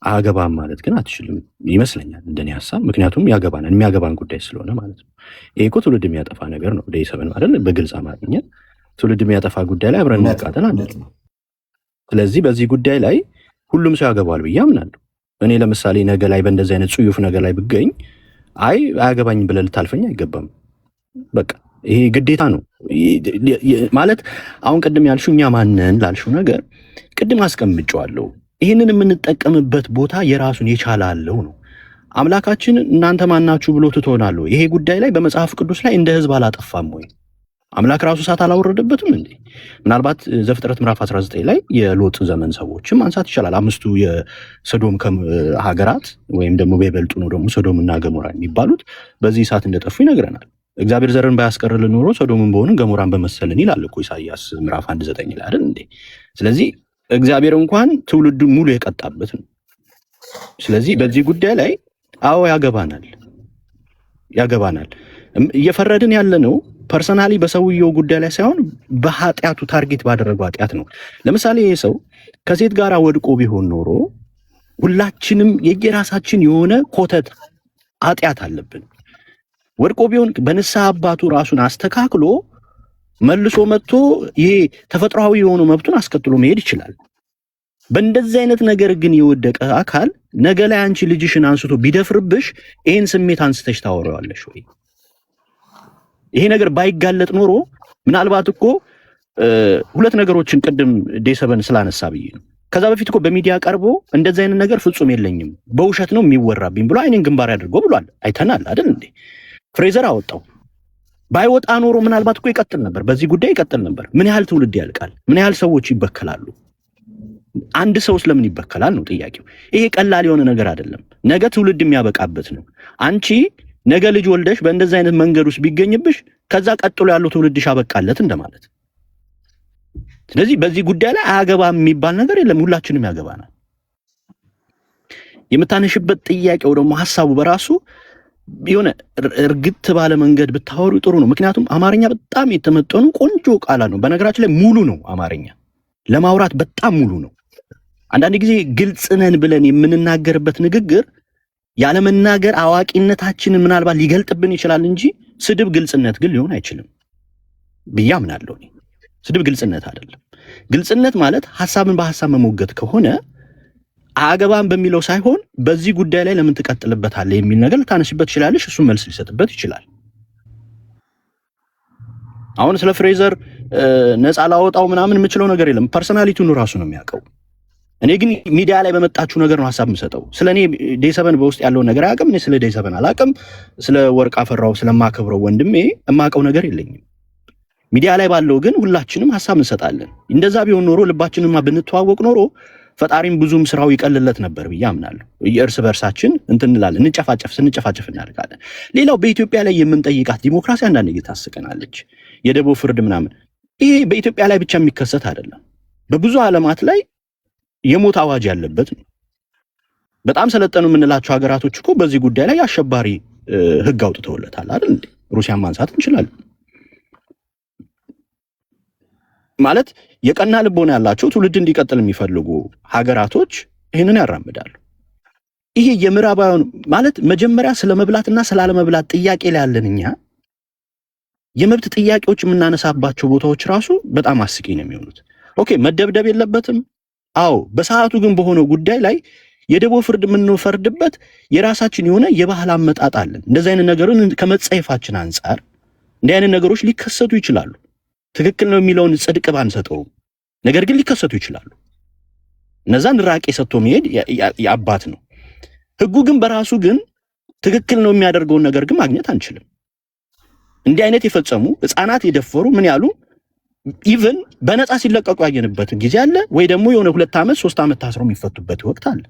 E: አገባም ማለት ግን አትችልም ይመስለኛል እንደኔ ሀሳብ። ምክንያቱም ያገባናል፣ የሚያገባን ጉዳይ ስለሆነ ማለት ነው። ይሄ እኮ ትውልድ የሚያጠፋ ነገር ነው። ደይሰብን አይደል? በግልጽ አማርኛ ትውልድ የሚያጠፋ ጉዳይ ላይ አብረን መቃጠል አለ። ስለዚህ በዚህ ጉዳይ ላይ ሁሉም ሰው ያገባዋል ብዬ አምናለሁ። እኔ ለምሳሌ ነገ ላይ በእንደዚህ አይነት ጽዩፍ ነገር ላይ ብገኝ አያገባኝም ብለህ ልታልፈኝ አይገባም። በቃ ይሄ ግዴታ ነው ማለት። አሁን ቅድም ያልሽው እኛ ማንን ላልሽው ነገር ቅድም አስቀምጨዋለሁ። ይህንን የምንጠቀምበት ቦታ የራሱን የቻለ አለው ነው። አምላካችን እናንተ ማናችሁ ብሎ ትቶናል። ይሄ ጉዳይ ላይ በመጽሐፍ ቅዱስ ላይ እንደ ህዝብ አላጠፋም ወይ? አምላክ ራሱ እሳት አላወረደበትም እንዴ? ምናልባት ዘፍጥረት ምዕራፍ 19 ላይ የሎጥ ዘመን ሰዎችም ማንሳት ይቻላል። 5ቱ የሶዶም ሀገራት ወይም ደግሞ በይበልጡ ነው ደግሞ ሶዶም እና ገሞራ የሚባሉት በዚህ እሳት እንደጠፉ ይነግረናል። እግዚአብሔር ዘርን ባያስቀርልን ኖሮ ሶዶምን በሆንን ገሞራን በመሰልን ይላል እኮ ኢሳይያስ ምዕራፍ 1:9 ላይ አይደል እንዴ? ስለዚህ እግዚአብሔር እንኳን ትውልዱን ሙሉ የቀጣበት ነው። ስለዚህ በዚህ ጉዳይ ላይ ያገባናል። እየፈረድን ያለ ነው ፐርሰናሊ በሰውየው ጉዳይ ላይ ሳይሆን በኃጢአቱ ታርጌት ባደረገው ኃጢአት ነው። ለምሳሌ ይህ ሰው ከሴት ጋር ወድቆ ቢሆን ኖሮ ሁላችንም የየራሳችን የሆነ ኮተት ኃጢአት አለብን። ወድቆ ቢሆን በንስሐ አባቱ ራሱን አስተካክሎ መልሶ መጥቶ ይሄ ተፈጥሯዊ የሆነው መብቱን አስከትሎ መሄድ ይችላል። በእንደዚህ አይነት ነገር ግን የወደቀ አካል ነገ ላይ አንቺ ልጅሽን አንስቶ ቢደፍርብሽ ይህን ስሜት አንስተሽ ታወሪዋለሽ ወይ? ይሄ ነገር ባይጋለጥ ኖሮ ምናልባት እኮ ሁለት ነገሮችን ቅድም ዴሰበን ስላነሳ ብዬ ነው። ከዛ በፊት እኮ በሚዲያ ቀርቦ እንደዚህ አይነት ነገር ፍጹም የለኝም በውሸት ነው የሚወራብኝ ብሎ አይኔን ግንባር ያድርጎ ብሏል። አይተናል አይደል እንዴ? ፍሬዘር አወጣው። ባይወጣ ኖሮ ምናልባት እኮ ይቀጥል ነበር፣ በዚህ ጉዳይ ይቀጥል ነበር። ምን ያህል ትውልድ ያልቃል? ምን ያህል ሰዎች ይበከላሉ? አንድ ሰው ስለምን ይበከላል ነው ጥያቄው። ይሄ ቀላል የሆነ ነገር አይደለም። ነገ ትውልድ የሚያበቃበት ነው። አንቺ ነገ ልጅ ወልደሽ በእንደዚህ አይነት መንገድ ውስጥ ቢገኝብሽ ከዛ ቀጥሎ ያለው ትውልድሽ አበቃለት እንደማለት። ስለዚህ በዚህ ጉዳይ ላይ አያገባም የሚባል ነገር የለም። ሁላችንም ያገባናል። የምታነሽበት ጥያቄው ደግሞ ሐሳቡ በራሱ የሆነ እርግጥ ባለ መንገድ ብታወሩ ጥሩ ነው። ምክንያቱም አማርኛ በጣም የተመጠኑ ቆንጆ ቃላት ነው። በነገራችን ላይ ሙሉ ነው። አማርኛ ለማውራት በጣም ሙሉ ነው። አንዳንድ ጊዜ ግልጽ ነን ብለን የምንናገርበት ንግግር ያለመናገር አዋቂነታችንን ምናልባት ሊገልጥብን ይችላል እንጂ ስድብ ግልጽነት ግን ሊሆን አይችልም ብዬ አምናለሁ። ስድብ ግልጽነት አይደለም። ግልጽነት ማለት ሐሳብን በሐሳብ መሞገት ከሆነ አያገባም በሚለው ሳይሆን በዚህ ጉዳይ ላይ ለምን ትቀጥልበታለህ የሚል ነገር ልታነሽበት ይችላልሽ። እሱም መልስ ሊሰጥበት ይችላል። አሁን ስለ ፍሬዘር ነፃ ላወጣው ምናምን የምችለው ነገር የለም። ፐርሰናሊቲውን ራሱ ነው የሚያውቀው። እኔ ግን ሚዲያ ላይ በመጣችሁ ነገር ነው ሐሳብ የምሰጠው። ስለኔ ዴሰበን በውስጥ ያለውን ነገር አያውቅም። እኔ ስለ ዴሰበን አላውቅም። ስለ ወርቅ አፈራው ስለማከብረው ወንድሜ የማውቀው ነገር የለኝም። ሚዲያ ላይ ባለው ግን ሁላችንም ሐሳብ እንሰጣለን። እንደዛ ቢሆን ኖሮ ልባችንማ ብንተዋወቅ ኖሮ ፈጣሪም ብዙም ስራው ይቀልለት ነበር ብዬ አምናለሁ። የእርስ በርሳችን እንላለን፣ ስንጨፋጨፍ እናደርጋለን። ሌላው በኢትዮጵያ ላይ የምንጠይቃት ዲሞክራሲ አንዳንድ ጊዜ ታስቀናለች። የደቦ ፍርድ ምናምን ይሄ በኢትዮጵያ ላይ ብቻ የሚከሰት አይደለም። በብዙ ዓለማት ላይ የሞት አዋጅ ያለበት ነው። በጣም ሰለጠኑ የምንላቸው ሀገራቶች እኮ በዚህ ጉዳይ ላይ አሸባሪ ህግ አውጥተውለታል አይደል እንዴ? ሩሲያን ማንሳት እንችላለን። ማለት የቀና ልቦና ያላቸው ትውልድ እንዲቀጥል የሚፈልጉ ሀገራቶች ይህንን ያራምዳሉ። ይሄ የምዕራባውያን ማለት መጀመሪያ ስለመብላትና ስላለመብላት ጥያቄ ላይ ያለን እኛ የመብት ጥያቄዎች የምናነሳባቸው ቦታዎች ራሱ በጣም አስቂኝ ነው የሚሆኑት። ኦኬ መደብደብ የለበትም። አዎ በሰዓቱ ግን በሆነው ጉዳይ ላይ የደቦ ፍርድ የምንፈርድበት የራሳችን የሆነ የባህል አመጣጥ አለን። እንደዚህ አይነት ነገርን ከመጸየፋችን አንጻር እንዲህ አይነት ነገሮች ሊከሰቱ ይችላሉ። ትክክል ነው የሚለውን ጽድቅ ባንሰጠውም ነገር ግን ሊከሰቱ ይችላሉ። እነዛን ራቄ ሰጥቶ መሄድ የአባት ነው። ህጉ ግን በራሱ ግን ትክክል ነው የሚያደርገውን ነገር ግን ማግኘት አንችልም። እንዲህ አይነት የፈጸሙ ህፃናት የደፈሩ ምን ያሉ ኢቭን በነፃ ሲለቀቁ ያየንበት ጊዜ አለ፣ ወይ ደግሞ የሆነ 2 ዓመት 3 ዓመት ታስረው የሚፈቱበት ወቅት አለ።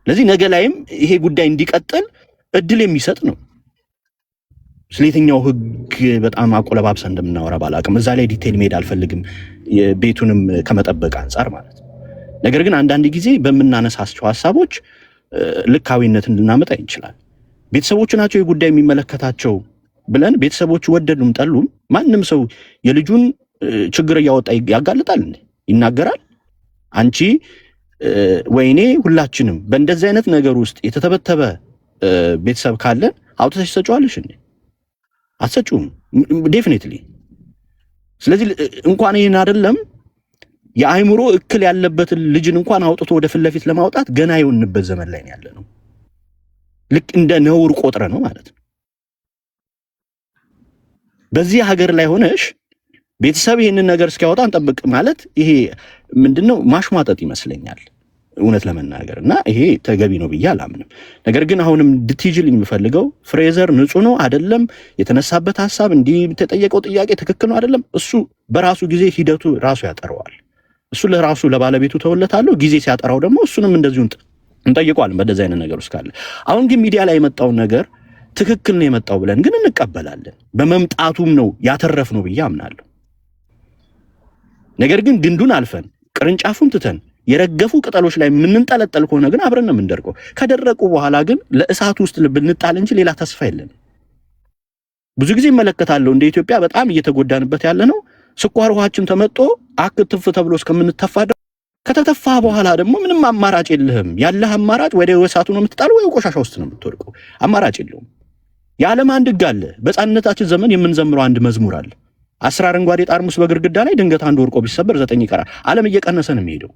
E: ለዚህ ነገ ላይም ይሄ ጉዳይ እንዲቀጥል እድል የሚሰጥ ነው። ስለየትኛው ህግ በጣም አቆለባብሰ እንደምናወራ ባላቅም እዛ ላይ ዲቴል መሄድ አልፈልግም፣ ቤቱንም ከመጠበቅ አንጻር ማለት ነው። ነገር ግን አንዳንድ ጊዜ በመናነሳቸው ሐሳቦች ልካዊነት እንድናመጣ ይችላል። ቤተሰቦቹ ናቸው የጉዳይ የሚመለከታቸው ብለን ቤተሰቦቹ ወደዱም ጠሉም ማንም ሰው የልጁን ችግር እያወጣ ያጋልጣል እንዴ? ይናገራል? አንቺ ወይኔ ሁላችንም በእንደዚህ አይነት ነገር ውስጥ የተተበተበ ቤተሰብ ካለን አውጥተሽ ሰጫዋለሽ እንዴ? አትሰጪውም ዴፊኒትሊ። ስለዚህ እንኳን ይሄን አይደለም የአይምሮ እክል ያለበትን ልጅን እንኳን አውጥቶ ወደ ፊት ለፊት ለማውጣት ገና የሆንበት ዘመን ላይ ያለ ነው። ልክ እንደ ነውር ቆጥረ ነው ማለት ነው። በዚህ ሀገር ላይ ሆነሽ ቤተሰብ ይሄንን ነገር እስኪያወጣ እንጠብቅ ማለት ይሄ ምንድነው ማሽሟጠጥ ይመስለኛል እውነት ለመናገር እና ይሄ ተገቢ ነው ብዬ አላምንም። ነገር ግን አሁንም እንድትይጅልኝ የምፈልገው ፍሬዘር ንጹህ ነው አይደለም፣ የተነሳበት ሐሳብ እንዲህ ተጠየቀው ጥያቄ ትክክል ነው አይደለም፣ እሱ በራሱ ጊዜ ሂደቱ ራሱ ያጠራዋል። እሱ ለራሱ ለባለቤቱ ተወለታለሁ፣ ጊዜ ሲያጠራው ደግሞ እሱንም እንደዚሁ እንጠይቀዋለን በደዛ አይነት ነገር ውስጥ ካለ። አሁን ግን ሚዲያ ላይ የመጣውን ነገር ትክክል ነው የመጣው ብለን ግን እንቀበላለን። በመምጣቱም ነው ያተረፍነው ብዬ አምናለሁ። ነገር ግን ግንዱን አልፈን ቅርንጫፉን ትተን የረገፉ ቅጠሎች ላይ የምንንጠለጠል ከሆነ ግን አብረን ነው የምንደርቀው። ከደረቁ በኋላ ግን ለእሳቱ ውስጥ ብንጣል እንጂ ሌላ ተስፋ የለንም። ብዙ ጊዜ እመለከታለሁ እንደ ኢትዮጵያ በጣም እየተጎዳንበት ያለ ነው። ስኳር ውሃችን ተመጦ አክትፍ ተብሎ እስከምንተፋ ከተተፋ በኋላ ደግሞ ምንም አማራጭ የለህም። ያለህ አማራጭ ወደ እሳቱ ነው የምትጣለው ወይ ቆሻሻ ውስጥ ነው የምትወድቀው። አማራጭ የለውም። የዓለም አንድ ሕግ አለ። በሕፃንነታችን ዘመን የምንዘምረው አንድ መዝሙር አለ። 10 አረንጓዴ ጠርሙስ በግድግዳ ላይ ድንገት አንድ ወርቆ ቢሰበር 9 ይቀራል። ዓለም እየቀነሰ ነው የሚሄደው።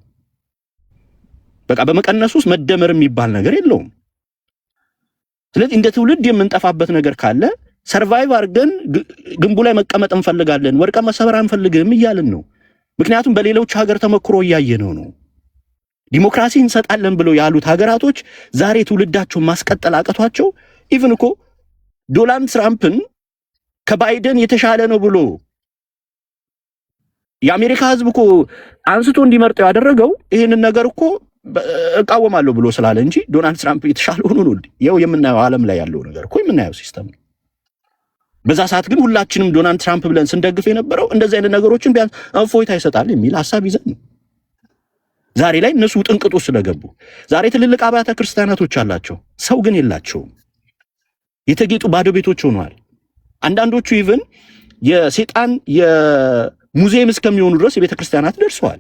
E: በቃ በመቀነሱ ውስጥ መደመር የሚባል ነገር የለውም። ስለዚህ እንደ ትውልድ የምንጠፋበት ነገር ካለ ሰርቫይቭ አድርገን ግንቡ ላይ መቀመጥ እንፈልጋለን፣ ወርቀ መሰበር አንፈልግም እያልን ነው። ምክንያቱም በሌሎች ሀገር ተመክሮ እያየነው ነው። ዲሞክራሲ እንሰጣለን ብለው ያሉት ሀገራቶች ዛሬ ትውልዳቸውን ማስቀጠል አቀቷቸው። ኢቭን እኮ ዶናልድ ትራምፕን ከባይደን የተሻለ ነው ብሎ የአሜሪካ ህዝብ እኮ አንስቶ እንዲመርጠው ያደረገው ይህንን ነገር እኮ እቃወማለሁ ብሎ ስላለ እንጂ ዶናልድ ትራምፕ የተሻለ ሆኖ ነው። ይኸው የምናየው ዓለም ላይ ያለው ነገር እኮ የምናየው ሲስተም ነው። በዛ ሰዓት ግን ሁላችንም ዶናልድ ትራምፕ ብለን ስንደግፍ የነበረው እንደዚህ አይነት ነገሮችን ቢያንስ እፎይታ ይሰጣል የሚል ሐሳብ ይዘን ነው። ዛሬ ላይ እነሱ ጥንቅጡ ስለገቡ ዛሬ ትልልቅ አብያተ ክርስቲያናቶች አላቸው፣ ሰው ግን የላቸውም። የተጌጡ ባዶ ቤቶች ሆነዋል። አንዳንዶቹ ኢቭን የሴጣን የሙዚየም እስከሚሆኑ ድረስ የቤተ ክርስቲያናት ደርሰዋል።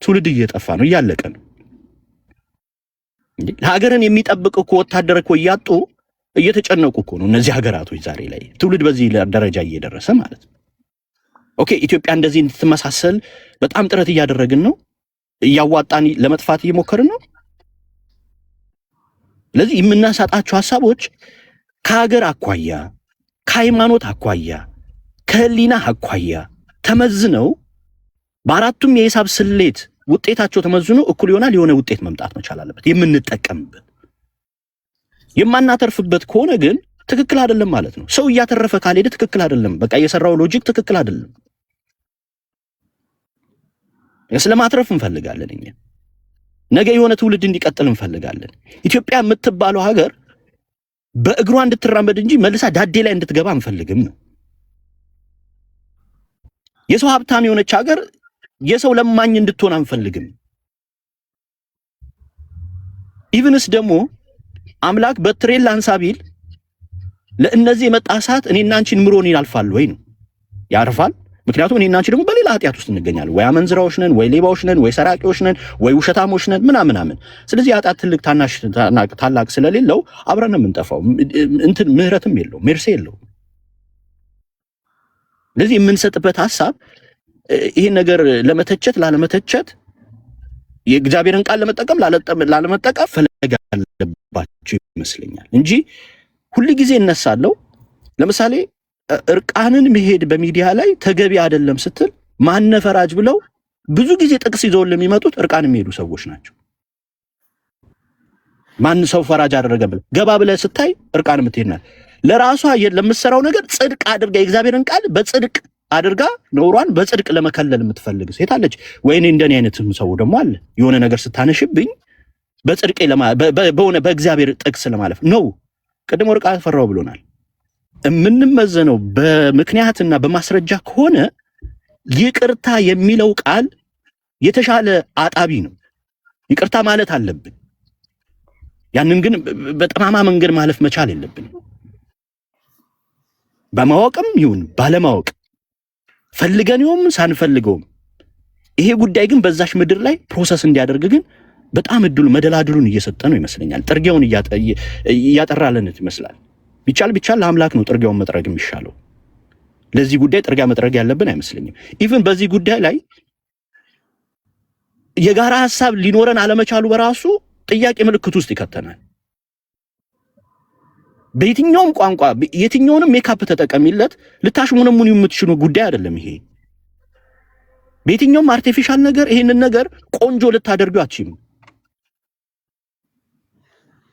E: ትውልድ እየጠፋ ነው፣ እያለቀ ነው። ሀገርን የሚጠብቅ እኮ ወታደር እኮ እያጡ እየተጨነቁ እኮ ነው እነዚህ ሀገራቶች ዛሬ ላይ ትውልድ በዚህ ደረጃ እየደረሰ ማለት ነው። ኦኬ ኢትዮጵያ እንደዚህ እንድትመሳሰል በጣም ጥረት እያደረግን ነው፣ እያዋጣን ለመጥፋት እየሞከርን ነው። ስለዚህ የምናሳጣቸው ሐሳቦች ከሀገር አኳያ፣ ከሃይማኖት አኳያ፣ ከህሊና አኳያ ተመዝነው በአራቱም የሂሳብ ስሌት ውጤታቸው ተመዝኖ እኩል ይሆናል የሆነ ውጤት መምጣት መቻል አለበት። የምንጠቀምበት የማናተርፍበት ከሆነ ግን ትክክል አይደለም ማለት ነው። ሰው እያተረፈ ካልሄደ ትክክል አይደለም። በቃ የሰራው ሎጂክ ትክክል አይደለም። ስለማትረፍ እንፈልጋለን እኛ ነገ የሆነ ትውልድ እንዲቀጥል እንፈልጋለን። ኢትዮጵያ የምትባለው ሀገር በእግሯ እንድትራመድ እንጂ መልሳ ዳዴ ላይ እንድትገባ አንፈልግም ነው። የሰው ሀብታም የሆነች ሀገር የሰው ለማኝ እንድትሆን አንፈልግም። ኢቭንስ ደግሞ አምላክ በትሬል ላንሳ ቢል ለእነዚህ የመጣ እሳት እኔና አንቺን ምሮን ያልፋል ወይ ነው? ያርፋል። ምክንያቱም እኔና አንቺ ደግሞ በሌላ ኃጢአት ውስጥ እንገኛለን። ወይ አመንዝራዎች ነን፣ ወይ ሌባዎች ነን፣ ወይ ሰራቂዎች ነን፣ ወይ ውሸታሞች ነን ምናምን። ስለዚህ ኃጢአት ትልቅ ታላቅ ስለሌለው አብረን ነው የምንጠፋው። እንትን ምህረትም የለው ሜርሴ የለው። ስለዚህ የምንሰጥበት ሐሳብ ይሄን ነገር ለመተቸት ላለመተቸት የእግዚአብሔርን ቃል ለመጠቀም ላለመጠቀም ፈለግ ያለባቸው ይመስለኛል እንጂ ሁሉ ጊዜ እነሳለሁ። ለምሳሌ እርቃንን መሄድ በሚዲያ ላይ ተገቢ አይደለም ስትል ማነ ፈራጅ ብለው ብዙ ጊዜ ጥቅስ ይዘው ለሚመጡት እርቃን የሚሄዱ ሰዎች ናቸው። ማን ሰው ፈራጅ አደረገ ብለ ገባ ብለ ስታይ እርቃን የምትሄድናል። ለራሷ ለምትሰራው ነገር ጽድቅ አድርጋ የእግዚአብሔርን ቃል በጽድቅ አድርጋ ኖሯን በጽድቅ ለመከለል የምትፈልግ ሴት አለች። ወይኔ እንደኔ አይነትም ሰው ደግሞ አለ። የሆነ ነገር ስታነሽብኝ በጽድቅ በሆነ በእግዚአብሔር ጥቅስ ለማለፍ ነው። ቅድም ወርቃ ፈራው ብሎናል። የምንመዘነው በምክንያትና በማስረጃ ከሆነ ይቅርታ የሚለው ቃል የተሻለ አጣቢ ነው። ይቅርታ ማለት አለብን። ያንን ግን በጠማማ መንገድ ማለፍ መቻል የለብንም። በማወቅም ይሁን ባለማወቅ ፈልገነውም ሳንፈልገውም ይሄ ጉዳይ ግን በዛሽ ምድር ላይ ፕሮሰስ እንዲያደርግ ግን በጣም መደላድሉን እየሰጠ ነው ይመስለኛል። ጥርጊያውን እያጠራለን ይመስላል። ቢቻል ለአምላክ ነው ጥርጊያውን መጥረግ የሚሻለው። ለዚህ ጉዳይ ጥርጊያ መጥረግ ያለብን አይመስለኝም። ኢቭን በዚህ ጉዳይ ላይ የጋራ ሐሳብ ሊኖረን አለመቻሉ በራሱ ጥያቄ ምልክት ውስጥ ይከተናል። በየትኛውም ቋንቋ የትኛውንም ሜካፕ ተጠቀሚለት ልታሽሙነሙን የምትችሉ ጉዳይ አይደለም ይሄ። በየትኛውም አርቲፊሻል ነገር ይሄንን ነገር ቆንጆ ልታደርጉ አትችሉም።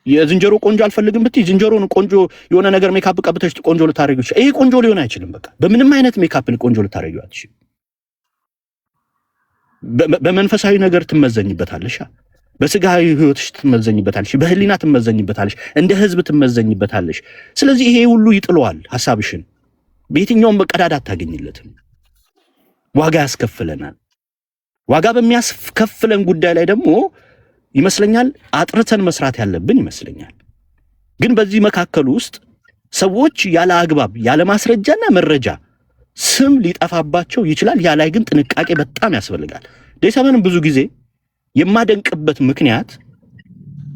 E: የዝንጀሮ ቆንጆ አልፈልግም ብትይ ዝንጀሮን ቆንጆ የሆነ ነገር ሜካፕ ቀብተሽ ቆንጆ ልታደርጉ ይችላል። ይሄ ቆንጆ ሊሆን አይችልም። በቃ በምንም አይነት ሜካፕ ቆንጆ ልታደርጉ አትችሉም። በመንፈሳዊ ነገር ትመዘኝበታለሽ፣ በስጋዊ ህይወትሽ ትመዘኝበታለሽ፣ በህሊና ትመዘኝበታለሽ፣ እንደ ህዝብ ትመዘኝበታለሽ። ስለዚህ ይሄ ሁሉ ይጥለዋል ሐሳብሽን። በየትኛውም በቀዳዳ አታገኝለትም። ዋጋ ያስከፍለናል። ዋጋ በሚያስከፍለን ጉዳይ ላይ ደግሞ ይመስለኛል አጥርተን መስራት ያለብን ይመስለኛል። ግን በዚህ መካከል ውስጥ ሰዎች ያለ አግባብ ያለ ማስረጃና መረጃ ስም ሊጠፋባቸው ይችላል። ያ ላይ ግን ጥንቃቄ በጣም ያስፈልጋል። ዴሰበንም ብዙ ጊዜ የማደንቅበት ምክንያት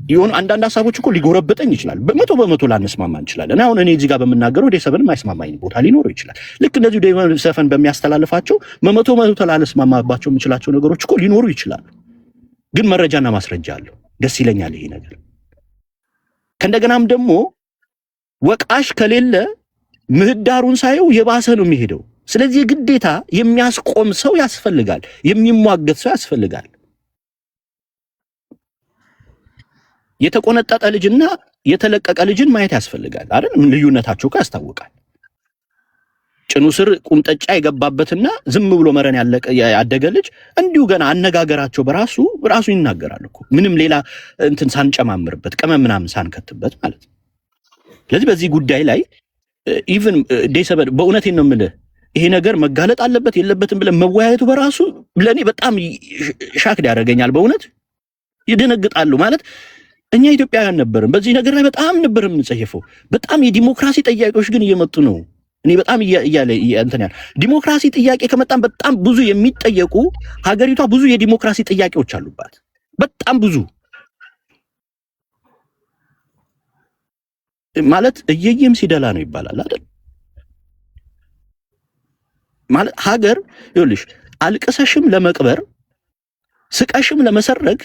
E: የሆኑ አንዳንድ ሐሳቦች እኮ ሊጎረብጠኝ ይችላል። በመቶ ላንስማማ እንችላለን። አሁን እኔ እዚህ ጋር በምናገረው ዴሰበንም የማይስማማኝ ቦታ ሊኖረው ይችላል። ልክ እንደዚሁ ዴሰበን በሚያስተላልፋቸው በመቶ ላንስማማባቸው የምችላቸው ነገሮች እኮ ሊኖሩ ይችላሉ። ግን መረጃና ማስረጃ አለው። ደስ ይለኛል ይሄ ነገር። ከእንደገናም ደግሞ ወቃሽ ከሌለ ምህዳሩን ሳየው የባሰ ነው የሚሄደው። ስለዚህ ግዴታ የሚያስቆም ሰው ያስፈልጋል፣ የሚሟገት ሰው ያስፈልጋል። የተቆነጠጠ ልጅና የተለቀቀ ልጅን ማየት ያስፈልጋል አይደል? ልዩነታቸው ያስታውቃል። ጭኑ ስር ቁምጠጫ የገባበትና ዝም ብሎ መረን ያደገ ልጅ እንዲሁ ገና አነጋገራቸው በራሱ ይናገራል እኮ ምንም ሌላ እንትን ሳንጨማምርበት ቅመም ምናምን ሳንከትበት ማለት ነው። ስለዚህ በዚህ ጉዳይ ላይ ኢቭን ዴሰበን በእውነቴን ነው የምልህ ይሄ ነገር መጋለጥ አለበት የለበትም ብለን መወያየቱ በራሱ ለኔ በጣም ሻክድ ያደርገኛል። በእውነት ይደነግጣሉ ማለት እኛ ኢትዮጵያውያን ነበርን በዚህ ነገር ላይ በጣም ነበር የምንጸየፈው። በጣም የዲሞክራሲ ጥያቄዎች ግን እየመጡ ነው። እኔ በጣም እያለ እንትን ያለ ዲሞክራሲ ጥያቄ ከመጣም በጣም ብዙ የሚጠየቁ ሀገሪቷ ብዙ የዲሞክራሲ ጥያቄዎች አሉባት። በጣም ብዙ ማለት እየየም ሲደላ ነው ይባላል አይደል? ማለት ሀገር ይኸውልሽ አልቅሰሽም ለመቅበር ስቀሽም ለመሰረግ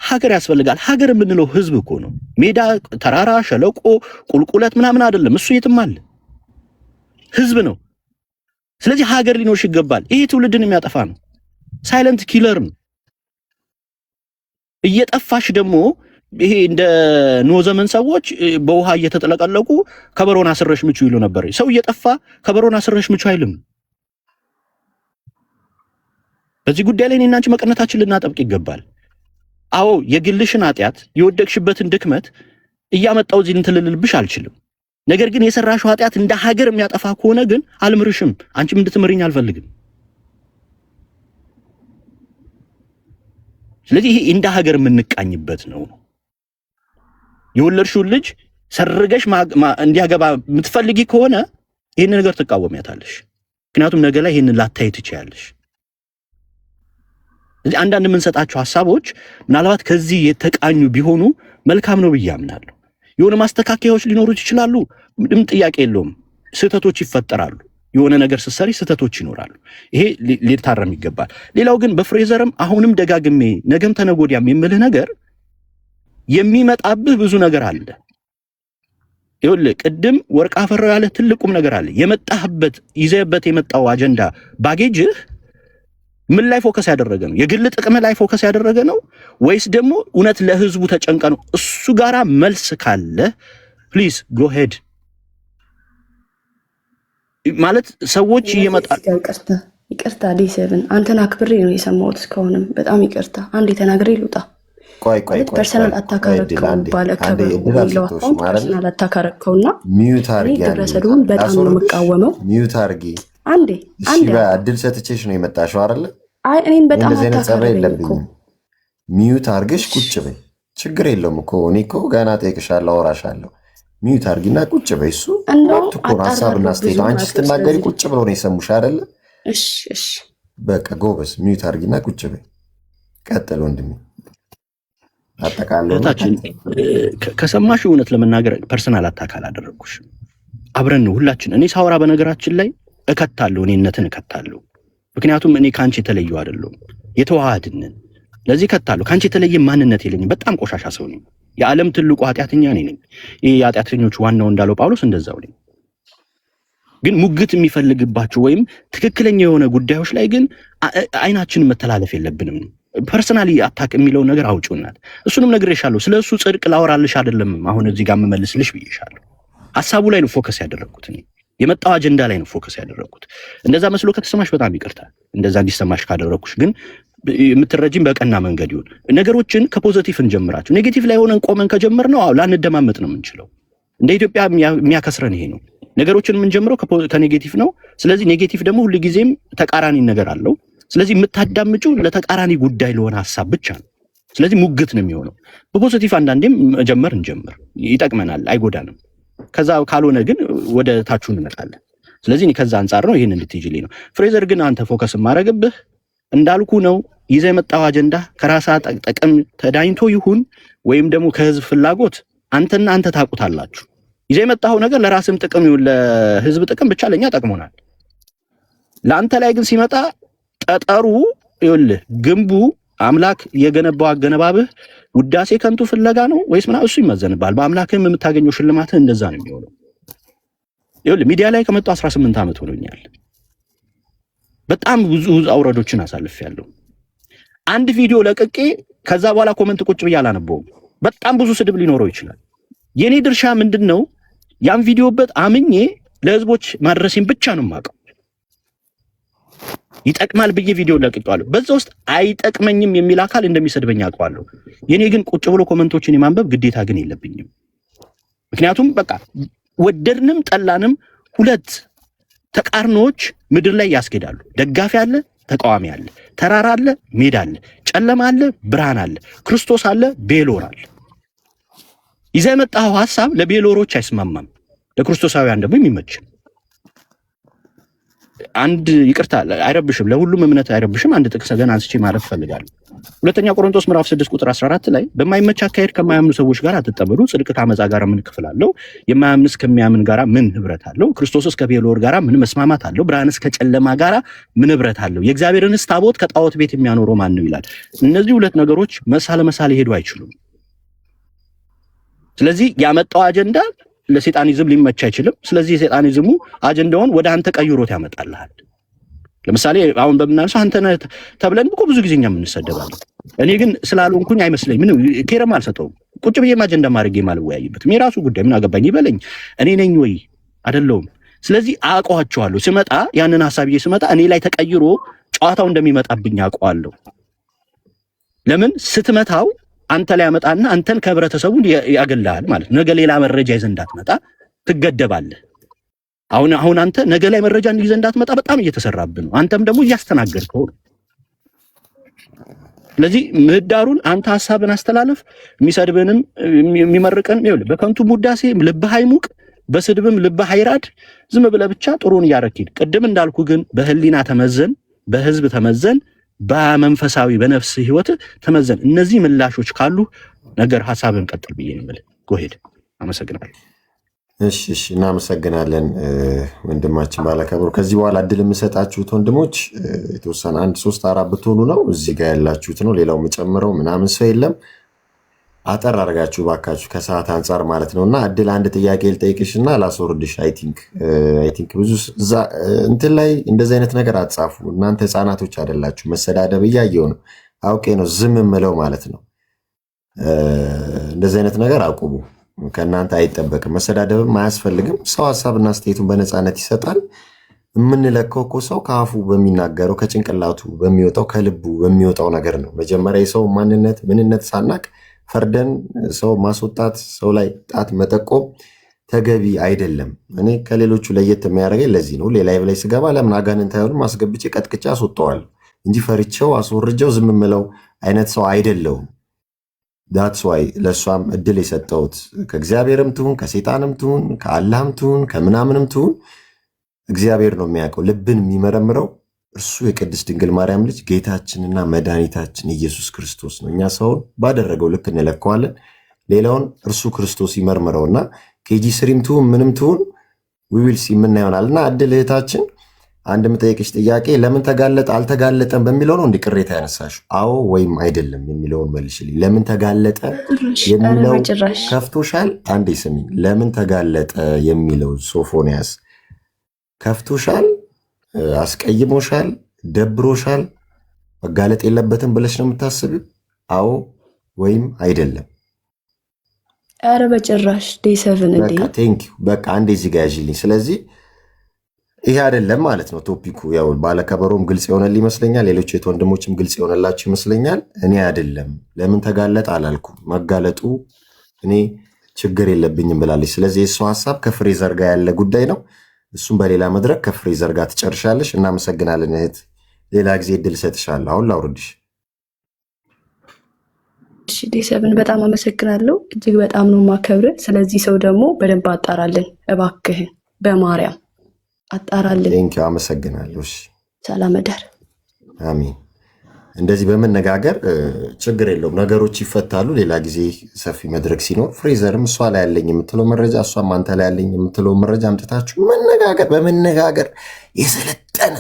E: ሀገር ያስፈልጋል። ሀገር የምንለው ህዝብ እኮ ነው። ሜዳ፣ ተራራ፣ ሸለቆ፣ ቁልቁለት ምናምን አይደለም። እሱ የትም አለ። ህዝብ ነው። ስለዚህ ሀገር ሊኖርሽ ይገባል። ይሄ ትውልድን የሚያጠፋ ነው። ሳይለንት ኪለር ነው። እየጠፋሽ ደግሞ ይሄ እንደ ኖህ ዘመን ሰዎች በውሃ እየተጠለቀለቁ ከበሮን አስረሽ ምቹ ይሉ ነበር። ሰው እየጠፋ ከበሮን አስረሽ ምቹ አይልም። በዚህ ጉዳይ ላይ እኔና አንቺ መቀነታችን ልናጠብቅ ይገባል። አዎ የግልሽን ኃጢአት የወደቅሽበትን ድክመት እያመጣው እዚህ እንትልልብሽ አልችልም። ነገር ግን የሰራሽው ኃጢአት እንደ ሀገር የሚያጠፋ ከሆነ ግን አልምርሽም። አንቺም እንድትምርኝ አልፈልግም። ስለዚህ ይሄ እንደ ሀገር የምንቃኝበት ነው። የወለድሽውን ልጅ ሰርገሽ እንዲያገባ የምትፈልጊ ከሆነ ይህን ነገር ትቃወሚያታለሽ። ምክንያቱም ነገ ላይ ይህንን ላታይ ትችያለሽ። እዚህ አንዳንድ የምንሰጣቸው ሐሳቦች ምናልባት ከዚህ የተቃኙ ቢሆኑ መልካም ነው ብዬ አምናለሁ። የሆነ ማስተካከያዎች ሊኖሩት ይችላሉ፣ ምንም ጥያቄ የለውም። ስህተቶች ይፈጠራሉ። የሆነ ነገር ስትሰሪ ስህተቶች ይኖራሉ። ይሄ ሊታረም ይገባል። ሌላው ግን በፍሬዘርም አሁንም ደጋግሜ ነገም ተነጎዲያም የምልህ ነገር የሚመጣብህ ብዙ ነገር አለ። ይኸውልህ ቅድም ወርቅ አፈራው ያለ ትልቁም ነገር አለ። የመጣህበት ይዘህበት የመጣው አጀንዳ ባጌጅህ ምን ላይ ፎከስ ያደረገ ነው? የግል ጥቅም ላይ ፎከስ ያደረገ ነው ወይስ ደግሞ እውነት ለህዝቡ ተጨንቀ ነው? እሱ ጋራ መልስ ካለ ፕሊዝ ጎ ሄድ ማለት ሰዎች ይመጣል።
G: ይቅርታ ዲ7 አንተን አክብሬ ነው የሰማሁት። እስካሁንም በጣም ይቅርታ። አንዴ ተናግሬ ልውጣ።
B: ቆይ
G: ፐርሰናል አታካረከው ባለ ከበሩ የሚለው አካውንት ፐርሰናል አታካረከውና
B: ሚዩት አርጊ።
G: ግብረሰዶም በጣም ነው የምቃወመው።
B: ሚዩት አርጊ።
G: አንዴ
B: እድል ሰጥቼሽ ነው የመጣሽው አይደለ?
G: አይ እኔን በጣም
B: እንደዚህ አይነት ጸባይ
G: አታካረከው።
B: የለብኝም። ሚዩት አርገሽ ቁጭ በይ። ችግር የለውም እኮ እኔ እኮ ገና ጠይቅሻለሁ፣ አወራሻለሁ። ሚዩት አርጊና ቁጭ በይ። እሱ ወቅት እኮ ሀሳብና ስቴት አንቺ ስትናገሪ ቁጭ ብሎ ነው የሰሙሽ አይደለ?
G: እሺ
B: በቃ ጎበዝ። ሚዩት አርጊና ቁጭ በይ። ቀጥል ወንድሜ።
E: አጠቃላችን ከሰማሽ እውነት ለመናገር ፐርሰናል አታካል አደረግኩሽ። አብረን ነው ሁላችን። እኔ ሳወራ በነገራችን ላይ እከታለሁ፣ እኔነትን እከታለሁ። ምክንያቱም እኔ ካንቺ የተለየው አይደለሁም፣ የተዋሃድንን። ለዚህ እከታለሁ። ካንቺ የተለየ ማንነት የለኝም። በጣም ቆሻሻ ሰው ነኝ። የዓለም ትልቁ ኃጢአተኛ እኔ ነኝ። ይህ የኃጢአተኞች ዋናው እንዳለው ጳውሎስ እንደዛው ነኝ። ግን ሙግት የሚፈልግባቸው ወይም ትክክለኛ የሆነ ጉዳዮች ላይ ግን አይናችንን መተላለፍ የለብንም። ፐርሰናሊ አታክ የሚለው ነገር አውጪውናል። እሱንም ነግሬሻለሁ። ስለሱ ጽድቅ ላወራልሽ አይደለም አሁን እዚህ ጋር የምመልስልሽ ብዬሻለሁ። ሐሳቡ ላይ ነው ፎከስ ያደረኩት። እኔ የመጣው አጀንዳ ላይ ነው ፎከስ ያደረኩት። እንደዛ መስሎ ከተሰማሽ በጣም ይቅርታ። እንደዛ እንዲሰማሽ ካደረኩሽ ግን የምትረጂም በቀና መንገድ ይሁን። ነገሮችን ከፖዚቲቭ እንጀምራቸው። ኔጌቲቭ ላይ ሆነን ቆመን ከጀመርነው ላንደማመጥ ነው የምንችለው። እንደ ኢትዮጵያ የሚያከስረን ይሄ ነው። ነገሮችን የምንጀምረው ከኔጌቲቭ ነው። ስለዚህ ኔጌቲቭ ደግሞ ሁልጊዜም ተቃራኒ ነገር አለው። ስለዚህ የምታዳምጪው ለተቃራኒ ጉዳይ ለሆነ ሐሳብ ብቻ ነው። ስለዚህ ሙግት ነው የሚሆነው። በፖዚቲቭ አንዳንዴም እንጀምር፣ ይጠቅመናል፣ አይጎዳንም። ከዛ ካልሆነ ግን ወደ ታቹ እንመጣለን። ስለዚህ ከዛ አንጻር ነው ይሄን እንድትይጂልኝ ነው። ፍሬዘር ግን አንተ ፎከስ ማረግብህ እንዳልኩ ነው። ይዘህ የመጣው አጀንዳ ከራሳ ጥቅም ተዳኝቶ ይሁን ወይም ደግሞ ከህዝብ ፍላጎት አንተና አንተ ታውቁታላችሁ። ይዘህ የመጣው ነገር ለራስም ጥቅም ይሁን ለህዝብ ጥቅም ብቻ ለኛ ጠቅሞናል። ለአንተ ላይ ግን ሲመጣ ጠጠሩ ይኸውልህ ግንቡ አምላክ የገነባው አገነባብህ ውዳሴ ከንቱ ፍለጋ ነው ወይስ ምናምን እሱ ይመዘንባል። በአምላክህም የምታገኘው ሽልማትህ እንደዛ ነው የሚሆነው። ይኸውልህ ሚዲያ ላይ ከመጣሁ 18 ዓመት ሆኖኛል። በጣም ብዙ አውረዶችን አሳልፌያለሁ። አንድ ቪዲዮ ለቅቄ ከዛ በኋላ ኮመንት ቁጭ ብዬ አላነበውም። በጣም ብዙ ስድብ ሊኖረው ይችላል። የኔ ድርሻ ምንድነው? ያን ቪዲዮበት አምኜ ለህዝቦች ማድረሴን ብቻ ነው የማውቀው። ይጠቅማል ብዬ ቪዲዮ ለቅቄዋለሁ። በዛ ውስጥ አይጠቅመኝም የሚል አካል እንደሚሰድበኝ አውቀዋለሁ። የኔ ግን ቁጭ ብሎ ኮመንቶችን የማንበብ ግዴታ ግን የለብኝም። ምክንያቱም በቃ ወደድንም ጠላንም ሁለት ተቃርኖዎች ምድር ላይ ያስኬዳሉ። ደጋፊ አለ፣ ተቃዋሚ አለ፣ ተራራ አለ፣ ሜዳ አለ፣ ጨለማ አለ፣ ብርሃን አለ፣ ክርስቶስ አለ፣ ቤሎር አለ። ይዘህ የመጣኸው ሐሳብ ለቤሎሮች አይስማማም፣ ለክርስቶሳውያን ደግሞ የሚመች አንድ ይቅርታ አይረብሽም፣ ለሁሉም እምነት አይረብሽም። አንድ ጥቅስ ገና አንስቼ ማረፍ ፈልጋለሁ። ሁለተኛ ቆሮንቶስ ምዕራፍ 6 ቁጥር 14 ላይ በማይመች አካሄድ ከማያምኑ ሰዎች ጋር አትጠመዱ፣ ጽድቅ ከአመፃ ጋር ምን ክፍል አለው? የማያምንስ ከሚያምን ጋር ምን ህብረት አለው? ክርስቶስስ ከቤሎር ጋር ምን መስማማት አለው? ብርሃንስ ከጨለማ ጋር ምን ህብረት አለው? የእግዚአብሔርንስ ታቦት ከጣዖት ቤት የሚያኖረው ማን ነው ይላል። እነዚህ ሁለት ነገሮች መሳ ለመሳ ሊሄዱ አይችሉም። ስለዚህ ያመጣው አጀንዳ ለሰይጣኒዝም ሊመች አይችልም። ስለዚህ የሰይጣኒዝሙ አጀንዳውን ወደ አንተ ቀይሮት ያመጣልሃል። ለምሳሌ አሁን በመናልሰው አንተ ነህ ተብለን እኮ ብዙ ጊዜኛ የምንሰደባለን። እኔ ግን ስላልሆንኩኝ አይመስለኝ ምንም ኬረም አልሰጠውም። ቁጭ ብዬ አጀንዳ ማድረግ የማልወያይበትም የራሱ ጉዳይ ምን አገባኝ ይበለኝ። እኔ ነኝ ወይ አይደለሁም። ስለዚህ አውቀዋቸዋለሁ። ስመጣ ያንን ሐሳብዬ ስመጣ እኔ ላይ ተቀይሮ ጨዋታው እንደሚመጣብኝ አውቀዋለሁ። ለምን ስትመታው አንተ ላይ ያመጣና አንተን ከህብረተሰቡ ያገላል ማለት ነገ ሌላ መረጃ ይዘህ እንዳትመጣ ትገደባለህ። አሁን አንተ ነገ ላይ መረጃ ይዘህ እንዳትመጣ በጣም እየተሰራብህ ነው። አንተም ደግሞ እያስተናገድከው ነው። ስለዚህ ምህዳሩን አንተ ሐሳብን አስተላለፍ። የሚሰድብንም የሚመርቀንም ይኸውልህ በከንቱ ሙዳሴ ልብህ አይሙቅ፣ በስድብም ልብህ አይራድ። ዝም ብለህ ብቻ ጥሩን እያረክድ ቅድም እንዳልኩ ግን በህሊና ተመዘን፣ በህዝብ ተመዘን፣ በመንፈሳዊ በነፍስ ህይወት ተመዘን። እነዚህ ምላሾች ካሉ ነገር ሐሳብን ቀጥል ብዬ ነው የምልህ። ጎሄድ አመሰግናለሁ።
B: እሺ እናመሰግናለን ወንድማችን ባለከብሩ። ከዚህ በኋላ እድል የምሰጣችሁት ወንድሞች የተወሰነ 1 3 4 ብትሆኑ ነው። እዚህ ጋር ያላችሁት ነው። ሌላው የምጨምረው ምናምን ሰው የለም። አጠር አድርጋችሁ ባካችሁ ከሰዓት አንጻር ማለት ነውና እድል አንድ ጥያቄ ልጠይቅሽና ላስወርድሽ። አይ ቲንክ ብዙ እንትን ላይ እንደዚህ አይነት ነገር አትጻፉ። እናንተ ህፃናቶች አይደላችሁ። መሰዳደብ እያየው ነው፣ አውቄ ነው ዝም የምለው ማለት ነው። እንደዚህ አይነት ነገር አቁሙ። ከእናንተ አይጠበቅም። መሰዳደብም አያስፈልግም። ሰው ሀሳብና አስተያየቱን በነፃነት ይሰጣል። የምንለካው እኮ ሰው ከአፉ በሚናገረው ከጭንቅላቱ በሚወጣው ከልቡ በሚወጣው ነገር ነው። መጀመሪያ የሰው ምንነት ሳናቅ ፈርደን ሰው ማስወጣት፣ ሰው ላይ ጣት መጠቆም ተገቢ አይደለም። እኔ ከሌሎቹ ለየት የሚያደርገኝ ለዚህ ነው። ሌላ ላይ ስገባ ለምን አጋንንት አይሆንም አስገብቼ ቀጥቅጬ አስወጣዋለሁ እንጂ ፈርቼው አስወርጀው ዝም ምለው አይነት ሰው አይደለውም። ዳትስ ዋይ ለእሷም እድል የሰጠሁት ከእግዚአብሔርም ትሁን ከሴጣንም ትሁን ከአላህም ትሁን ከምናምንም ትሁን እግዚአብሔር ነው የሚያውቀው። ልብን የሚመረምረው እርሱ የቅድስት ድንግል ማርያም ልጅ ጌታችንና መድኃኒታችን ኢየሱስ ክርስቶስ ነው። እኛ ሰውን ባደረገው ልክ እንለካዋለን። ሌላውን እርሱ ክርስቶስ ይመርምረውና ኬጂ ስሪም ትሁን ምንም ትሁን ዊዊልስ የምና ይሆናል። እና እድል እህታችን አንድ የምጠይቅሽ ጥያቄ ለምን ተጋለጠ አልተጋለጠም በሚለው ነው እንዲህ ቅሬታ ያነሳሽው? አዎ ወይም አይደለም የሚለውን መልሽልኝ። ለምን ተጋለጠ የሚለው ከፍቶሻል? አንዴ ስሚኝ። ለምን ተጋለጠ የሚለው ሶፎንያስ ከፍቶሻል? አስቀይሞሻል? ደብሮሻል? መጋለጥ የለበትም ብለሽ ነው የምታስቢው? አዎ ወይም አይደለም?
G: ኧረ በጭራሽ ዴሰቭን እንዴ!
B: በቃ አንዴ እዚህ ጋር ያዥልኝ። ስለዚህ ይሄ አይደለም ማለት ነው ቶፒኩ። ያው ባለከበሮም ግልጽ የሆነል ይመስለኛል፣ ሌሎች የት ወንድሞችም ግልጽ የሆነላችሁ ይመስለኛል። እኔ አይደለም ለምን ተጋለጠ አላልኩም። መጋለጡ እኔ ችግር የለብኝም ብላለች። ስለዚህ የእሱ ሀሳብ ከፍሬዘር ጋር ያለ ጉዳይ ነው። እሱም በሌላ መድረክ ከፍሬዘር ጋር ትጨርሻለሽ። እናመሰግናለን እህት። ሌላ ጊዜ እድል እሰጥሻለሁ። አሁን ላውርድሽ።
G: ዴሰብን በጣም አመሰግናለሁ። እጅግ በጣም ነው ማከብር። ስለዚህ ሰው ደግሞ በደንብ አጣራልን እባክህን፣ በማርያም አጣራልን።
B: ቴንኪው አመሰግናለሁ።
G: ሰላም እደር።
B: አሚን። እንደዚህ በመነጋገር ችግር የለውም፣ ነገሮች ይፈታሉ። ሌላ ጊዜ ሰፊ መድረክ ሲኖር ፍሬዘርም እሷ ላይ ያለኝ የምትለው መረጃ እሷም አንተ ላይ ያለኝ የምትለው መረጃ አምጥታችሁ መነጋገር፣ በመነጋገር የሰለጠነ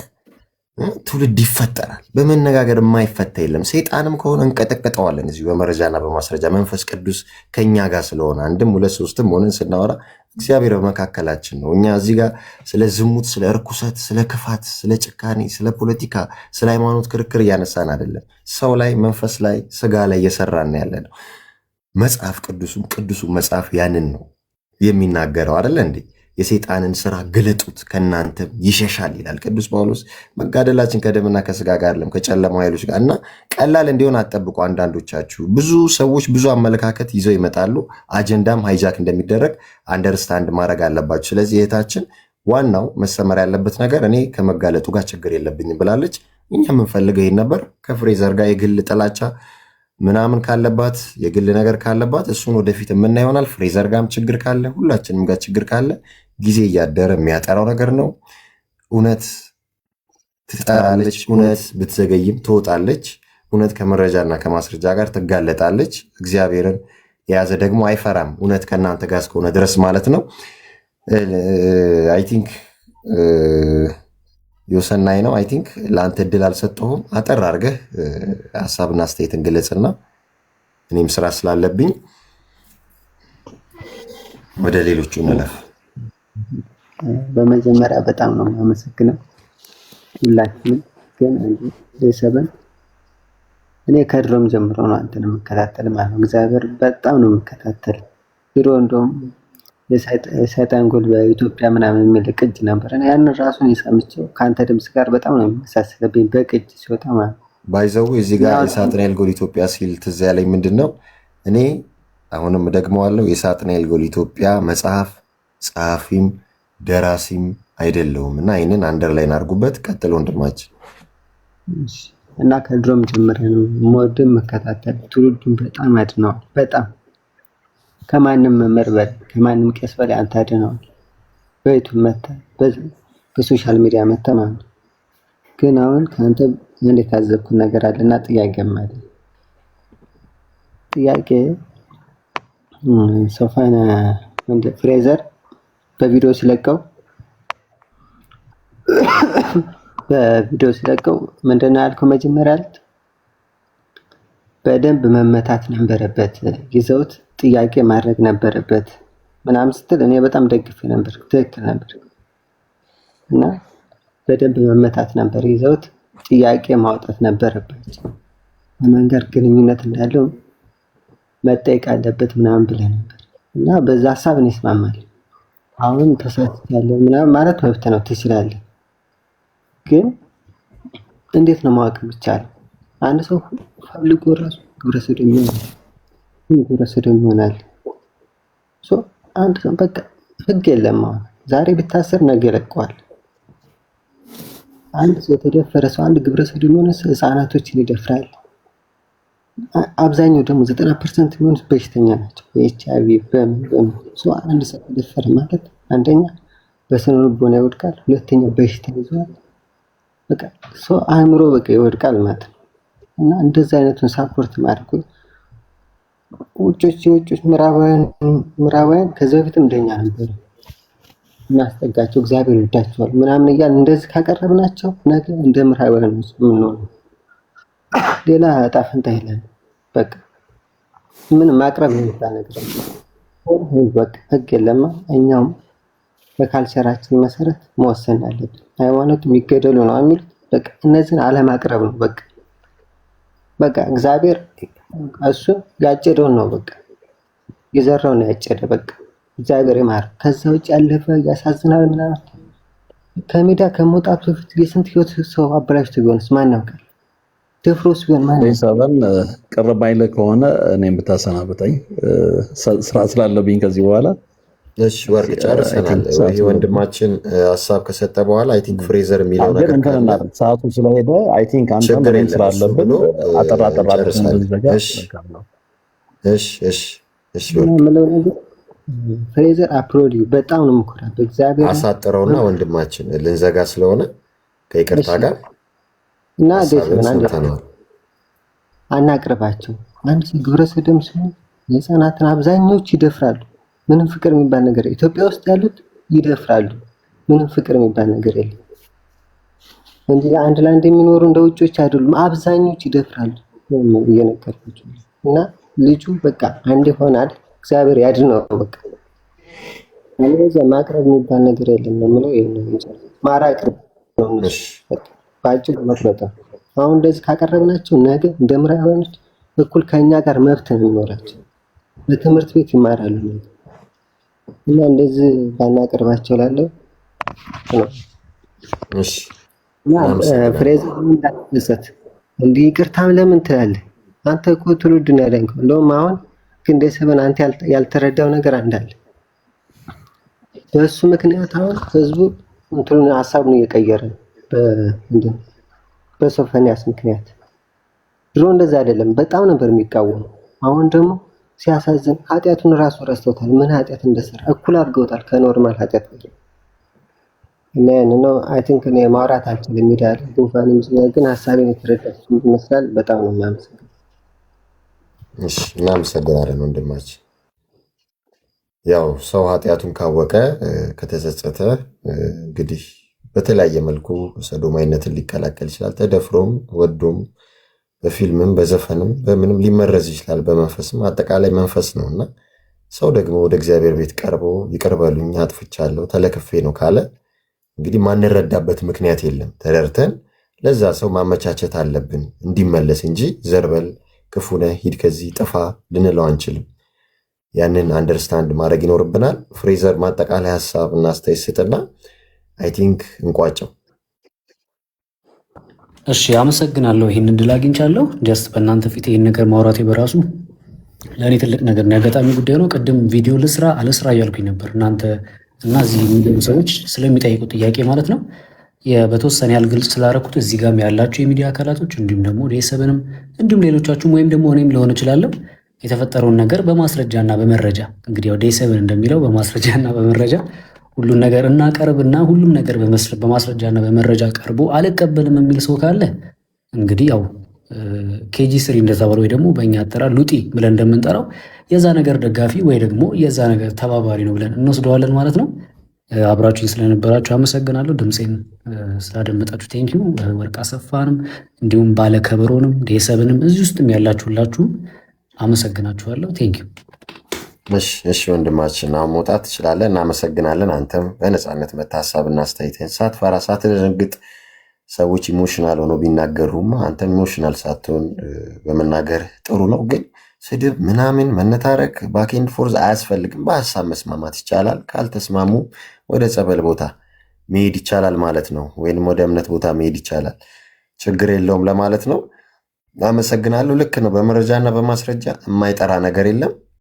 B: ትውልድ ይፈጠራል። በመነጋገር የማይፈታ የለም። ሰይጣንም ከሆነ እንቀጠቅጠዋለን። እዚሁ በመረጃና በማስረጃ መንፈስ ቅዱስ ከኛ ጋር ስለሆነ አንድም ሁለት ሶስትም ሆነን ስናወራ እግዚአብሔር በመካከላችን ነው። እኛ እዚህ ጋር ስለ ዝሙት፣ ስለ እርኩሰት፣ ስለ ክፋት፣ ስለ ጭካኔ፣ ስለ ፖለቲካ፣ ስለ ሃይማኖት ክርክር እያነሳን አይደለም። ሰው ላይ፣ መንፈስ ላይ፣ ስጋ ላይ እየሰራን ያለ ነው። መጽሐፍ ቅዱሱ መጽሐፍ ያንን ነው የሚናገረው አይደለ እንዴ? የሰይጣንን ስራ ግለጡት ከእናንተም ይሸሻል ይላል ቅዱስ ጳውሎስ። መጋደላችን ከደምና ከስጋ ጋር አይደለም ከጨለማ ኃይሎች ጋር። እና ቀላል እንዲሆን አጠብቁ። አንዳንዶቻችሁ ብዙ ሰዎች ብዙ አመለካከት ይዘው ይመጣሉ። አጀንዳም ሃይጃክ እንደሚደረግ አንደርስታንድ ማድረግ አለባችሁ። ስለዚህ እህታችን ዋናው መሰመር ያለበት ነገር እኔ ከመጋለጡ ጋር ችግር የለብኝም ብላለች። እኛ የምንፈልገው ይሄን ነበር። ከፍሬዘር ጋር የግል ጥላቻ ምናምን ካለባት የግል ነገር ካለባት እሱን ወደፊት የምና ይሆናል። ፍሬዘር ጋርም ችግር ካለ ሁላችንም ጋር ችግር ካለ ጊዜ እያደረ የሚያጠራው ነገር ነው። እውነት ትጠራለች፣ እውነት ብትዘገይም ትወጣለች። እውነት ከመረጃና ከማስረጃ ጋር ትጋለጣለች። እግዚአብሔርን የያዘ ደግሞ አይፈራም፣ እውነት ከእናንተ ጋር እስከሆነ ድረስ ማለት ነው። አይ ቲንክ የወሰናይ ነው። አይ ቲንክ ለአንተ እድል አልሰጠሁም። አጠር አድርገህ ሀሳብና አስተያየትን ግለጽና እኔም ስራ ስላለብኝ ወደ ሌሎቹ እንለፍ።
H: በመጀመሪያ በጣም ነው የማመሰግነው ሁላችንም። ግን ቤተሰብን እኔ ከድሮም ጀምሮ ነው አንተን የምከታተል ማለት ነው። እግዚአብሔር በጣም ነው የምከታተል። ድሮ እንደውም የሰይጣን ጎል በኢትዮጵያ ምናምን የሚል ቅጅ ነበር። ያንን ራሱን የሰምቼው ከአንተ ድምፅ ጋር በጣም ነው የሚመሳሰልብኝ በቅጅ ሲወጣ ማለት ነው።
B: ባይዘው እዚህ ጋር የሳጥናኤል ጎል ኢትዮጵያ ሲል ትዝ ያለኝ ምንድን ነው፣ እኔ አሁንም ደግመዋለሁ፣ የሳጥናኤል ጎል ኢትዮጵያ መጽሐፍ ጸሐፊም ደራሲም አይደለሁም እና ይህንን አንደርላይን አድርጉበት። ቀጥሎ ወንድማችን።
H: እና ከድሮም ጀምሬ ነው ሞድም መከታተል ትውልዱን በጣም አድነዋል። በጣም ከማንም መምህር በላይ ከማንም ቄስ በላይ አንተ አድነዋል። በዩቱብ መተህ በሶሻል ሚዲያ መተህ ማለት ነው። ግን አሁን ከአንተ አንድ የታዘብኩት ነገር አለና ጥያቄም አለ። ጥያቄ ሶፋን ፍሬዘር በቪዲዮ ሲለቀው ምንድነው ያልከው? መጀመሪያ አልክ በደንብ መመታት ነበረበት፣ ይዘውት ጥያቄ ማድረግ ነበረበት ምናምን ስትል እኔ በጣም ደግፌ ነበር። ትክክል ነበር እና በደንብ መመታት ነበር፣ ይዘውት ጥያቄ ማውጣት ነበረባቸው። በመንገድ ግንኙነት እንዳለው መጠየቅ አለበት ምናምን ብለህ ነበር እና በዛ ሀሳብ እኔ እስማማለሁ። አሁን ተሳትቻለሁ ምናምን ማለት መብት ነው፣ ትችላለህ። ግን እንዴት ነው ማወቅ የሚቻለው? አንድ ሰው ፈልጎ ራሱ ግብረ ሰዶም ይሆናል። አንድ ሰው በቃ ህግ የለም። አሁን ዛሬ ቢታሰር ነገ ይለቀዋል። አንድ ሰው የተደፈረ ሰው አንድ ግብረ ሰዶም የሆነ ህፃናቶችን ይደፍራል። አብዛኛው ደግሞ 90% የሚሆኑት በሽተኛ ናቸው። በኤችአይቪ በምን አንድ ሰው ተደፈረ ማለት አንደኛ በስነ ልቦና ይወድቃል፣ ሁለተኛ በሽታ ይዟል። በቃ ሰው አእምሮ በቃ ይወድቃል ማለት ነው። እና እንደዚህ አይነቱን ሳፖርት ማድረግ የውጮች ምዕራባውያን ከዚህ በፊትም እንደኛ ነበሩ እናስጠጋቸው፣ እግዚአብሔር ይወዳቸዋል ምናምን እያልን እንደዚህ ካቀረብናቸው ነገ እንደ ምዕራባውያን የምንሆነው ሌላ ዕጣ ፈንታ የለን። በቃ ምን ማቅረብ የሚባል ነገር በቃ ህግ የለማ። እኛውም በካልቸራችን መሰረት መወሰን አለብን። ሃይማኖት የሚገደሉ ነው የሚሉት በቃ እነዚህን አለማቅረብ ነው። በቃ እግዚአብሔር እሱ ያጨደውን ነው በቃ የዘራውን ነው ያጨደ። በቃ እግዚአብሔር ይማር። ከዛ ውጭ ያለፈ ያሳዝናል ምናምን ከሜዳ ከመውጣቱ በፊት የስንት ህይወት ሰው አበላሽቶ ቢሆንስ ማን ያውቃል? ደፍሮስ ቢሆን ማን
C: ሰበን ቅር ባይልህ ከሆነ እኔም ብታሰናብተኝ ስራ ስላለብኝ ከዚህ በኋላ።
B: እሺ ወርቅ ጨርሰናል። ይሄ ወንድማችን ሀሳብ ከሰጠ በኋላ አይ ቲንክ ፍሬዘር የሚለው ነገር ካለ
C: ሰዓቱ ስለሄደ አይ ቲንክ አንተ ምንም ስላለብን አጠራጠራ
H: ፍሬዘር አፕሎድ በጣም ነው የምኮራው በእግዚአብሔር።
B: አሳጥረውና ወንድማችን ልንዘጋ ስለሆነ ከይቅርታ ጋር
H: እና አናቅርባቸው። አንድ ሰው ግብረ ሰዶም ሲሆን የህፃናትን አብዛኞቹ ይደፍራሉ። ምንም ፍቅር የሚባል ነገር ኢትዮጵያ ውስጥ ያሉት ይደፍራሉ። ምንም ፍቅር የሚባል ነገር የለም። እንዲህ አንድ ለአንድ የሚኖሩ እንደ ውጮች አይደሉም። አብዛኞቹ ይደፍራሉ እየነገርኳቸው እና ልጁ በቃ አንድ ይሆናል። እግዚአብሔር ያድነው። በቃ አለዛ ማቅረብ የሚባል ነገር የለም ነው የምለው። ይሄን ማራቅ ነው ባጭሩ መጥለጣ። አሁን እንደዚህ ካቀረብናቸው ነገ እንደ ምዕራባውያኖች እኩል ከኛ ጋር መብት ነው የሚኖራቸው። በትምህርት ቤት ይማራሉ እና እንደዚህ ባናቀርባቸው ላለው
B: እሺ።
H: ፍሬዘር እንዳትሰጥ እንዲህ ይቅርታም ለምን ትላለህ? አንተ እኮ ትውልድን ያዳንከው። እንደውም አሁን ግን እንደሰበን አንተ ያልተረዳው ነገር እንዳለ በእሱ ምክንያት አሁን ህዝቡ እንትኑን ሀሳቡን እየቀየረ በሶፎንያስ ምክንያት። ድሮ እንደዛ አይደለም፣ በጣም ነበር የሚቃወሙ። አሁን ደግሞ ሲያሳዝን ኃጢአቱን ራሱ ረስተውታል። ምን ኃጢአት እንደሰራ እኩል አድርገውታል ከኖርማል ኃጢአት ጋር። እና ያን ነው አይ ቲንክ እኔ ማውራት አልችልም ይላል ጉንፋንም ግን ሀሳቤን የተረዳችሁ ይመስላል። በጣም ነው የማመሰግነው።
B: እሺ እናመሰግናለን ወንድማችን። ያው ሰው ኃጢአቱን ካወቀ ከተጸጸተ እንግዲህ በተለያየ መልኩ ሰዶማዊነትን ሊቀላቀል ይችላል። ተደፍሮም ወዶም በፊልምም በዘፈንም በምንም ሊመረዝ ይችላል። በመንፈስም አጠቃላይ መንፈስ ነውና ሰው ደግሞ ወደ እግዚአብሔር ቤት ቀርቦ ይቅር በሉኝ አጥፍቻለሁ ተለክፌ ነው ካለ እንግዲህ ማንረዳበት ምክንያት የለም። ተደርተን ለዛ ሰው ማመቻቸት አለብን እንዲመለስ እንጂ ዘርበል ክፉ ነህ ሂድ ከዚህ ጥፋ ልንለው አንችልም። ያንን አንደርስታንድ ማድረግ ይኖርብናል። ፍሬዘር ማጠቃላይ ሀሳብ እና አስተያየት ስጥና አይ ቲንክ እንቋጨው።
A: እሺ አመሰግናለሁ። ይህን እድል አግኝቻለሁ። ጀስት በእናንተ ፊት ይህን ነገር ማውራቴ በራሱ ለእኔ ትልቅ ነገር ነው። ያጋጣሚ ጉዳይ ነው። ቅድም ቪዲዮ ልስራ አለስራ እያልኩኝ ነበር እናንተ እና እዚህ የሚገቡ ሰዎች ስለሚጠይቁ ጥያቄ ማለት ነው። በተወሰነ ያህል ግልጽ ስላደረኩት እዚህ ጋርም ያላችሁ የሚዲያ አካላቶች እንዲሁም ደግሞ ዴሰብንም እንዲሁም ሌሎቻችሁም ወይም ደግሞ እኔም ሊሆን እችላለሁ የተፈጠረውን ነገር በማስረጃና በመረጃ እንግዲህ ያው ዴሰብን እንደሚለው በማስረጃና በመረጃ ሁሉን ነገር እናቀርብና ሁሉም ነገር በማስረጃና በመረጃ ቀርቦ አልቀበልም የሚል ሰው ካለ እንግዲህ ያው ኬጂ ስሪ እንደተባለው ወይ ደግሞ በእኛ አጠራር ሉጢ ብለን እንደምንጠራው የዛ ነገር ደጋፊ ወይ ደግሞ የዛ ነገር ተባባሪ ነው ብለን እንወስደዋለን ማለት ነው። አብራችሁኝ ስለነበራችሁ አመሰግናለሁ። ድምፄን ስላደመጣችሁ ቴንኪዩ። ወርቅ አሰፋንም እንዲሁም ባለከበሮንም ዴሰብንም እዚህ ውስጥም ያላችሁላችሁ አመሰግናችኋለሁ። ቴንኪዩ።
B: እሺ ወንድማችን አሁን መውጣት ትችላለህ። እናመሰግናለን። አንተም በነፃነት መታሰብና አስተያየትህን ሳትፈራ ሳትደነግጥ ሰዎች ኢሞሽናል ሆኖ ቢናገሩማ አንተም ኢሞሽናል ሳትሆን በመናገር ጥሩ ነው። ግን ስድብ ምናምን መነታረክ ባኬንድ ፎርዝ አያስፈልግም። በሀሳብ መስማማት ይቻላል። ካልተስማሙ ወደ ጸበል ቦታ መሄድ ይቻላል ማለት ነው፣ ወይንም ወደ እምነት ቦታ መሄድ ይቻላል። ችግር የለውም ለማለት ነው። አመሰግናለሁ። ልክ ነው። በመረጃና በማስረጃ የማይጠራ ነገር የለም።